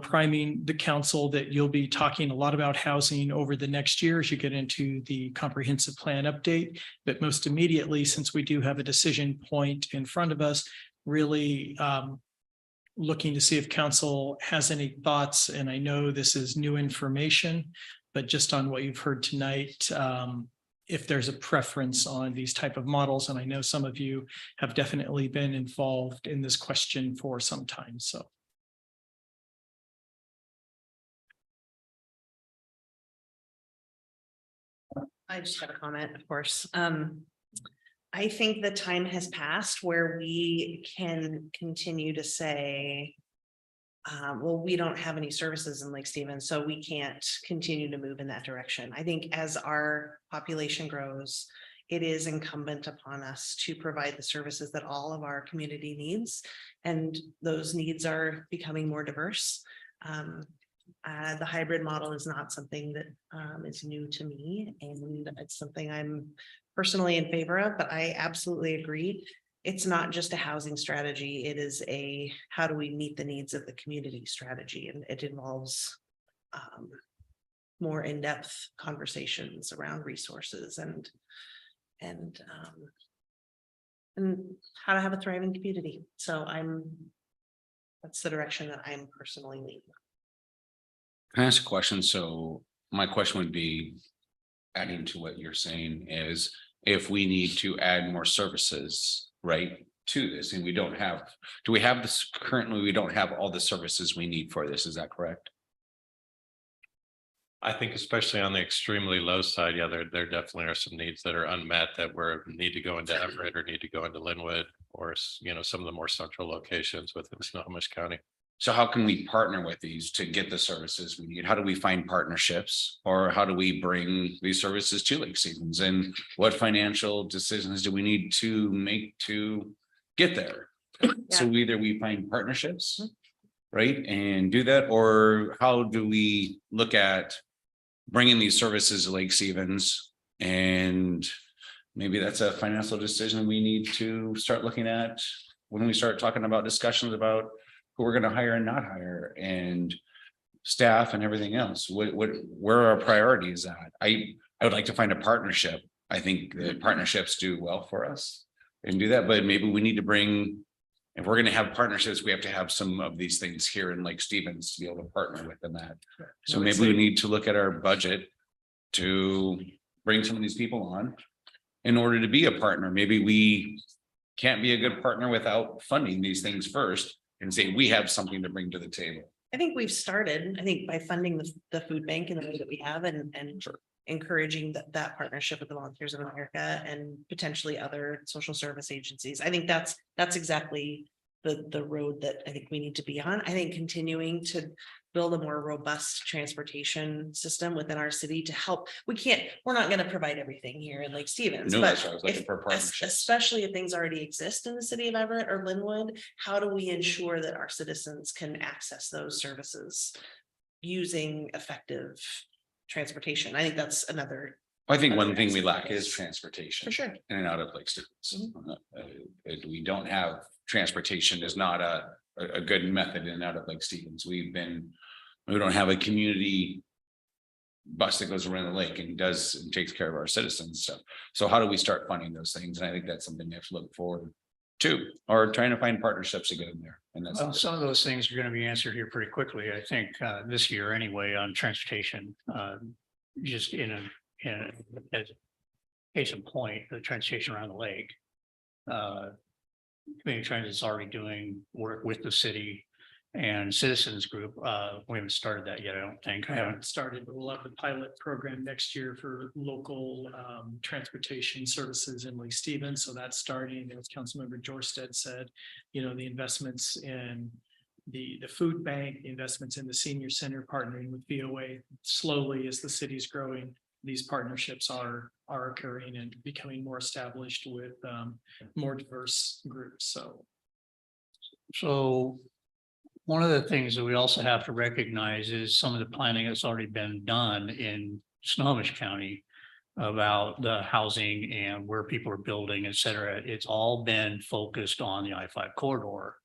priming the council that you'll be talking a lot about housing over the next year as you get into the comprehensive plan update. But most immediately, since we do have a decision point in front of us, really looking to see if council has any thoughts. And I know this is new information, but just on what you've heard tonight, if there's a preference on these type of models. And I know some of you have definitely been involved in this question for some time, so. I just have a comment, of course. I think the time has passed where we can continue to say, well, we don't have any services in Lake Stevens, so we can't continue to move in that direction. I think as our population grows, it is incumbent upon us to provide the services that all of our community needs, and those needs are becoming more diverse. The hybrid model is not something that is new to me, and it's something I'm personally in favor of, but I absolutely agree. It's not just a housing strategy. It is a, how do we meet the needs of the community strategy? And it involves more in-depth conversations around resources and how to have a thriving community. So that's the direction that I'm personally leaning. Can I ask a question? So my question would be, adding to what you're saying is, if we need to add more services, right, to this, and we don't have, do we have this currently? We don't have all the services we need for this. Is that correct? I think especially on the extremely low side, yeah, there definitely are some needs that are unmet that need to go into Everett or need to go into Linwood or, some of the more central locations within Snohomish County. So how can we partner with these to get the services we need? How do we find partnerships, or how do we bring these services to Lake Stevens? And what financial decisions do we need to make to get there? So either we find partnerships, right, and do that, or how do we look at bringing these services to Lake Stevens? And maybe that's a financial decision we need to start looking at when we start talking about discussions about who we're going to hire and not hire, and staff and everything else. Where are our priorities at? I would like to find a partnership. I think that partnerships do well for us and do that, but maybe we need to bring, if we're going to have partnerships, we have to have some of these things here in Lake Stevens to be able to partner with them at. So maybe we need to look at our budget to bring some of these people on in order to be a partner. Maybe we can't be a good partner without funding these things first and say we have something to bring to the table. I think we've started, by funding the food bank in the way that we have, and encouraging that partnership with the Volunteers of America and potentially other social service agencies. I think that's exactly the road that I think we need to be on. I think continuing to build a more robust transportation system within our city to help. We're not going to provide everything here in Lake Stevens, No, but that's why I was looking for partnerships. especially if things already exist in the city of Everett or Linwood, how do we ensure that our citizens can access those services using effective transportation? I think that's another. I think one thing we lack is transportation. For sure. In and out of Lake Stevens. We don't have, transportation is not a good method in and out of Lake Stevens. We don't have a community bus that goes around the lake and takes care of our citizens and stuff. So how do we start funding those things? And I think that's something we have to look forward to, or trying to find partnerships to get in there. And that's some of those things are going to be answered here pretty quickly, I think, this year anyway, on transportation. Just as case in point, the transportation around the lake. Community Trends is already doing work with the city and citizens group. We haven't started that yet, I don't think. I haven't started, but we'll have a pilot program next year for local transportation services in Lake Stevens. So that's starting, as Councilmember Jorstad said, the investments in the food bank, the investments in the senior center, partnering with VOA slowly as the city's growing. These partnerships are occurring and becoming more established with more diverse groups. So one of the things that we also have to recognize is some of the planning that's already been done in Snohomish County about the housing and where people are building, et cetera. It's all been focused on the I-5 corridor.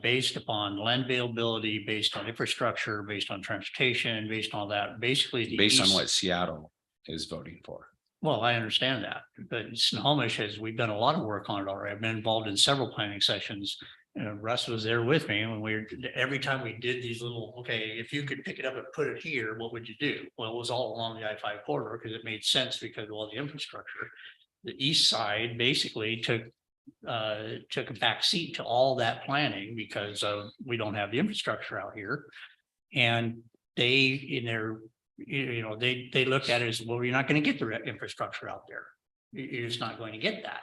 Based upon land availability, based on infrastructure, based on transportation, based on all that, basically. based on what Seattle is voting for. Well, I understand that, but Snohomish we've done a lot of work on it already. I've been involved in several planning sessions. Russ was there with me when every time we did these little, okay, if you could pick it up and put it here, what would you do? Well, it was all along the I-5 corridor because it made sense because of all the infrastructure. The east side basically took a back seat to all that planning because we don't have the infrastructure out here. And they look at it as, well, you're not going to get the infrastructure out there. You're just not going to get that.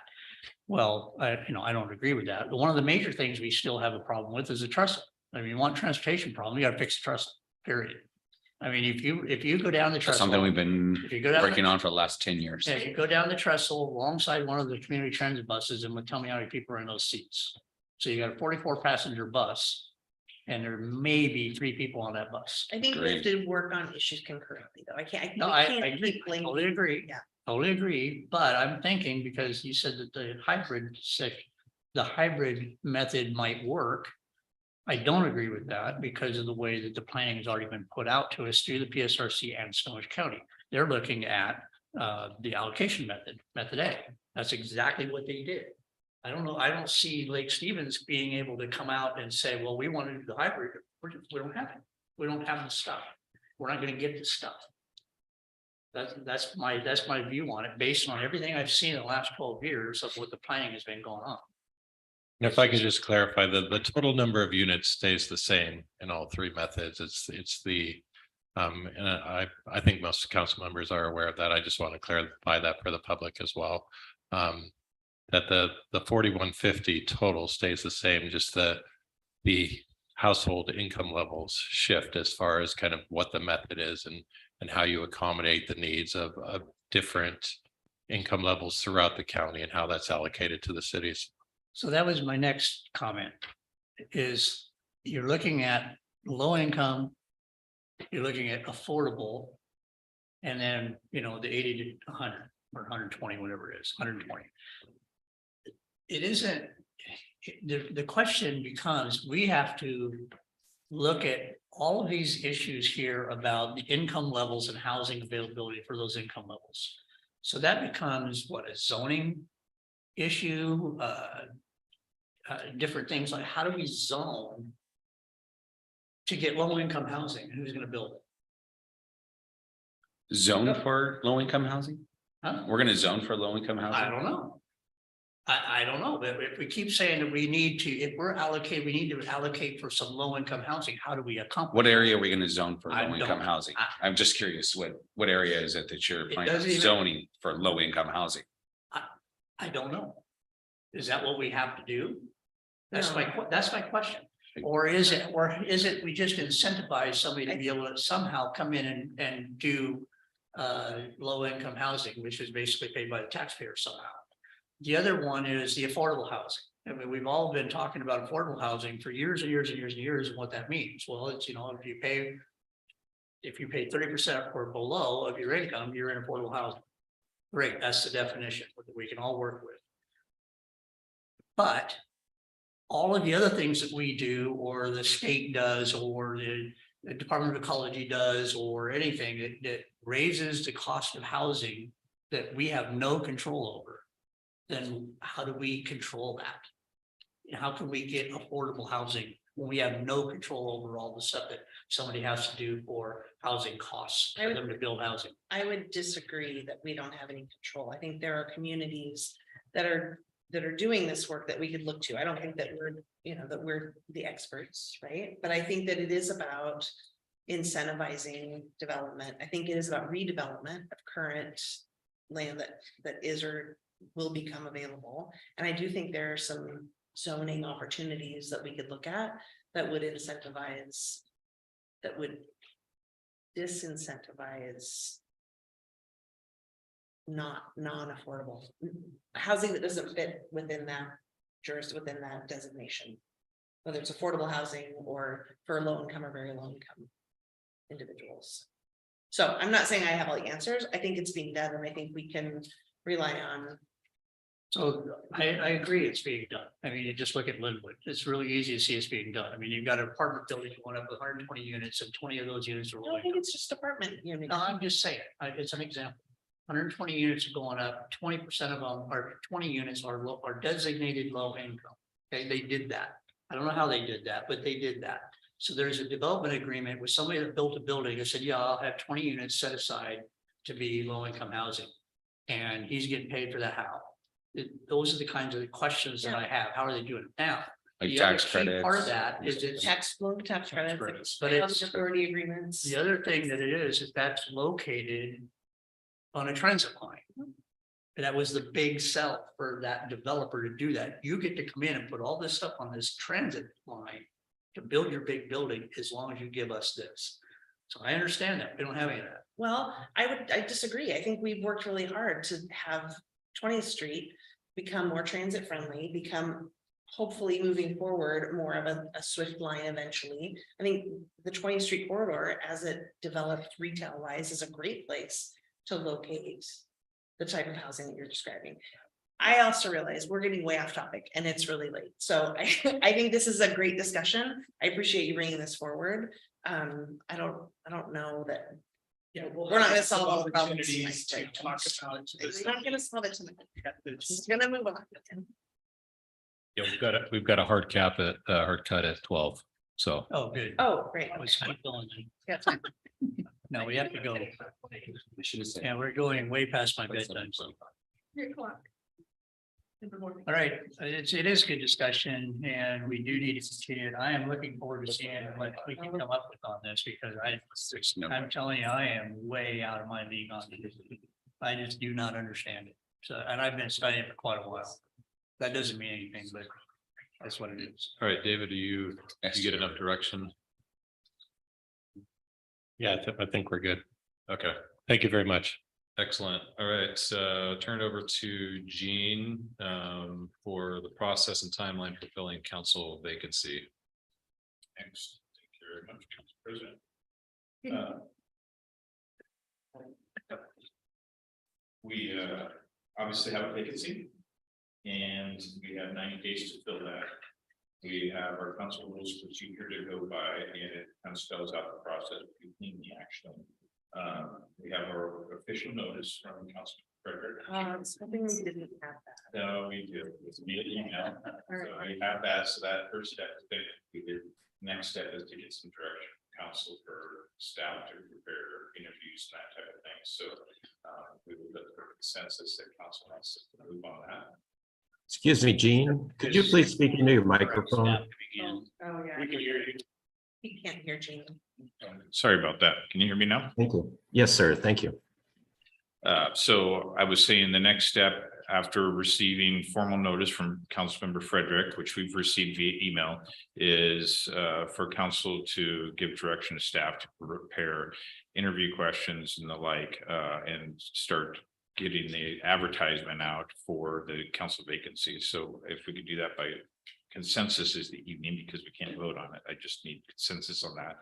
Well, I don't agree with that. But one of the major things we still have a problem with is the trestle. You want transportation problem, you got to fix the trestle, period. If you go down the That's trestle. something we've been working on for the last 10 years. Yeah, you go down the trestle alongside one of the community transit buses and tell me how many people are in those seats. So you got a 44 passenger bus And there may be 3 people on that bus. I think we have to work on issues concurrently, though. I can't. No, we I can't agree. keep I blaming- totally agree. Yeah. Totally agree, but I'm thinking because you said that the hybrid method might work. I don't agree with that because of the way that the planning has already been put out to us through the PSRC and Snohomish County. They're looking at the allocation method A. That's exactly what they did. I don't know, I don't see Lake Stevens being able to come out and say, well, we want to do the hybrid. We don't have it. We don't have the stuff. We're not going to get the stuff. That's my view on it, based on everything I've seen in the last 12 years of what the planning has been going on. And if I could just clarify, the total number of units stays the same in all 3 methods. It's the, and I think most council members are aware of that. I just want to clarify that for the public as well. That the 4150 total stays the same, just the household income levels shift as far as kind of what the method is and how you accommodate the needs of different income levels throughout the county and how that's allocated to the cities. So that was my next comment, is you're looking at low income, you're looking at affordable, and then, you know, the 80 to 100 or 120, whatever it is, 120. It isn't, the question becomes, we have to look at all of these issues here about the income levels and housing availability for those income levels. So that becomes what, a zoning issue, different things like how do we zone to get low income housing? Who's going to build it? Zone for low income housing? Huh? We're gonna zone for low income housing? I don't know. I don't know, but if we keep saying that we need to, if we're allocated, we need to allocate for some low income housing, how do we accomplish? What area are we gonna zone for I low income don't- housing? I'm just curious, what area is it that you're planning on doesn't even- zoning for low income housing? I don't know. Is that what we have to do? That's my question. Or is it we just incentivize somebody to be able to somehow come in and do low income housing, which is basically paid by the taxpayer somehow. The other one is the affordable housing. I mean, we've all been talking about affordable housing for years and years and years and years and what that means. Well, it's, you know, if you pay 30% or below of your income, you're in affordable housing. Great, that's the definition that we can all work with. But all of the other things that we do, or the state does, or the Department of Ecology does, or anything that raises the cost of housing that we have no control over, then how do we control that? How can we get affordable housing when we have no control over all the stuff that somebody has to do for housing costs for them to build housing? I would disagree that we don't have any control. I think there are communities that are doing this work that we could look to. I don't think that we're the experts, right? But I think that it is about incentivizing development. I think it is about redevelopment of current land that is or will become available. And I do think there are some zoning opportunities that we could look at that would incentivize, that would disincentivize non-affordable housing that doesn't fit within that within that designation, whether it's affordable housing or for low income or very low income individuals. So I'm not saying I have all the answers. I think it's being done, and I think we can rely on. So I agree it's being done. I mean, you just look at Linwood. It's really easy to see it's being done. I mean, you've got an apartment building going up with 120 units, and 20 of those units are low I think income. it's just apartment units. No, I'm just saying, it's an example. 120 units are going up, 20% of them are 20 units are designated low income. Okay, they did that. I don't know how they did that, but they did that. So there's a development agreement with somebody that built a building and said, yeah, I'll have 20 units set aside to be low income housing. And he's getting paid for that. How? Those are the kinds of questions that I have. How are they doing it now? Like The other tax key credits. part of that is it's Tax credits, but it's authority agreements. the other thing that it is that's located on a transit line. And that was the big sell for that developer to do that. You get to come in and put all this stuff on this transit line to build your big building as long as you give us this. So I understand that. We don't have any of that. Well, I disagree. I think we've worked really hard to have 20th Street become more transit friendly, become hopefully moving forward, more of a swift line eventually. I think the 20th Street corridor, as it developed retail wise, is a great place to locate the type of housing that you're describing. I also realize we're getting way off topic and it's really late. So I think this is a great discussion. I appreciate you bringing this forward. I don't know that. Yeah, We're not gonna solve all the problems. opportunities to talk about it. We're not gonna solve it tonight. Just gonna move on. Yeah, we've got a hard cap at, hard cut at 12. So. Oh, good. Oh, great. I was keep going. Yeah, fine. No, we have to go. Yeah, we're going way past my bedtime, so. 3 o'clock. In the morning. All right, it is good discussion and we do need to continue it. I am looking forward to seeing what we can come up with on this because I'm telling you, I am way out of my league on this. I just do not understand it. So, and I've been studying for quite a while. That doesn't mean anything, but that's what it is. All right, David, do you get enough direction? Yeah, I think we're good. Okay, thank you very much. Excellent. All right, turn it over to Jean for the process and timeline for filling council vacancy. Thanks. Thank you very much, Council President. We obviously have a vacancy and we have 90 days to fill that. We have our council rules procedure to go by and it kind of spells out the process between the action. We have our official notice from Councilman Frederick. Something we didn't have that. No, we do. It's via email. So we have that. So that first step is completed. Next step is to get some direction from council for staff to prepare interviews and that type of thing. So we will look for consensus that council wants to move on that. Excuse me, Jean, could you please speak into your microphone? Oh, yeah. We can hear you. He can't hear Gene. Sorry about that. Can you hear me now? Thank you. Yes, sir. Thank you. So I was saying the next step after receiving formal notice from Councilmember Frederick, which we've received via email, is for council to give direction to staff to prepare interview questions and the like, and start getting the advertisement out for the council vacancy. So if we could do that by consensus is the evening, because we can't vote on it. I just need consensus on that.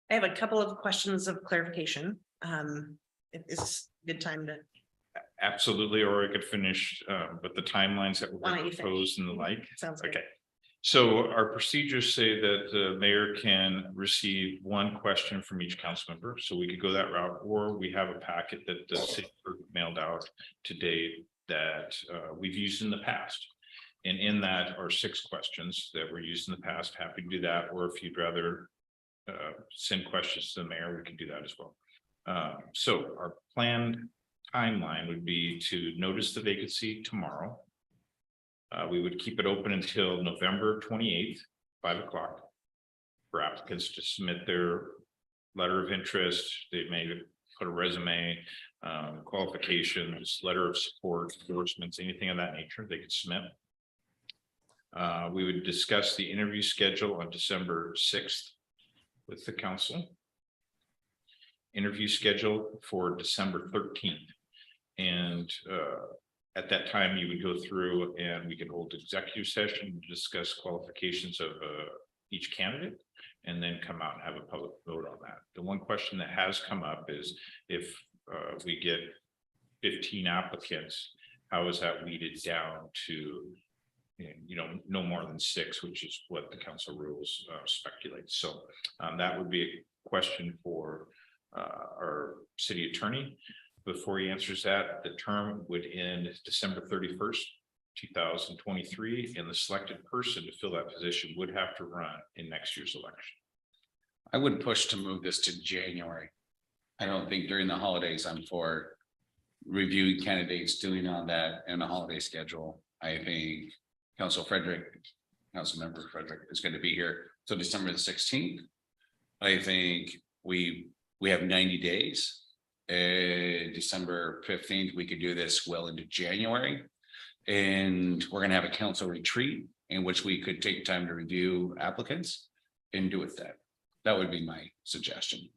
I have a couple of questions of clarification. Is a good time to. Absolutely, or I could finish, but the timelines that Why were don't you proposed and the like. Sounds good. Okay. So our procedures say that the mayor can receive one question from each council member. So we could go that route, or we have a packet that the city clerk mailed out today that we've used in the past. And in that are 6 questions that were used in the past. Happy to do that. Or if you'd rather send questions to the mayor, we can do that as well. So our planned timeline would be to notice the vacancy tomorrow. We would keep it open until November 28th, 5 o'clock. For applicants to submit their letter of interest. They may put a resume, qualifications, letter of support, endorsements, anything of that nature they could submit. We would discuss the interview schedule on December 6th with the council. Interview schedule for December 13th. And at that time, you would go through and we could hold executive session, to discuss qualifications of each candidate, and then come out and have a public vote on that. The one question that has come up is if we get 15 applicants, how is that weeded down to, you know, no more than 6, which is what the council rules speculate. So that would be a question for our city attorney. Before he answers that, the term would end December 31st, 2023, and the selected person to fill that position would have to run in next year's election. I would push to move this to January. I don't think during the holidays I'm for reviewing candidates, doing on that and the holiday schedule. I think Councilmember Frederick is going to be here till December the 16th. I think we have 90 days. December 15th, we could do this well into January. And we're going to have a council retreat in which we could take time to review applicants and do it that. That would be my suggestion.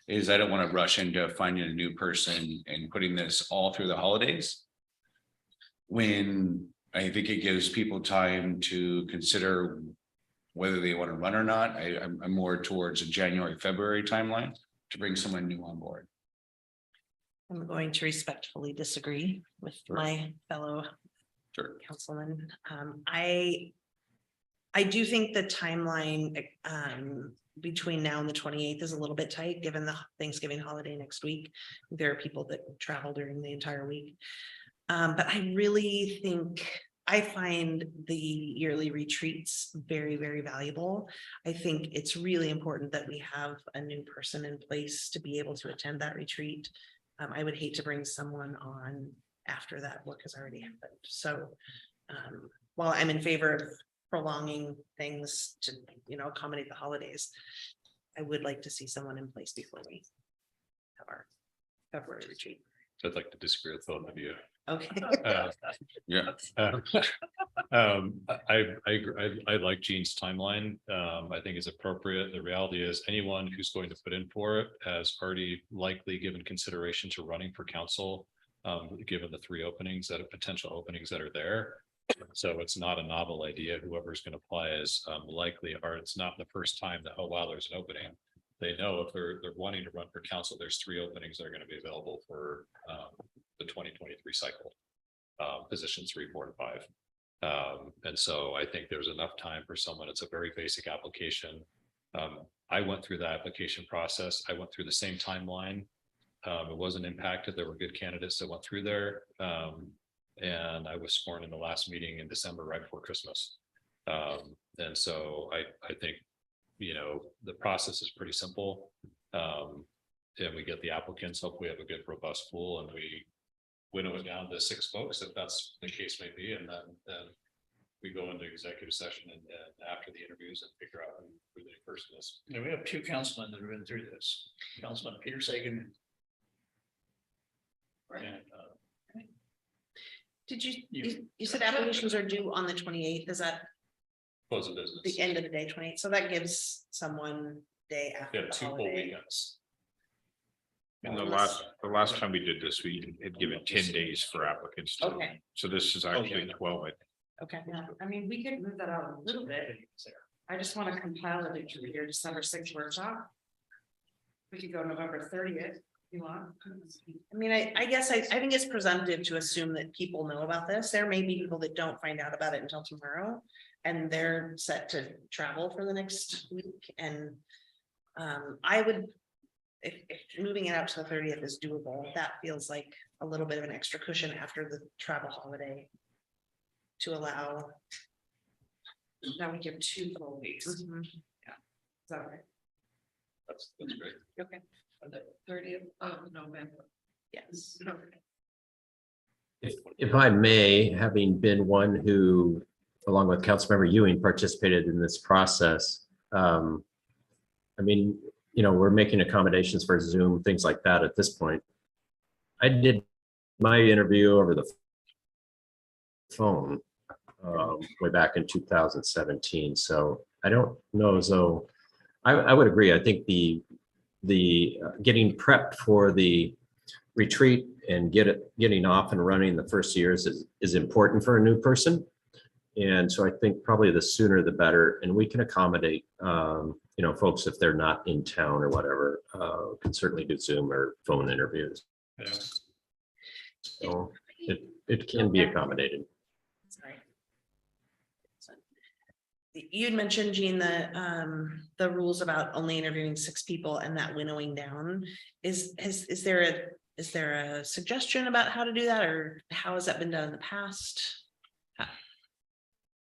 Is I don't want to rush into finding a new person and putting this all through the holidays when I think it gives people time to consider whether they want to run or not. I'm more towards a January, February timeline to bring someone new on board. I'm going to respectfully disagree with my fellow councilman. I do think the timeline between now and the 28th is a little bit tight, given the Thanksgiving holiday next week. There are people that travel during the entire week. But I really think I find the yearly retreats very, very valuable. I think it's really important that we have a new person in place to be able to attend that retreat. I would hate to bring someone on after that work has already happened. So while I'm in favor of prolonging things to, accommodate the holidays, I would like to see someone in place before we have our February retreat. I'd like to disagree with both of you. Okay. Yeah. I like Jean's timeline. I think it's appropriate. The reality is anyone who's going to put in for it has already likely given consideration to running for council, given the 3 potential openings that are there. So it's not a novel idea. Whoever's going to apply is likely, or it's not the first time that, oh, wow, there's an opening. They know if they're wanting to run for council, there's 3 openings that are going to be available for the 2023 cycle, position 3, 4, and 5. And so I think there's enough time for someone. It's a very basic application. I went through the application process. I went through the same timeline. It wasn't impacted. There were good candidates that went through there. And I was sworn in the last meeting in December, right before Christmas. And so I think, the process is pretty simple. And we get the applicants, hopefully we have a good robust pool, and we winnow it down to 6 folks, if that's the case may be. And then we go into executive session and after the interviews and figure out who the person is. Yeah, we have 2 councilmen that have been through this. Councilman Peter Sagan. And, Did you said applications are due on the 28th? Is that Close of business. the end of the day, 28th? So that gives someone day after Yeah, the 2 full holiday. weekends. And the last time we did this, we had given 10 days for applicants. Okay. So this is actually 12. Okay. Yeah, I mean, we could move that out a little bit. I just want to compile it into your December 6th workshop. We could go November 30th. You want? I mean, I guess I think it's presumptive to assume that people know about this. There may be people that don't find out about it until tomorrow. And they're set to travel for the next week. And I would, if moving it out to the 30th is doable, that feels like a little bit of an extra cushion after the travel holiday to allow. Now we give 2 full weeks. Mhm. Yeah. Is that right? That's great. Okay. The 30th of November. Yes. If I may, having been one who, along with Councilmember Ewing, participated in this process. I mean, we're making accommodations for Zoom, things like that at this point. I did my interview over the phone way back in 2017. So I don't know as though, I would agree. I think the getting prepped for the retreat and getting off and running the first years is important for a new person. And so I think probably the sooner the better, and we can accommodate, folks if they're not in town or whatever, can certainly do Zoom or phone interviews. Yeah. So it can be accommodated. Sorry. You had mentioned, Jean, the rules about only interviewing 6 people and that winnowing down. Is there a suggestion about how to do that, or how has that been done in the past?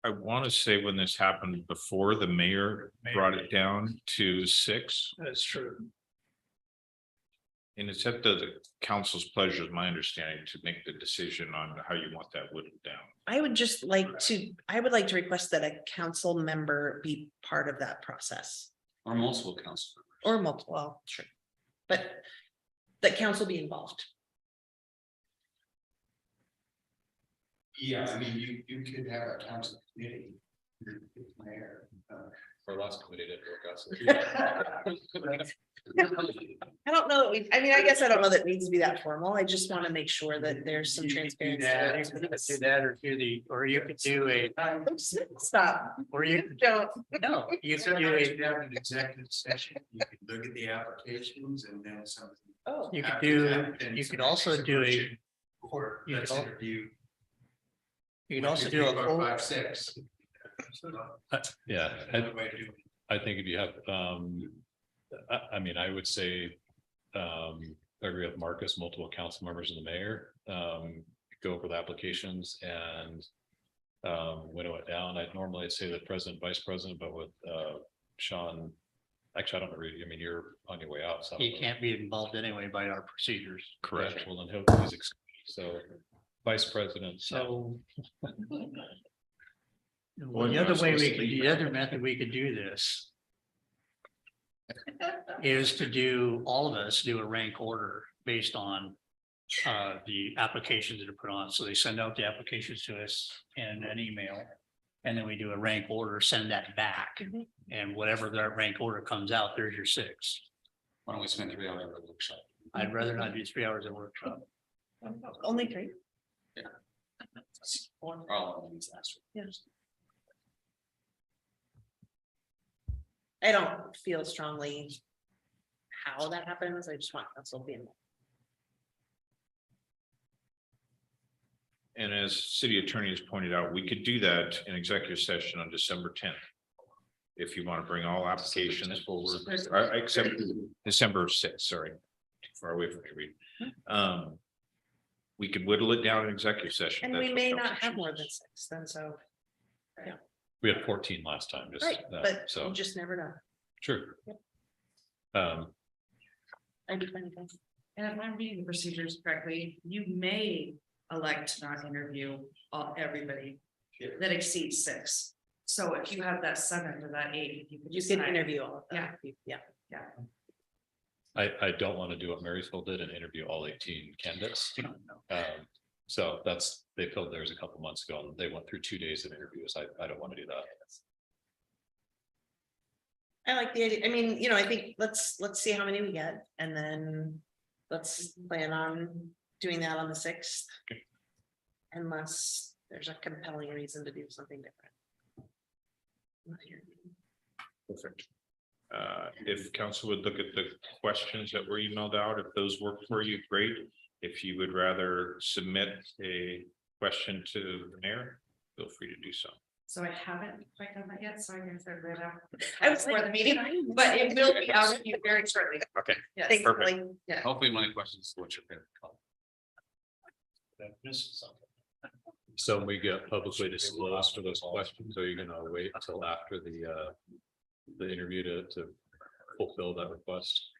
I want to say when this happened before, the mayor brought it down to 6. That's true. And it's up to the council's pleasure, is my understanding, to make the decision on how you want that whittled down. I would like to request that a council member be part of that process. Or multiple council. Or multiple, well, sure. But that council be involved. Yeah, I mean, you could have a council committee Our last committee didn't work out. So I don't know, I mean, I guess I don't know that it needs to be that formal. I just want to make sure that there's some transparency. Do that or do the, or you could do a, Stop. or you Don't. no, you could do An executive session, you could look at the applications and then something. Oh. you could do, you could also do a, Or you let's could al- interview. you could also do a full. 5, 6. Yeah, Another way to do it. I think if you have, I mean, I would say, I agree with Marcus, multiple council members and the mayor, go over the applications and winnow it down. I'd normally say the president, vice president, but with Sean, actually, I don't know, I mean, you're on your way out. So I don't You know. can't be involved anyway by our procedures. Correct. Well, then he's excused. So vice president. So. Well, The other way we supposed to could, leave the other method we could do this. Is to do, all of us do a rank order based on. The applications that are put on, so they send out the applications to us in an email. And then we do a rank order, send that back, and whatever that rank order comes out, there's your 6. Why don't we spend 3 hours at a workshop? I'd rather not do 3 hours of workshop. Only 3. All of these last. Yes. I don't feel strongly how that happens. I just want council to be involved. And as city attorney has pointed out, we could do that in executive session on December 10th. If you want to bring all applications forward, except December 6th, sorry, too far away from me. We could whittle it down in executive session. And That's we what may council not have more than chooses. 6, then so. Yeah, We had 14 last time, just, right, but so, you just never know. sure. I'd be fine with that. And if I'm reading the procedures correctly, you may elect to not interview everybody that exceeds 6. So if you have that 7 to that 8, you could. You can decide. interview all of them. Yeah. Yeah. I don't want to do what Marysville did and interview all 18 candidates. So they filled theirs a couple months ago and they went through 2 days of interviews. I don't want to do that. I like the idea. I mean, you know, I think let's see how many we get and then let's plan on doing that on the 6th. Unless there's a compelling reason to do something different. Perfect. If council would look at the questions that were emailed out, if those work for you, great. If you would rather submit a question to the mayor, feel free to do so. So I haven't quite done that yet, so I'm gonna send it out. I was for the like, meeting, but it will be out of you very shortly. Okay. Yes. Thanks, Perfect. Lily. Yeah. Hopefully my questions, what's your favorite color? So we get publicly disclosed for those questions, or you're gonna wait until after the interview to fulfill that request?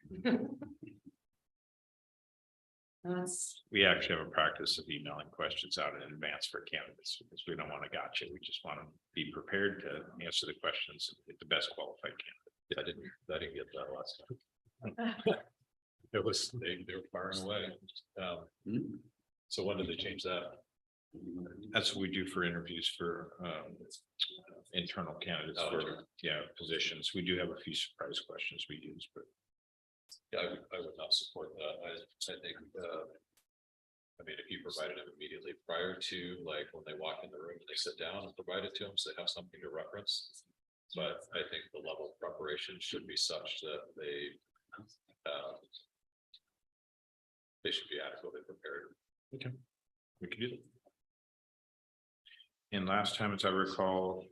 We actually have a practice of emailing questions out in advance for candidates because we don't want to gotcha. We just want to be prepared to answer the questions with the best qualified candidate. I didn't get that last time. It was, they were firing away. So when did they change that? That's what we do for interviews for internal candidates Oh, for, sure. positions. We do have a few surprise questions we use, but Yeah, I would not support that. I think, I mean, if you provided them immediately prior to, like, when they walk in the room and they sit down and provide it to them, so they have something to reference. But I think the level of preparation should be such that they should be adequately prepared. okay, we can do that. And last time, as I recall,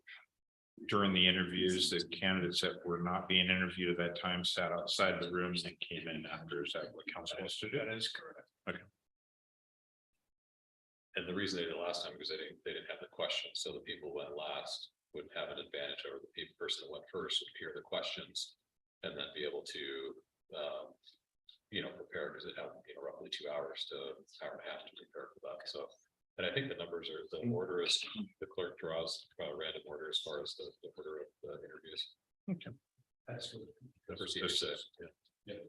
during the interviews, the candidates that were not being interviewed at that time sat outside the rooms and came in after. Is that what council wants to do? That is correct. Okay. And the reason they did it last time because they didn't have the questions, so the people who went last would have an advantage over the person that went first, would hear the questions. And then be able to, prepare, because it had, roughly 2 hours to hour and a half to prepare for that, so. And I think the numbers are, the order is, the clerk draws random order as far as the order of the interviews. Okay. That's what the procedure says, yeah.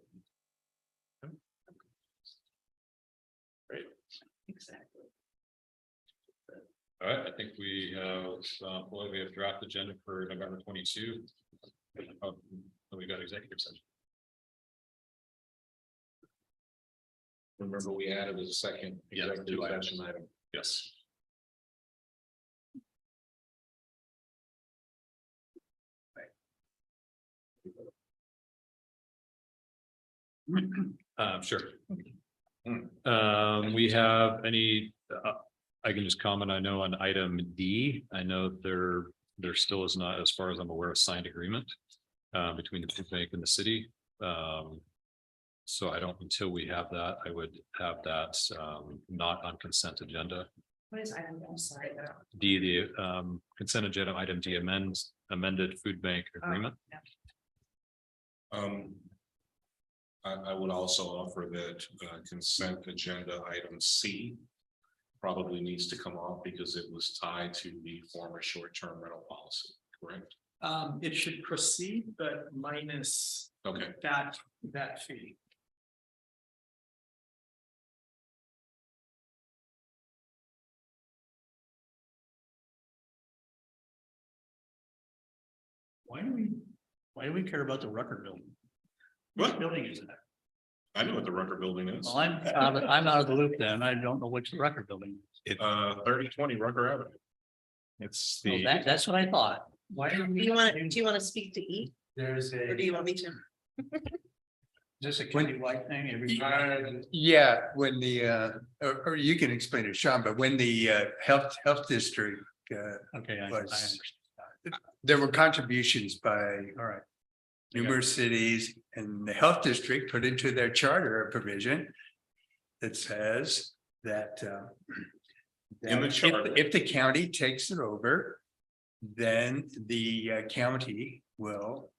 Great. Exactly. All right, I think we have, we have draft agenda for November 22. We got executive session. Remember, we added a second executive session item. Yes. Sure. We have any, I can just comment, I know on item D, I know there still is not, as far as I'm aware, a signed agreement between the food bank and the city. So I don't, until we have that, I would have that not on consent agenda. What is item? I'm sorry. D, the consent agenda item D amended food bank agreement. I would also offer that consent agenda item C probably needs to come off because it was tied to the former short-term rental policy, correct? It should proceed, but minus Okay. that fee. Why do we care about the Rucker building? What building is that? I know what the Rucker building is. Well, I'm out of the loop then. I don't know which Rucker building. 3020 Rucker Avenue. It's Well, the. that's what I thought. Why Do you want to speak to E? There's Or do you want me to? Just a countywide thing every. Yeah, when the, or you can explain it, Sean, but when the health district Okay, I was, understand. there were contributions by All right. numerous cities, and the health district put into their charter a provision that says that In the charter. if the county takes it over, then the county will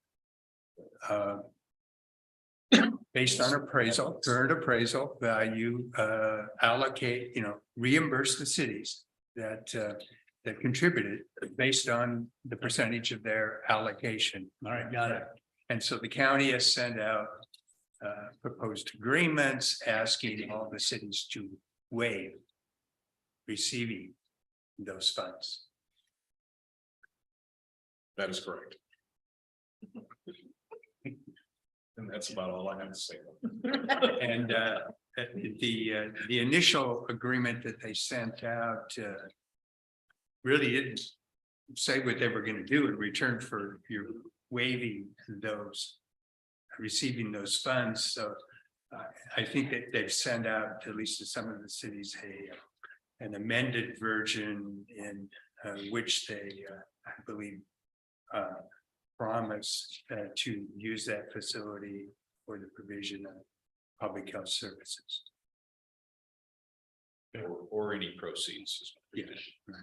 based on appraisal, current appraisal value, allocate, reimburse the cities that that contributed based on the percentage of their allocation. All right, got it. And so the county has sent out proposed agreements asking all the cities to waive receiving those funds. That is correct. And that's about all I have to say. And the initial agreement that they sent out really didn't say what they were going to do in return for your waiving those, receiving those funds. So I think that they've sent out, at least to some of the cities, an amended version in which they, I believe, promise to use that facility for the provision of public health services. Or any proceeds. Yeah.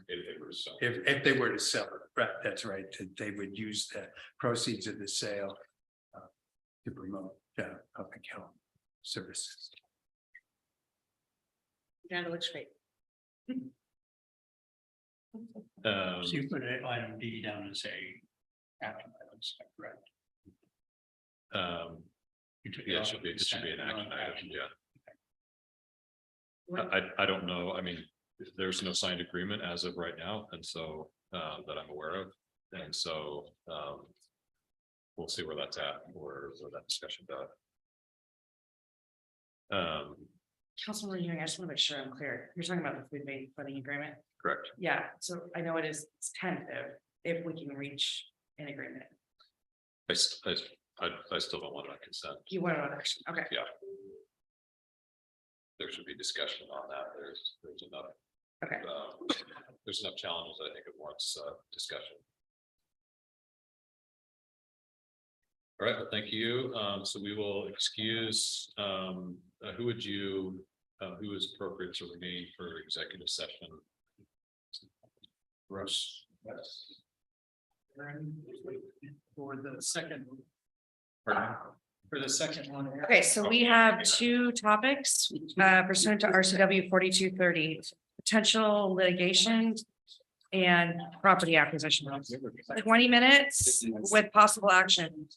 If they were to sell. If they were to sell it, right, that's right, that they would use the proceeds of the sale to promote public health services. Down to which rate? So you put item D down and say action items, correct? Yeah, it should be an action item, yeah. I don't know, I mean, there's no signed agreement as of right now, and so that I'm aware of, and so we'll see where that's at, or where that discussion's at. Councilman Ewing, I just want to make sure I'm clear. You're talking about the food bank funding agreement? Correct. Yeah, so I know it's tentative if we can reach an agreement. I still don't want it on consent. You want it on action, okay. Yeah. There should be discussion on that. There's enough. Okay. There's enough challenges. I think it warrants discussion. All right, well, thank you. So we will excuse, who is appropriate to remain for executive session? Russ. Yes. For the second. Pardon? For the second one. Okay, so we have two topics pursuant to RCW 4230, potential litigation and property acquisition. 20 minutes with possible action.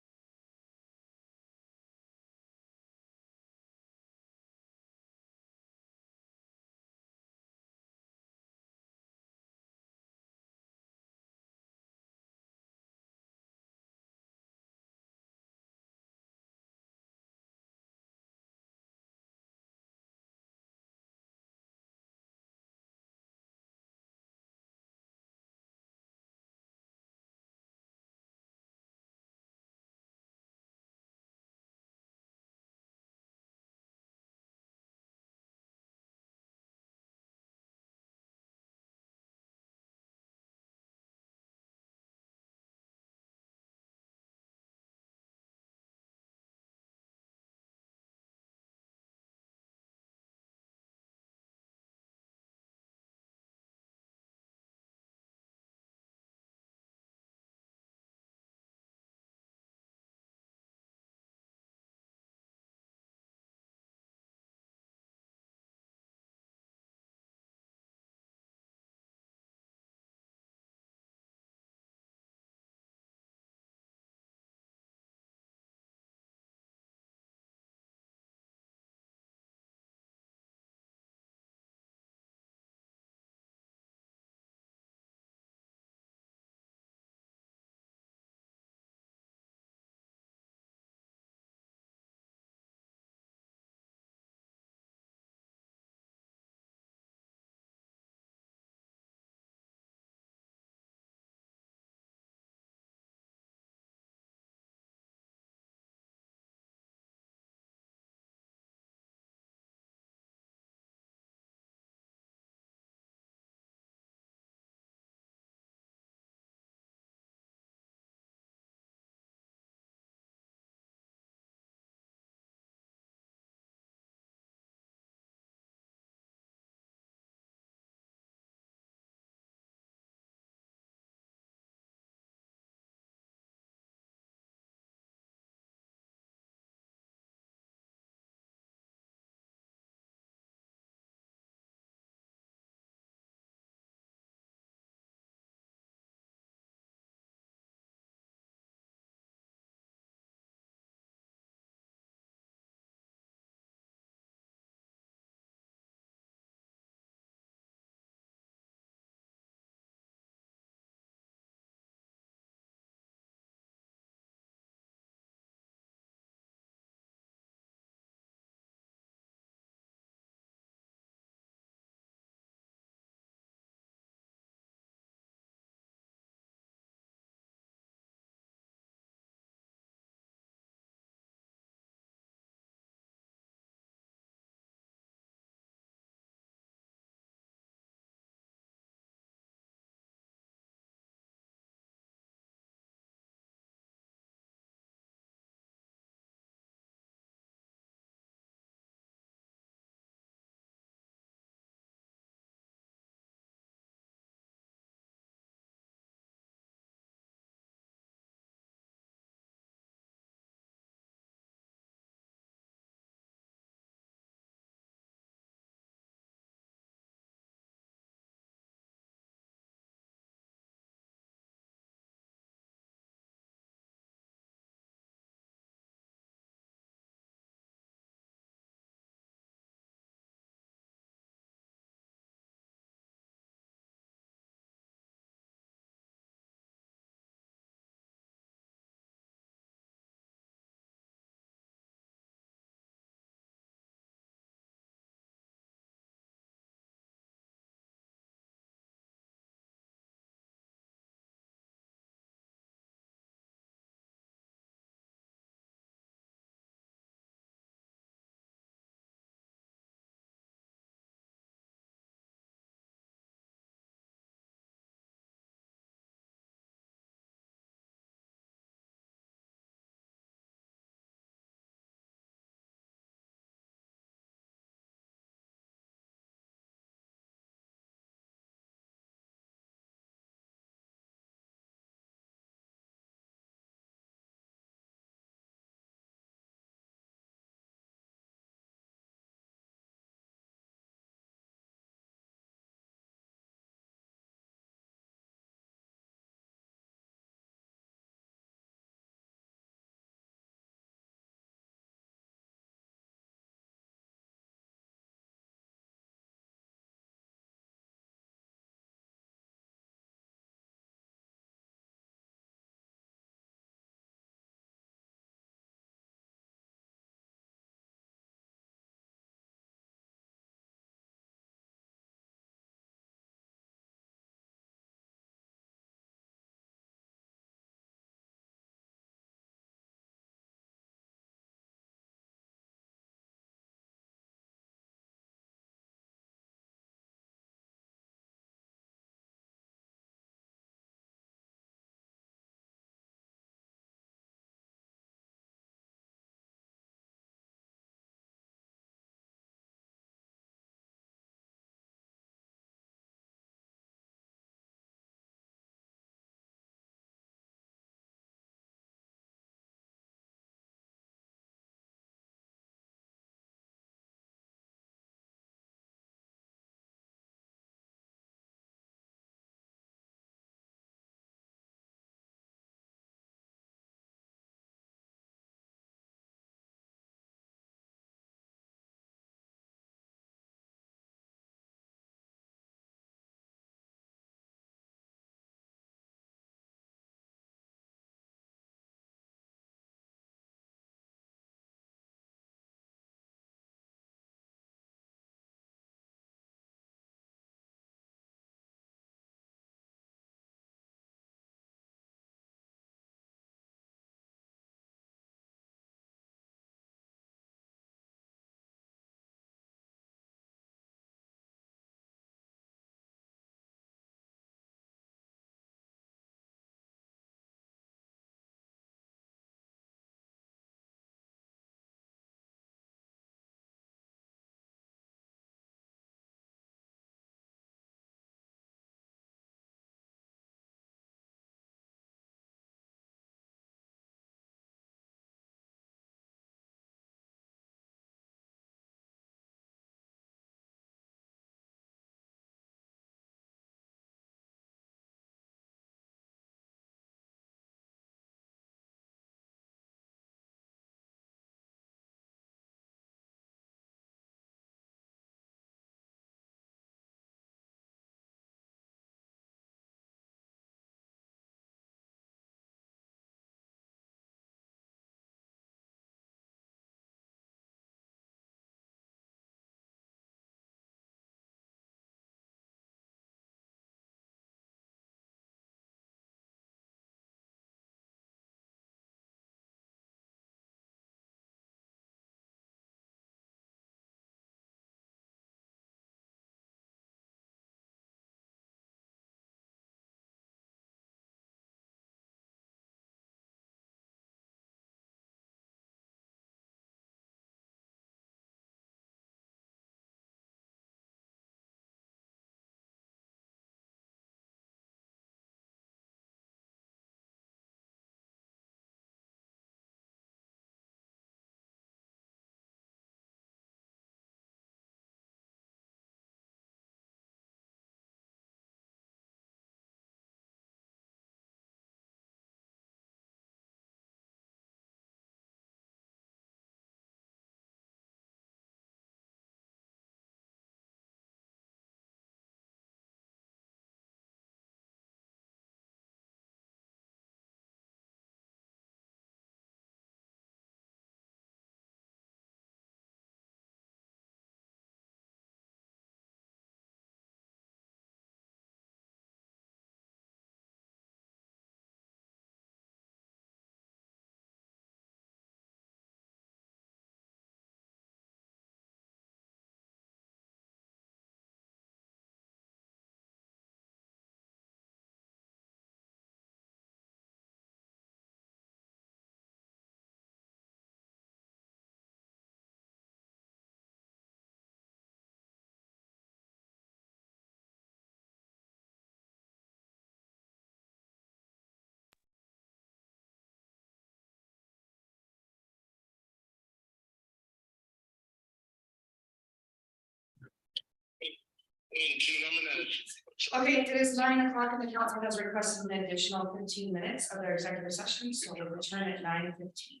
Okay, it is 9 o'clock and the council has requested an additional 15 minutes of their executive session, so we'll return at 9:15.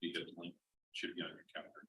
You get the link, should be on your calendar.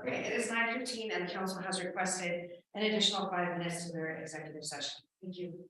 Okay, it is 9:15 and the council has requested an additional 5 minutes to their executive session. Thank you.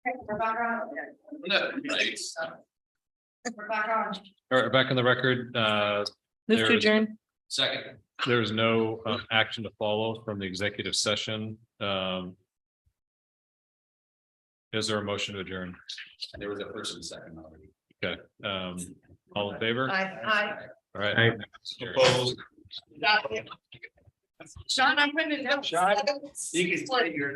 Okay, we're back on. We're back on. All right, back in the record. Move to There's- adjourn. Second. There is no action to follow from the executive session. Is there a motion to adjourn? There was a first and second already. Okay, all in favor? I. All right. Opposed? Sean, I'm gonna. Sean, you can say your